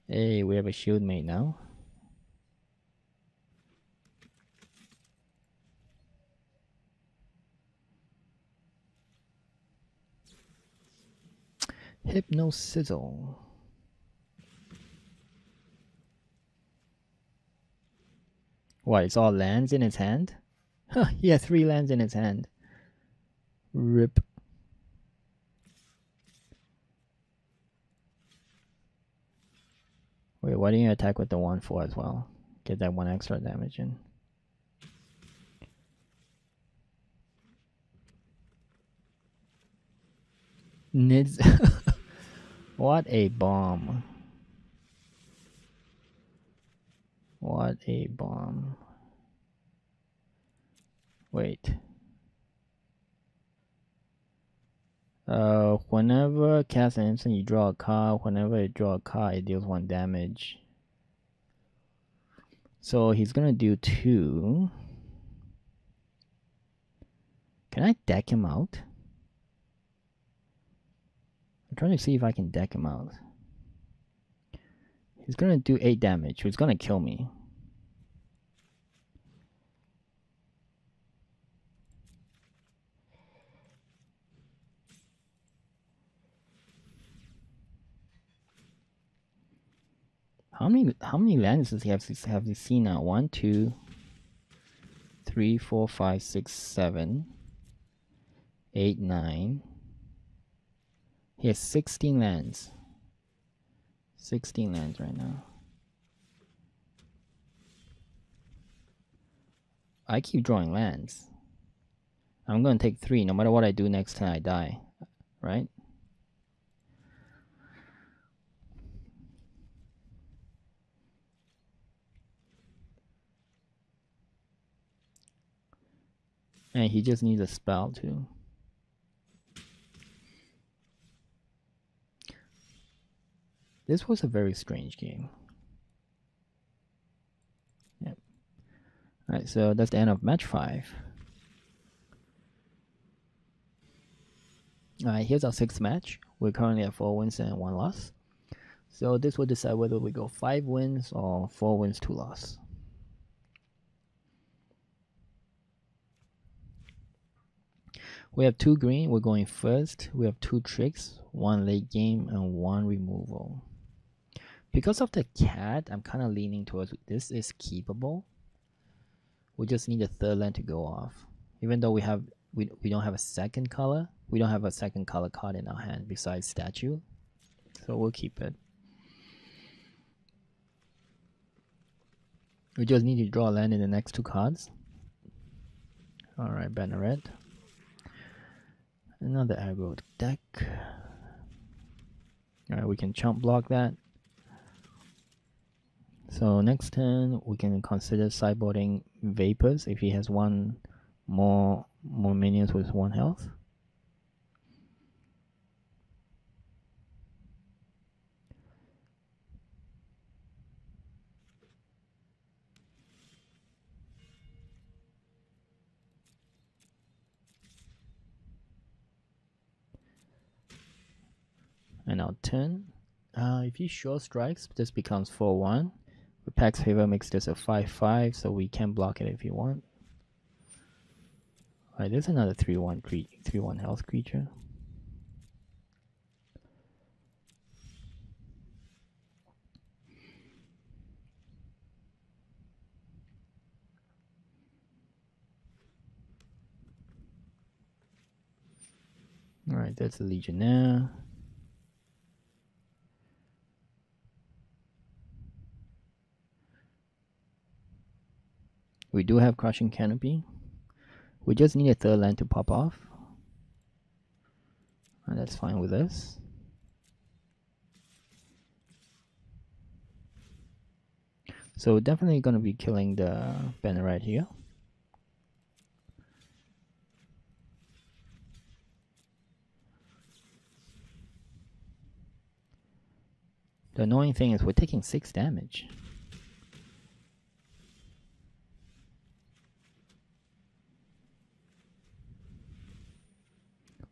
Hey, we have a shield mate now. Hypno Sizzle. What, it's all lands in his hand? Huh, he has 3 lands in his hand. Rip. Wait, why didn't you attack with the 1/4 as well? Get that 1 extra damage in. Nids. What a bomb. What a bomb. Wait. Whenever cast an instant, you draw a card. Whenever you draw a card, it deals 1 damage. So he's gonna do 2. Can I deck him out? I'm trying to see if I can deck him out. He's gonna do 8 damage. He's gonna kill me. How many lands does he have you seen now? 1, 2, 3, 4, 5, 6, 7, 8, 9. He has 16 lands. 16 lands right now. I keep drawing lands. I'm gonna take 3. No matter what I do next time, I die. Right? And he just needs a spell too. This was a very strange game. Yep. Alright, so that's the end of match 5. Alright, here's our 6th match. We're currently at 4 wins and 1 loss. So this will decide whether we go 5 wins or 4 wins, 2 loss. We have 2 green. We're going first. We have 2 tricks, 1 late game and 1 removal. Because of the cat, I'm kind of leaning towards this is keepable. We just need a third land to go off. Even though we don't have a second color, we don't have a second color card in our hand besides statue, so we'll keep it. We just need to draw a land in the next 2 cards. Alright, Banneret. Another aggro deck. Alright, we can chump block that. So next turn we can consider sideboarding Vapors if he has one more minions with 1 health. And our turn. If he short strikes, this becomes 4-1. The Pax Favor makes this a 5-5, so we can block it if you want. Alright, there's another 3-1 health creature. Alright, that's a Legionnaire. We do have Crushing Canopy. We just need a third land to pop off. And that's fine with us. So definitely going to be killing the banner right here. The annoying thing is we're taking 6 damage.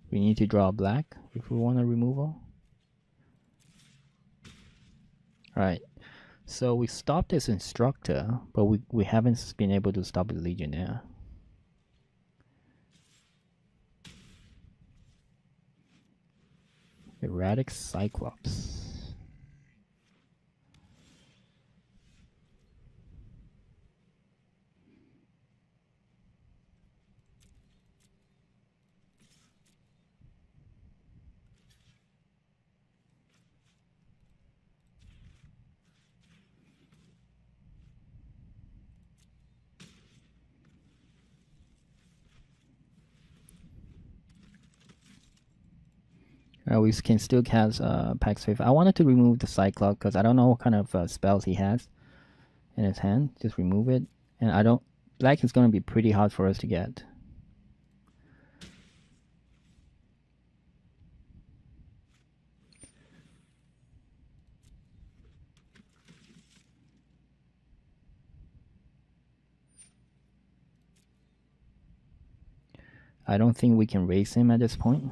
We need to draw black if we want a removal. Alright, so we stopped this Instructor, but we haven't been able to stop the Legionnaire. Erratic Cyclops. We can still cast Pax Favor. I wanted to remove the Cyclops because I don't know what kind of spells he has in his hand. Just remove it. And I don't... Black is going to be pretty hard for us to get. I don't think we can raise him at this point.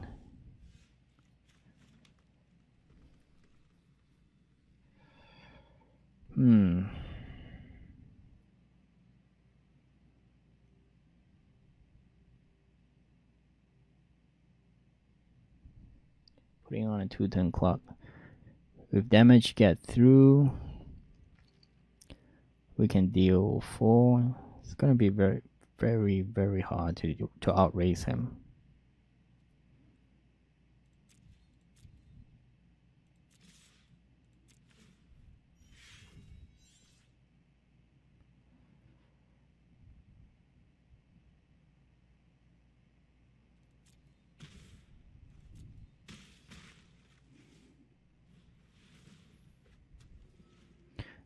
Putting on a 2-turn clock. If damage get through, we can deal 4. It's going to be very, very, very hard to outrace him.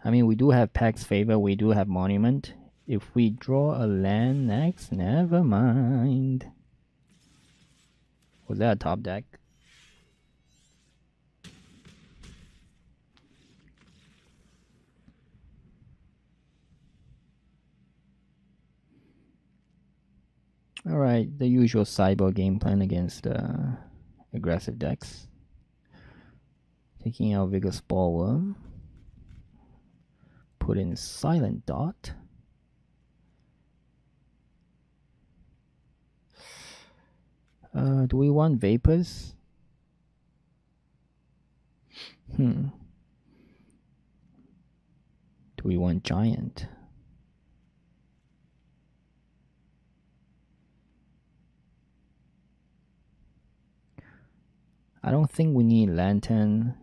I mean, we do have Pax Favor, we do have Monument. If we draw a land next, never mind. Was that a top deck? Alright, the usual cyber game plan against aggressive decks. Taking out Vigor Spallworm. Put in Silent Dot. Do we want Vapors? Do we want Giant? I don't think we need Lantern.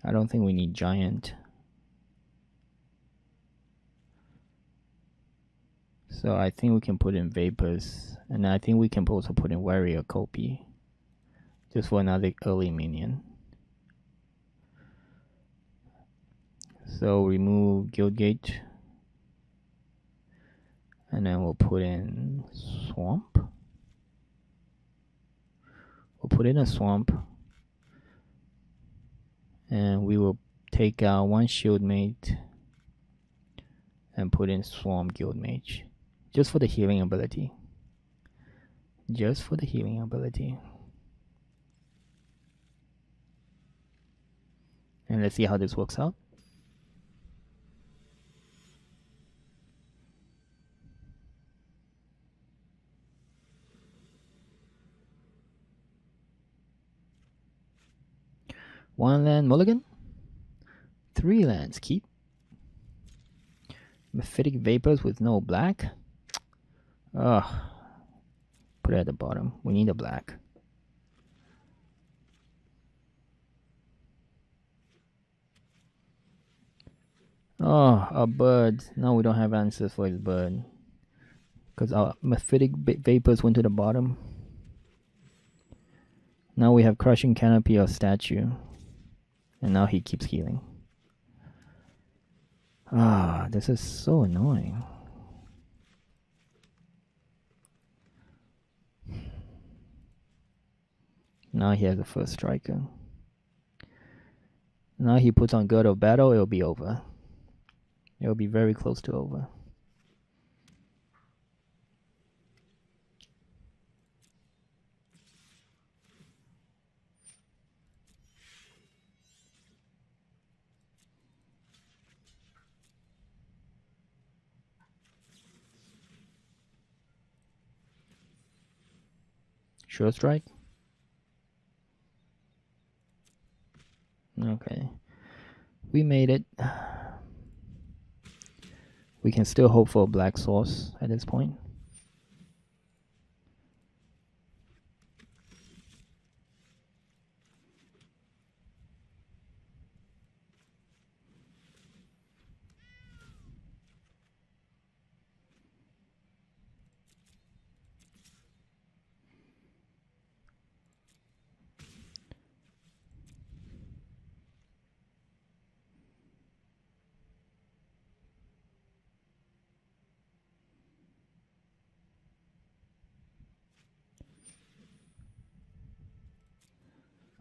I don't think we need Giant. So I think we can put in Vapors. And I think we can also put in Warrior Copy. Just for another early minion. So remove Guildgate. And then we'll put in Swamp. We'll put in a Swamp. And we will take out one Shield Mate and put in Swarm Guild Mage. Just for the healing ability. Just for the healing ability. And let's see how this works out. One land mulligan. 3 lands keep. Mephitic Vapors with no black. Ugh. Put it at the bottom. We need a black. Oh, a bird. Now we don't have answers for his bird. Because our Mephitic Vapors went to the bottom. Now we have Crushing Canopy or Statue. And now he keeps healing. Ah, this is so annoying. Now he has the first striker. Now he puts on God of Battle, it'll be over. It'll be very close to over. Sure strike? Okay. We made it. We can still hope for a black source at this point.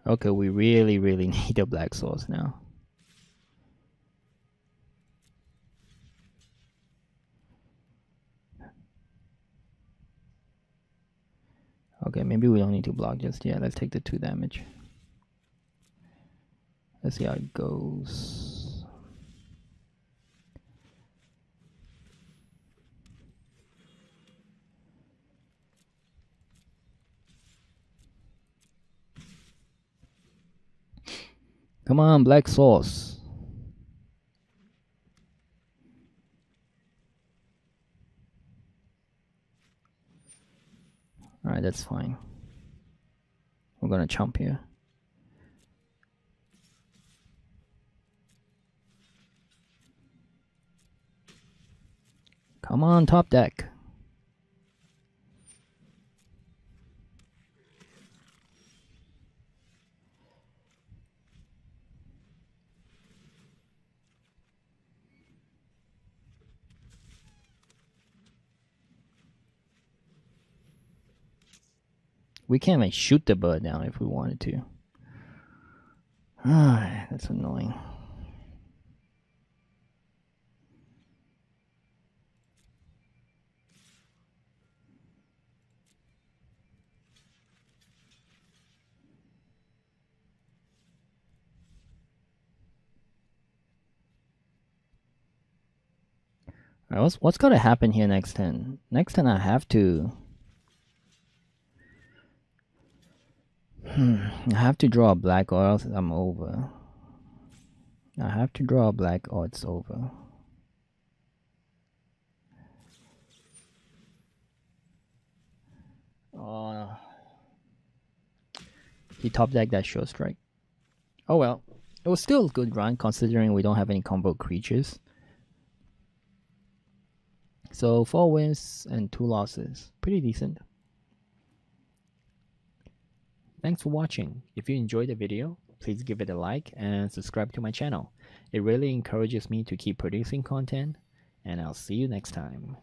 Okay, we really need a black source now. Okay, maybe we don't need to block just yet. Let's take the 2 damage. Let's see how it goes. Come on, black source. Alright, that's fine. We're gonna chomp here. Come on, top deck. We can't even shoot the bird down if we wanted to. Ah, that's annoying. Alright, what's gonna happen here next turn? Next turn I have to... I have to draw a black or else I'm over. I have to draw a black or it's over. He top decked that Show Strike. Oh well. It was still a good run considering we don't have any Convoke creatures. So 4 wins and 2 losses. Pretty decent. Thanks for watching. If you enjoyed the video, please give it a like and subscribe to my channel. It really encourages me to keep producing content, and I'll see you next time.